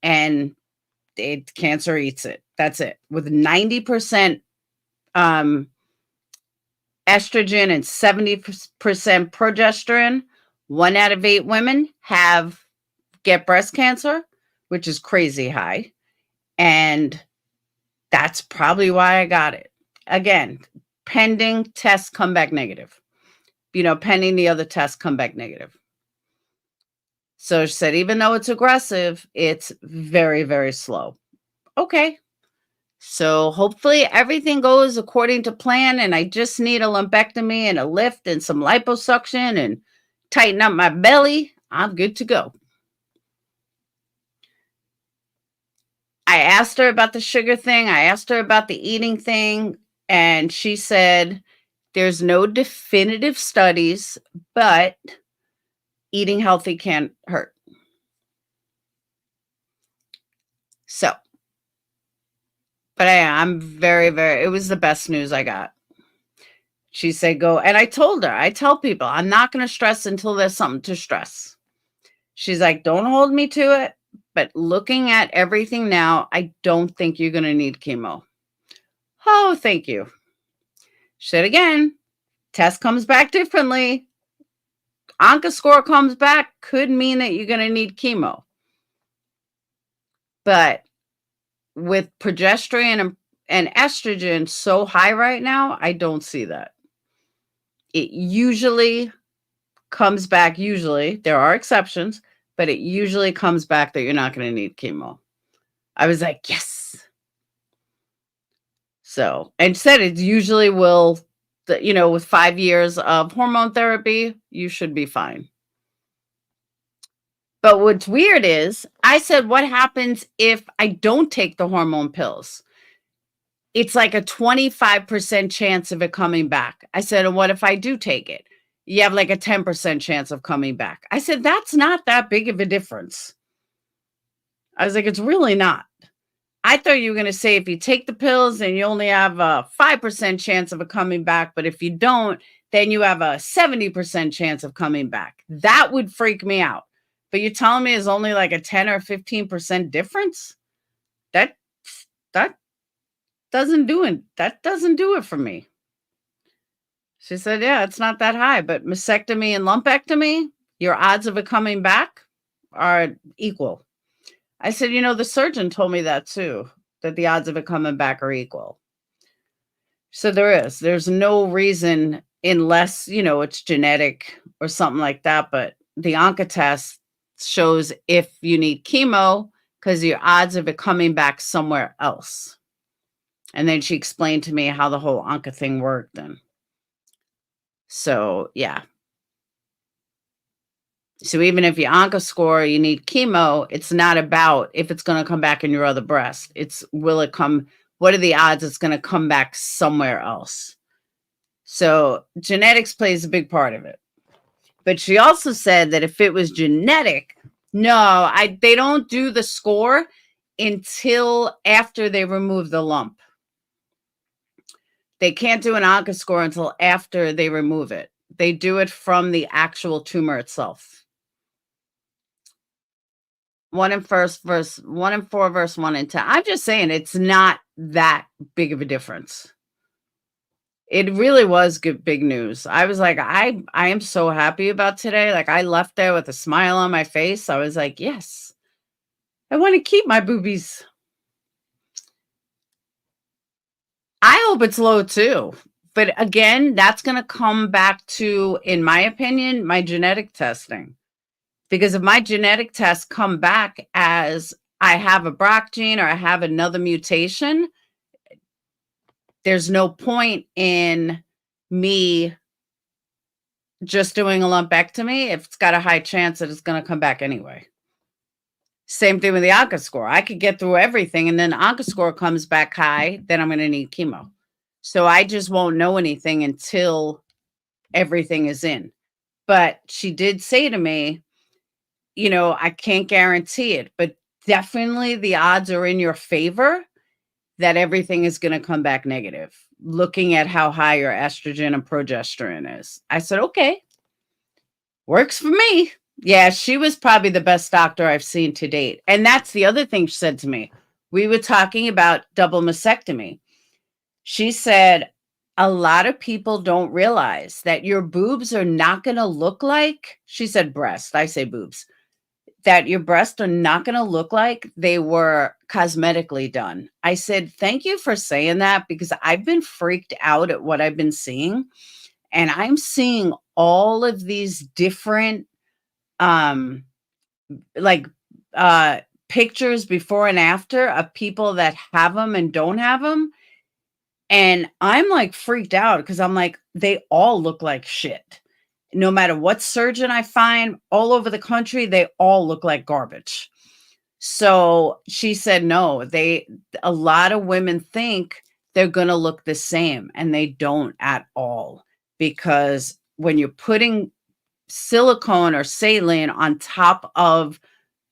and cancer eats it. That's it. With 90% estrogen and 70% progesterone, 1 out of 8 women get breast cancer, which is crazy high. And that's probably why I got it. Again, pending tests come back negative. Pending the other tests come back negative. So she said, even though it's aggressive, it's very, very slow. Okay. So hopefully everything goes according to plan, and I just need a lumpectomy and a lift and some liposuction and tighten up my belly. I'm good to go. I asked her about the sugar thing. I asked her about the eating thing, and she said there's no definitive studies, but eating healthy can't hurt. So, but I'm very, very, it was the best news I got. She said, go. And I told her, I tell people, I'm not going to stress until there's something to stress. She's like, don't hold me to it. But looking at everything now, I don't think you're going to need chemo. Oh, thank you. She said again, test comes back differently. Onca score comes back, could mean that you're going to need chemo. But with progesterone and estrogen so high right now, I don't see that. It usually comes back, there are exceptions, but it usually comes back that you're not going to need chemo. I was like, yes. So, and said it usually will, with 5 years of hormone therapy, you should be fine. But what's weird is, I said, what happens if I don't take the hormone pills? It's like a 25% chance of it coming back. I said, and what if I do take it? You have like a 10% chance of coming back. I said, that's not that big of a difference. I was like, it's really not. I thought you were going to say if you take the pills and you only have a 5% chance of it coming back, but if you don't, then you have a 70% chance of coming back. That would freak me out. But you're telling me it's only like a 10 or 15% difference? That doesn't do it. That doesn't do it for me. She said, yeah, it's not that high, but mastectomy and lumpectomy, your odds of it coming back are equal. I said, the surgeon told me that too, that the odds of it coming back are equal. So there's no reason unless, it's genetic or something like that. But the Onca test shows if you need chemo because your odds of it coming back somewhere else. And then she explained to me how the whole Onca thing worked. And so, yeah. So even if you Onca score, you need chemo, it's not about if it's going to come back in your other breast. It's will it come, what are the odds it's going to come back somewhere else? So genetics plays a big part of it. But she also said that if it was genetic, they don't do the score until after they remove the lump. They can't do an Onca score until after they remove it. They do it from the actual tumor itself. 1 in 4 verse 1 in 10. I'm just saying it's not that big of a difference. It really was good, big news. I was like, I am so happy about today. Like I left there with a smile on my face. I was like, yes, I want to keep my boobies. I hope it's low too. But again, that's going to come back to, in my opinion, my genetic testing. Because if my genetic tests come back as I have a BRCA gene or I have another mutation, there's no point in me just doing a lumpectomy if it's got a high chance that it's going to come back anyway. Same thing with the Onca score. I could get through everything and then the Onca score comes back high, then I'm going to need chemo. So I just won't know anything until everything is in. But she did say to me, I can't guarantee it, but definitely the odds are in your favor that everything is going to come back negative, looking at how high your estrogen and progesterone is. I said, okay, works for me. Yeah, she was probably the best doctor I've seen to date. And that's the other thing she said to me. We were talking about double mastectomy. She said, a lot of people don't realize that your boobs are not going to look like, she said breast, I say boobs, that your breasts are not going to look like they were cosmetically done. I said, thank you for saying that because I've been freaked out at what I've been seeing. And I'm seeing all of these different, pictures before and after of people that have them and don't have them. And I'm like freaked out because I'm like, they all look like shit. No matter what surgeon I find all over the country, they all look like garbage. So she said, no, a lot of women think they're going to look the same, and they don't at all. Because when you're putting silicone or saline on top of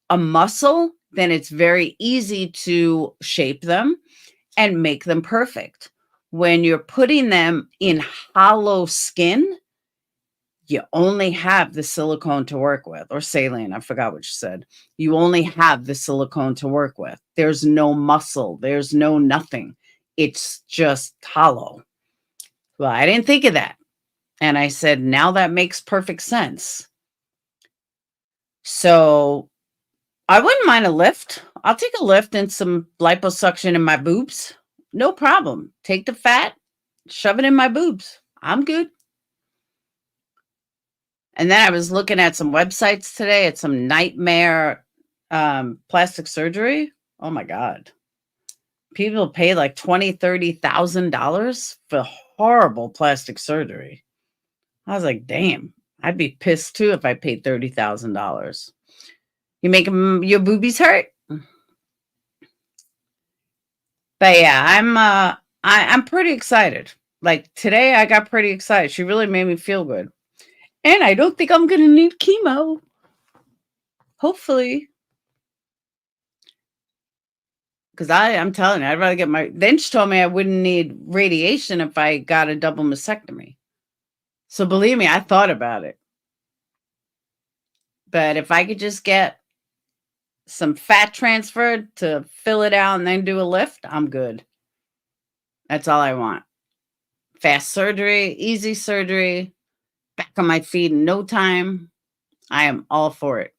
a muscle, then it's very easy to shape them and make them perfect. When you're putting them in hollow skin, you only have the silicone to work with, or saline. I forgot what you said. You only have the silicone to work with. There's no muscle. There's no nothing. It's just hollow. Well, I didn't think of that. And I said, now that makes perfect sense. So I wouldn't mind a lift. I'll take a lift and some liposuction in my boobs. No problem. Take the fat, shove it in my boobs. I'm good. And then I was looking at some websites today at some nightmare plastic surgery. Oh my God. People pay like $20,000, $30,000 for horrible plastic surgery. I was like, damn, I'd be pissed too if I paid $30,000. You make your boobies hurt? But yeah, I'm pretty excited. Like today I got pretty excited. She really made me feel good. And I don't think I'm going to need chemo. Hopefully. Because I'm telling you, I'd rather get then she told me I wouldn't need radiation if I got a double mastectomy. So believe me, I thought about it. But if I could just get some fat transferred to fill it out and then do a lift, I'm good. That's all I want. Fast surgery, easy surgery, back on my feet in no time. I am all for it.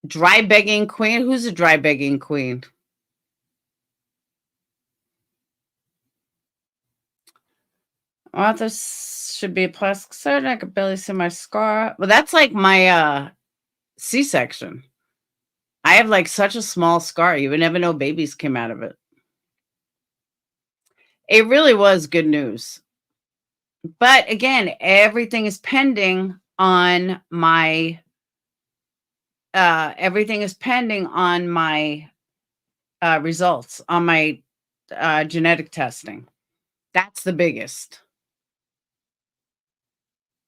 Dry begging queen? Who's a dry begging queen? Well, this should be a plastic surgery. I could barely see my scar. Well, that's like my C-section. I have like such a small scar. You would never know babies came out of it. It really was good news. But again, everything is pending on my results, on my genetic testing. That's the biggest.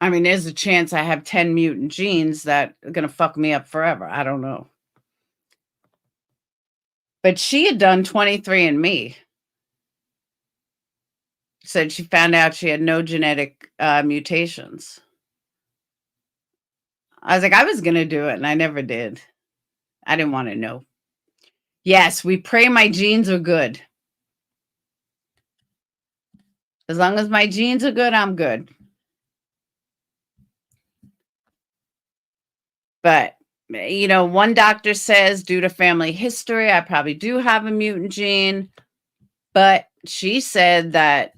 I mean, there's a chance I have 10 mutant genes that are going to fuck me up forever. I don't know. But she had done 23andMe. Said she found out she had no genetic mutations. I was like, I was going to do it, and I never did. I didn't want to know. Yes, we pray my genes are good. As long as my genes are good, I'm good. But, you know, one doctor says due to family history, I probably do have a mutant gene. But she said that,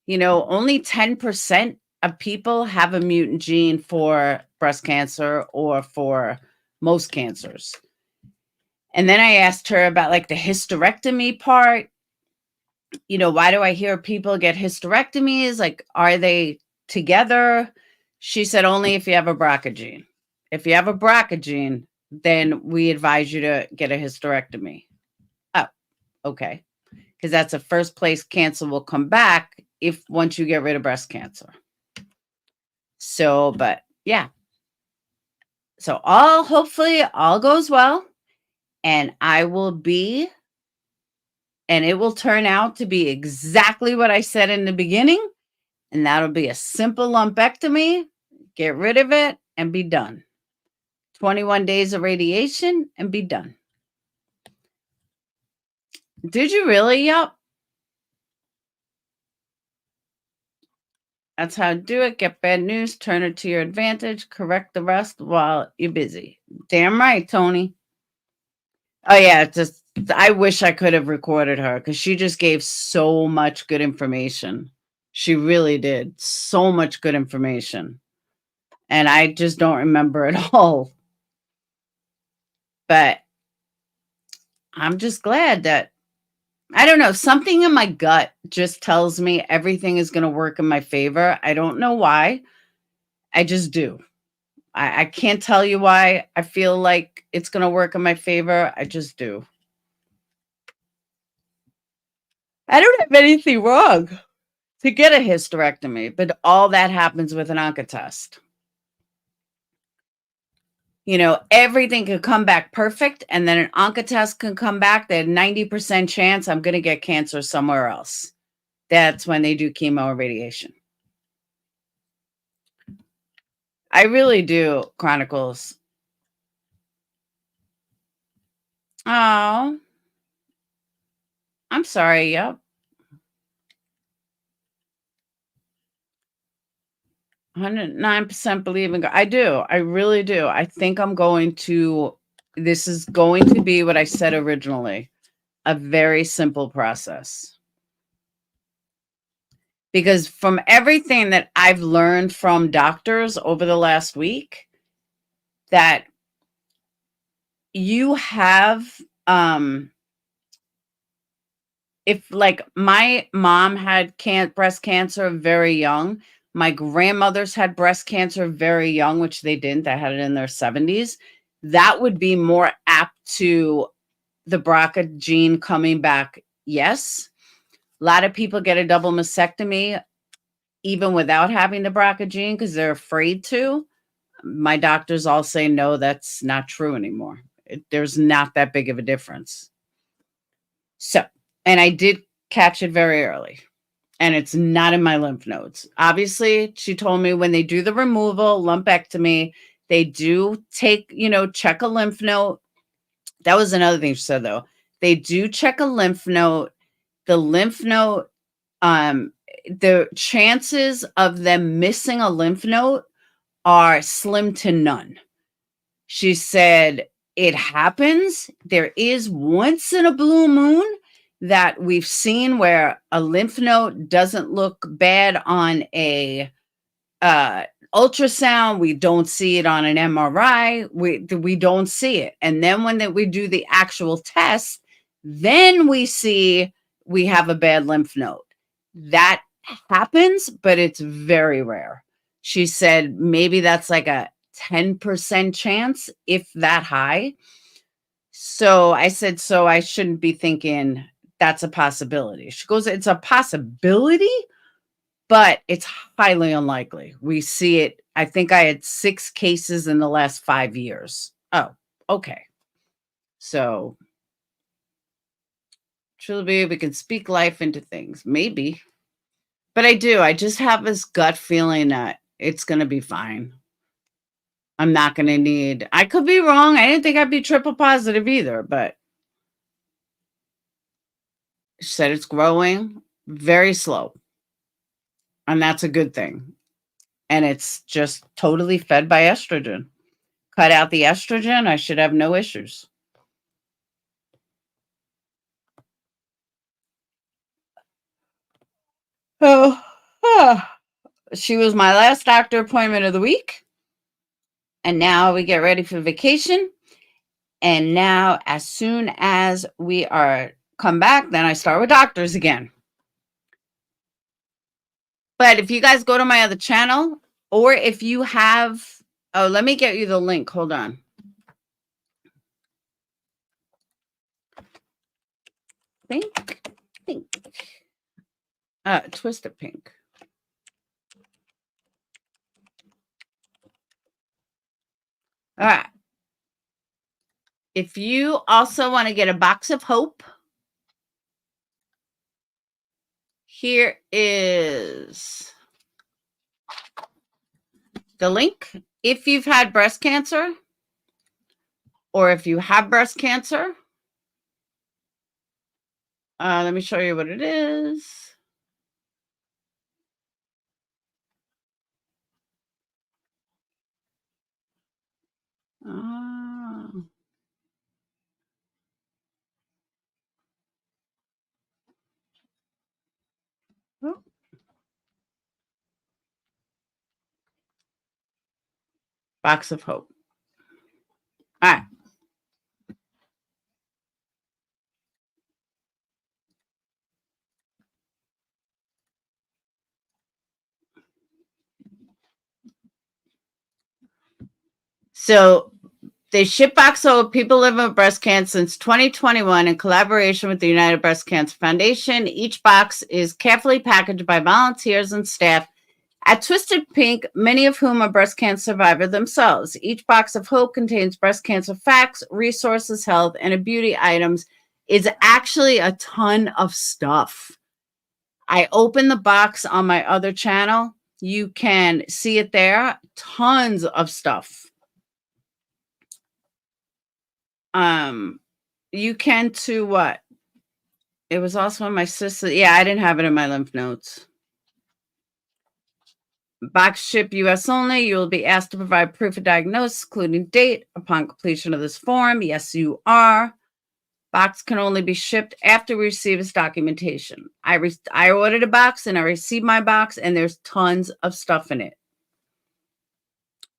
you know, only 10% of people have a mutant gene for breast cancer or for most cancers. And then I asked her about like the hysterectomy part. You know, why do I hear people get hysterectomies? Like, are they together? She said only if you have a BRCA gene. If you have a BRCA gene, then we advise you to get a hysterectomy. Oh, okay. Because that's the first place cancer will come back once you get rid of breast cancer. So, but yeah. So hopefully all goes well, and it will turn out to be exactly what I said in the beginning. And that'll be a simple lumpectomy, get rid of it and be done. 21 days of radiation and be done. Did you really? Yup. That's how to do it. Get bad news, turn it to your advantage, correct the rest while you're busy. Damn right, Tony. Oh, yeah. I wish I could have recorded her because she just gave so much good information. She really did. So much good information. And I just don't remember it all. But I'm just glad that, I don't know, something in my gut just tells me everything is going to work in my favor. I don't know why. I just do. I can't tell you why I feel like it's going to work in my favor. I just do. I don't have anything wrong to get a hysterectomy, but all that happens with an oncotest. You know, everything could come back perfect, and then an oncotest can come back. That 90% chance I'm going to get cancer somewhere else. That's when they do chemo or radiation. I really do, Chronicles. Oh, I'm sorry. Yep. 109% believe in God. I do. I really do. I think I'm going to, this is going to be what I said originally, a very simple process. Because from everything that I've learned from doctors over the last week, that you have, if like my mom had breast cancer very young, my grandmothers had breast cancer very young, which they didn't. They had it in their 70s. That would be more apt to the BRCA gene coming back. Yes. A lot of people get a double mastectomy even without having the BRCA gene because they're afraid to. My doctors all say, no, that's not true anymore. There's not that big of a difference. So, and I did catch it very early, and it's not in my lymph nodes. Obviously, she told me when they do the removal, lumpectomy, they do take, check a lymph node. That was another thing she said, though. They do check a lymph node. The lymph node, the chances of them missing a lymph node are slim to none. She said, it happens. There is once in a blue moon that we've seen where a lymph node doesn't look bad on a ultrasound. We don't see it on an MRI. We don't see it. And then when we do the actual test, then we see we have a bad lymph node. That happens, but it's very rare. She said maybe that's like a 10% chance, if that high. So I said, so I shouldn't be thinking that's a possibility. She goes, it's a possibility, but it's highly unlikely. We see it. I think I had 6 cases in the last 5 years. Oh, okay. So truly, we can speak life into things. Maybe. But I do. I just have this gut feeling that it's going to be fine. I'm not going to need, I could be wrong. I didn't think I'd be triple positive either, but she said it's growing very slow. And that's a good thing. And it's just totally fed by estrogen. Cut out the estrogen, I should have no issues. Oh, she was my last doctor appointment of the week. And now we get ready for vacation. And now as soon as we are come back, then I start with doctors again. But if you guys go to my other channel, or if you have, oh, let me get you the link. Hold on. Pink. Twisted pink. All right. If you also want to get a box of hope, here is the link. If you've had breast cancer, or if you have breast cancer, let me show you what it is. Box of Hope. All right. So they ship Box of Hope. People living with breast cancer since 2021 in collaboration with the United Breast Cancer Foundation. Each box is carefully packaged by volunteers and staff at Twisted Pink, many of whom are breast cancer survivors themselves. Each box of hope contains breast cancer facts, resources, health, and beauty items. It's actually a ton of stuff. I opened the box on my other channel. You can see it there. Tons of stuff. You can to what? It was also on my sister. Yeah, I didn't have it in my lymph nodes. Box ship U.S. only. You will be asked to provide proof of diagnosis, including date, upon completion of this form. Yes, you are. Box can only be shipped after we receive its documentation. I ordered a box and I received my box, and there's tons of stuff in it.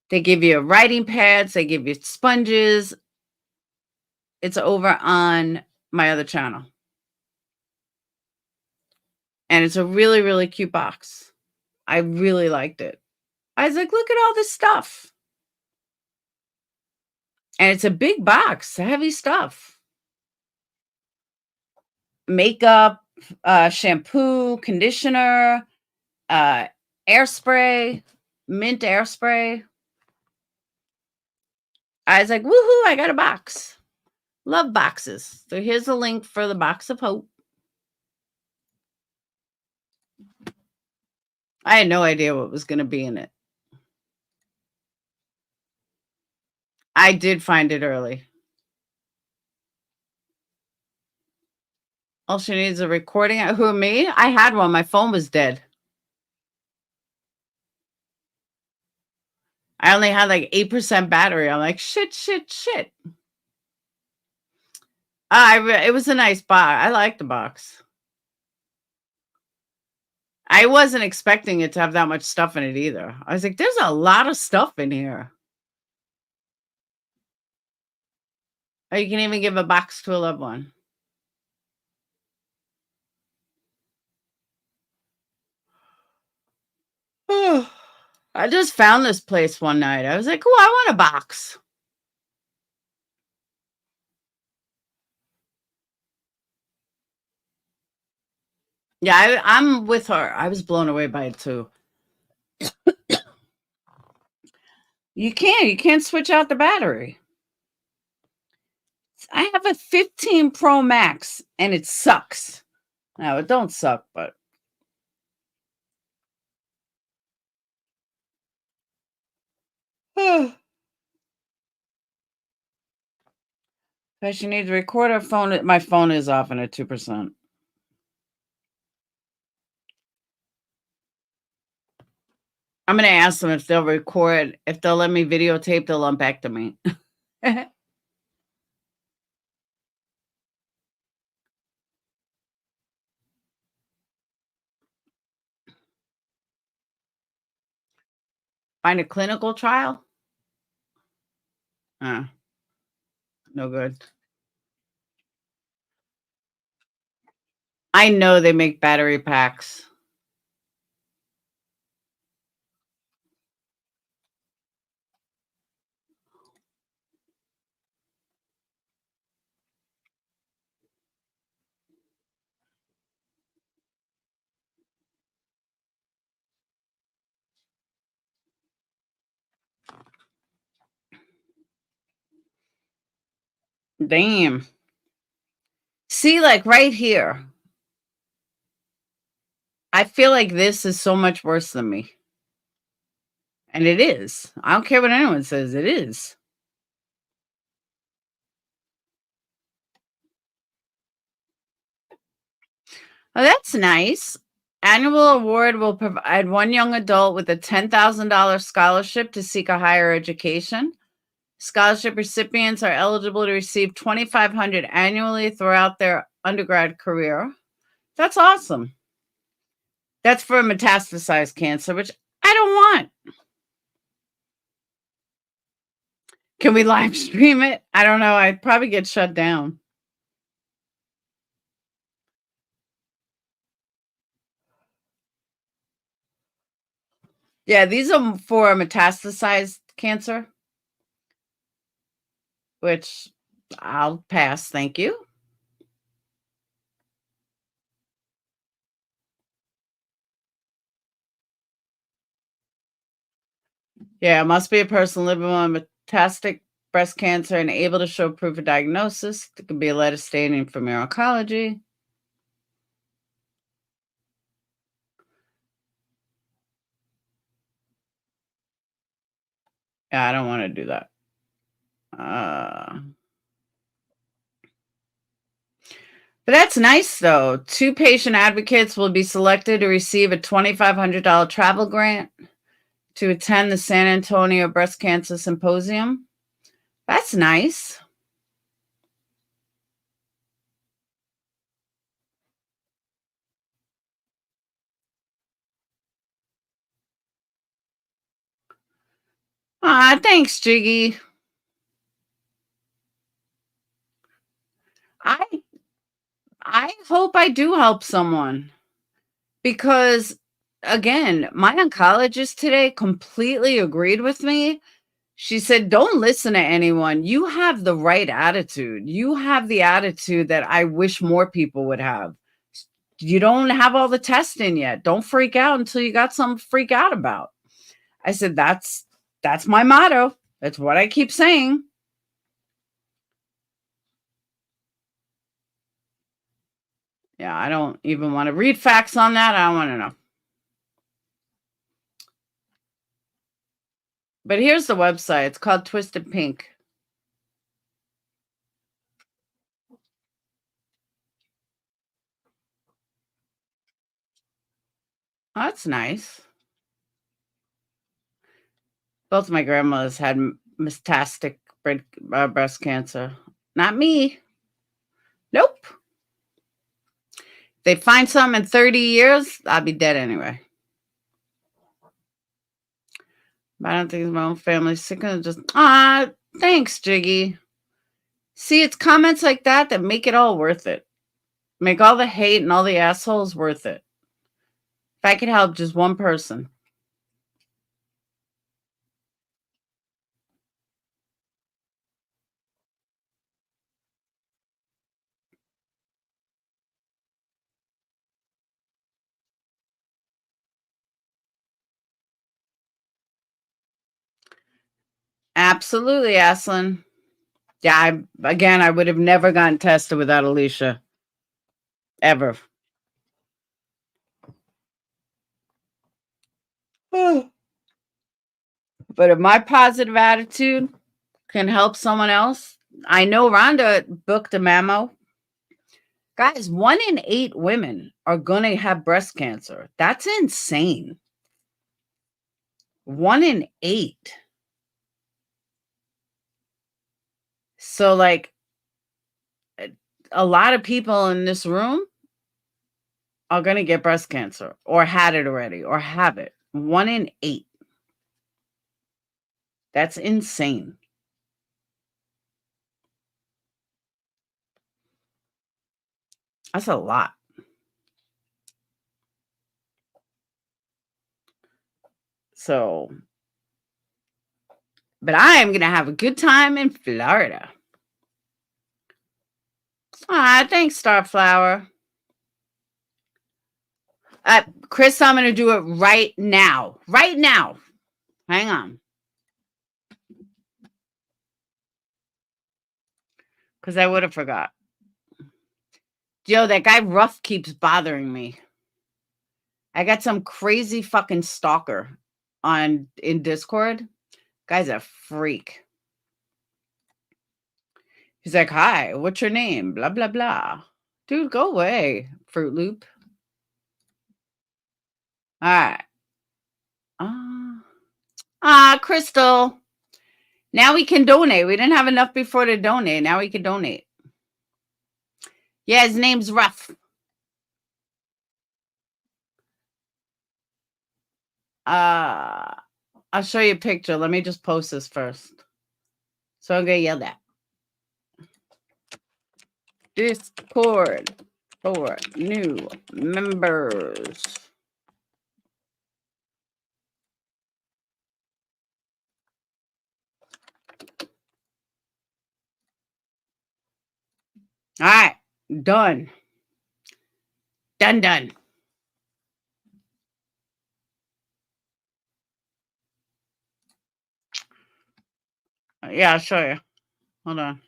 They give you writing pads. They give you sponges. It's over on my other channel. And it's a really, really cute box. I really liked it. I was like, look at all this stuff. And it's a big box, heavy stuff. Makeup, shampoo, conditioner, air spray, mint air spray. I was like, woohoo, I got a box. Love boxes. So here's a link for the Box of Hope. I had no idea what was going to be in it. I did find it early. All she needs is a recording. Who, me? I had one. My phone was dead. I only had like 8% battery. I'm like, shit. It was a nice box. I liked the box. I wasn't expecting it to have that much stuff in it either. I was like, there's a lot of stuff in here. Oh, you can even give a box to a loved one. Oh, I just found this place one night. I was like, oh, I want a box. Yeah, I'm with her. I was blown away by it too. You can't switch out the battery. I have a 15 Pro Max and it sucks. Now it don't suck, but she needs to record her phone. My phone is off and at 2%. I'm going to ask them if they'll record. If they'll let me videotape the lumpectomy. Find a clinical trial? No good. I know they make battery packs. Damn. See, like right here. I feel like this is so much worse than me. And it is. I don't care what anyone says. It is. Oh, that's nice. Annual award will provide one young adult with a $10,000 scholarship to seek a higher education. Scholarship recipients are eligible to receive $2,500 annually throughout their undergrad career. That's awesome. That's for metastasized cancer, which I don't want. Can we live stream it? I don't know. I'd probably get shut down. Yeah, these are for metastasized cancer, which I'll pass. Thank you. Yeah, it must be a person living with metastatic breast cancer and able to show proof of diagnosis. It could be a letter stating from your oncology. Yeah, I don't want to do that. But that's nice, though. 2 patient advocates will be selected to receive a $2,500 travel grant to attend the San Antonio Breast Cancer Symposium. That's nice. Thanks, Jiggy. I hope I do help someone because, again, my oncologist today completely agreed with me. She said, don't listen to anyone. You have the right attitude. You have the attitude that I wish more people would have. You don't have all the testing yet. Don't freak out until you got something to freak out about. I said, that's my motto. That's what I keep saying. Yeah, I don't even want to read facts on that. I don't want to know. But here's the website. It's called Twisted Pink. Oh, that's nice. Both my grandmothers had metastatic breast cancer. Not me. Nope. They find some in 30 years, I'll be dead anyway. But I don't think it's my own family. Sick of just, thanks, Jiggy. See, it's comments like that that make it all worth it. Make all the hate and all the assholes worth it. If I could help just one person. Absolutely, Aslan. Yeah, I would have never gotten tested without Alicia. Ever. But if my positive attitude can help someone else, I know Rhonda booked a memo. Guys, 1 in 8 women are going to have breast cancer. That's insane. 1 in 8. So, like, a lot of people in this room are going to get breast cancer or had it already or have it. 1 in 8. That's insane. That's a lot. So, but I am going to have a good time in Florida. Thanks, Starflower. Chris, I'm going to do it right now. Right now. Hang on. Because I would have forgot. Yo, that guy Ruff keeps bothering me. I got some crazy fucking stalker in Discord. Guy's a freak. He's like, hi, what's your name? Blah, blah, blah. Dude, go away, Fruit Loop. All right. Crystal. Now we can donate. We didn't have enough before to donate. Now we can donate. Yeah, his name's Ruff. I'll show you a picture. Let me just post this first. So I'm going to yell that. Discord for new members. All right. Done. Done. Yeah, I'll show you. Hold on.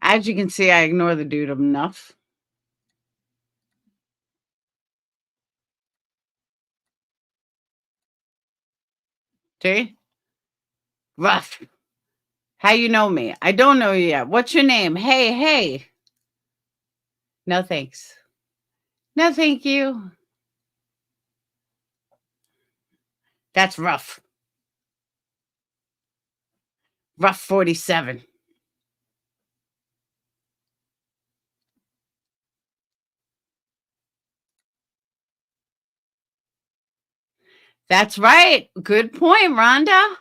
As you can see, I ignore the dude enough. See? Rough. How you know me? I don't know you yet. What's your name? Hey. No thanks. No thank you. That's rough. Rough 47. That's right. Good point, Rhonda.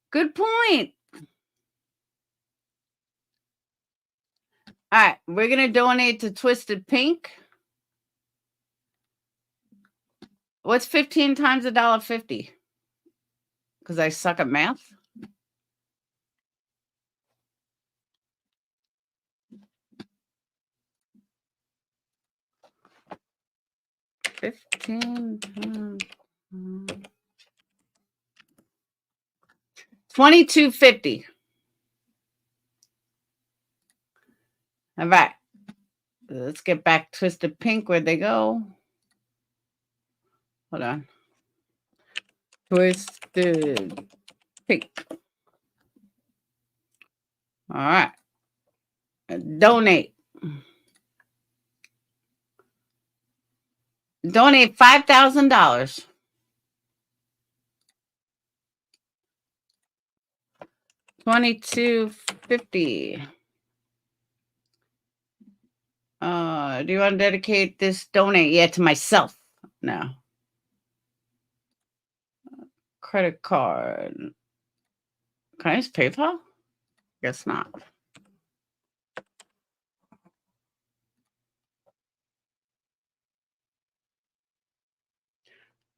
Good point. All right, we're going to donate to Twisted Pink. What's 15 times $1.50? Because I suck at math. $22.50. All right. Let's get back Twisted Pink. Where'd they go? Hold on. Twisted Pink. All right. Donate. Donate $5,000. $22.50. Do you want to dedicate this donate? Yeah, to myself. No. Credit card. Can I use PayPal? Guess not.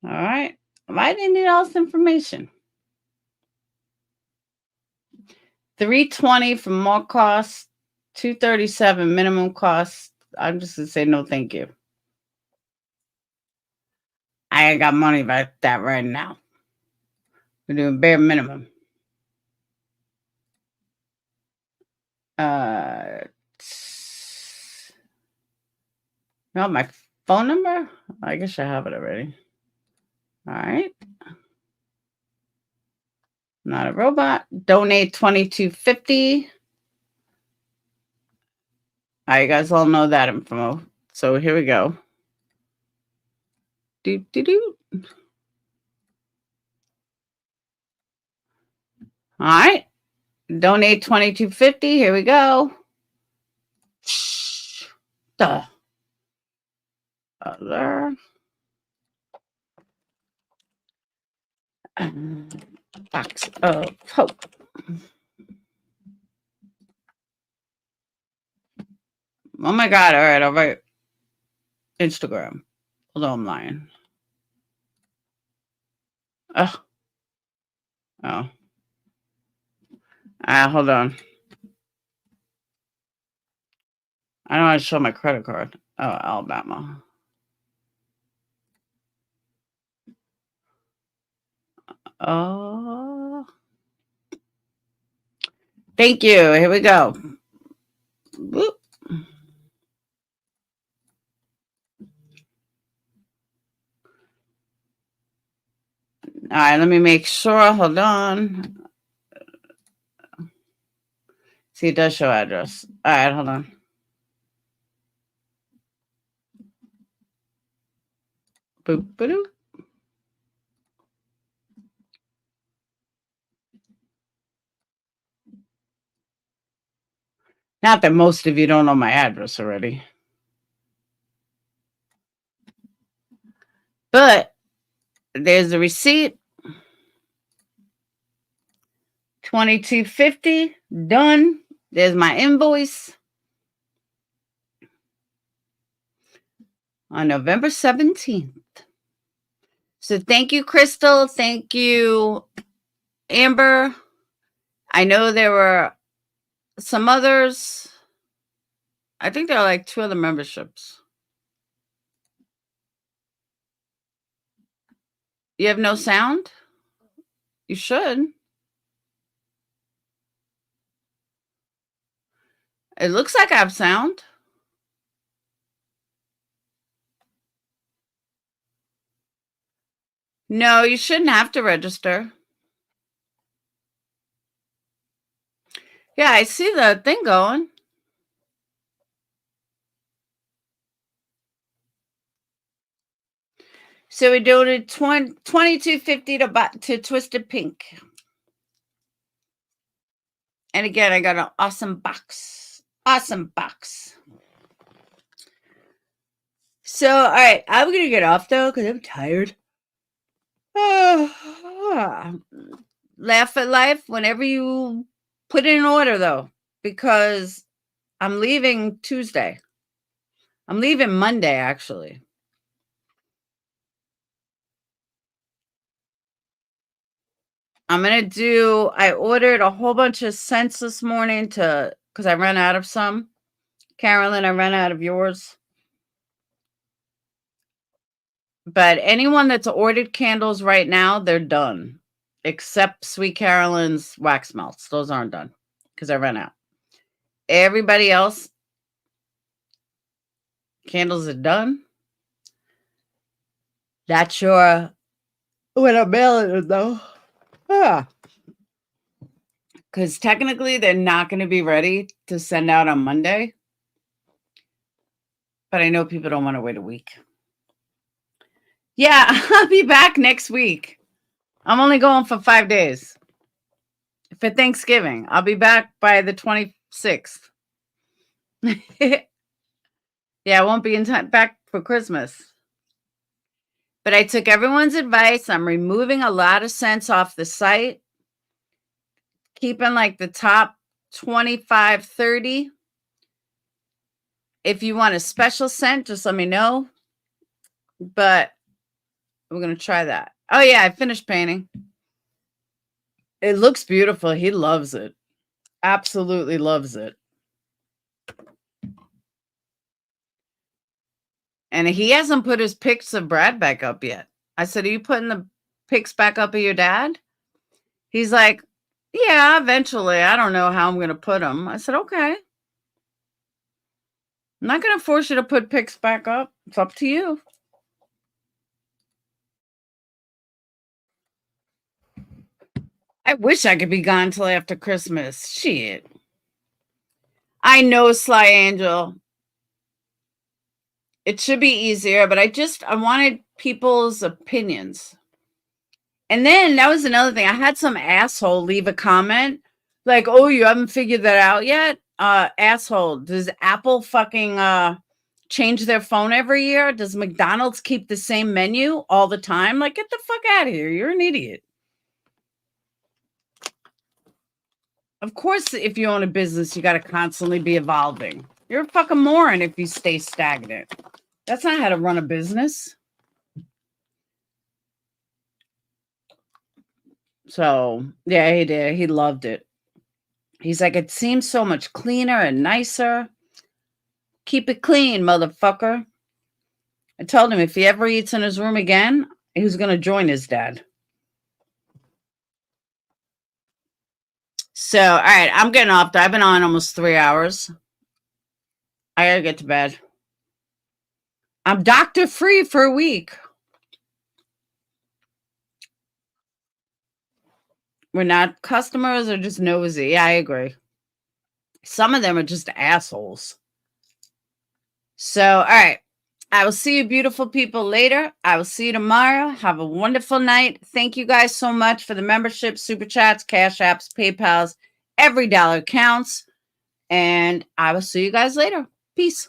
All right. Why do you need all this information? $320 for more costs, $237 minimum cost. I'm just gonna say no, thank you. I ain't got money like that right now. We're doing bare minimum. No, my phone number? I guess I have it already. All right. Not a robot. Donate $22.50. All right, you guys all know that info. So here we go. Do. All right. Donate $22.50. Here we go. The other box of hope. Oh my God. All right. I'll write Instagram. Although I'm lying. Oh. Hold on. I don't want to show my credit card. Oh, Alabama. Oh. Thank you. Here we go. Whoop. All right, let me make sure. Hold on. See, it does show address. All right, hold on. Boop, boop. Not that most of you don't know my address already. But there's the receipt. $22.50 done. There's my invoice on November 17th. So thank you, Crystal. Thank you, Amber. I know there were some others. I think there are like 2 other memberships. You have no sound? You should. It looks like I have sound. No, you shouldn't have to register. Yeah, I see the thing going. So we donated $22.50 to Twisted Pink. And again, I got an awesome box. Awesome box. So, all right, I'm going to get off, though, because I'm tired. Laugh at life whenever you put it in order, though, because I'm leaving Tuesday. I'm leaving Monday, actually. I ordered a whole bunch of scents this morning because I ran out of some. Carolyn, I ran out of yours. But anyone that's ordered candles right now, they're done. Except Sweet Carolyn's wax melts. Those aren't done because I ran out. Everybody else, candles are done. Not sure when I'm mailing it, though. Because technically, they're not going to be ready to send out on Monday. But I know people don't want to wait a week. Yeah, I'll be back next week. I'm only going for 5 days. For Thanksgiving. I'll be back by the 26th. Yeah, I won't be in time back for Christmas. But I took everyone's advice. I'm removing a lot of scents off the site. Keeping like the top 25, 30. If you want a special scent, just let me know. But we're going to try that. Oh, yeah, I finished painting. It looks beautiful. He loves it. Absolutely loves it. And he hasn't put his pics of Brad back up yet. I said, are you putting the pics back up of your dad? He's like, yeah, eventually. I don't know how I'm going to put them. I said, okay. I'm not going to force you to put pics back up. It's up to you. I wish I could be gone till after Christmas. Shit. I know, Sly Angel. It should be easier, but I wanted people's opinions. And then that was another thing. I had some asshole leave a comment like, oh, you haven't figured that out yet? Asshole, does Apple fucking change their phone every year? Does McDonald's keep the same menu all the time? Like, get the fuck out of here. You're an idiot. Of course, if you own a business, you got to constantly be evolving. You're a fucking moron if you stay stagnant. That's not how to run a business. So, yeah, he did. He loved it. He's like, it seems so much cleaner and nicer. Keep it clean, motherfucker. I told him if he ever eats in his room again, he was going to join his dad. So, all right, I'm getting off. I've been on almost 3 hours. I got to get to bed. I'm doctor free for a week. We're not customers or just nosy. Yeah, I agree. Some of them are just assholes. So, all right. I will see you beautiful people later. I will see you tomorrow. Have a wonderful night. Thank you guys so much for the membership, super chats, cash apps, PayPals. Every dollar counts. And I will see you guys later. Peace.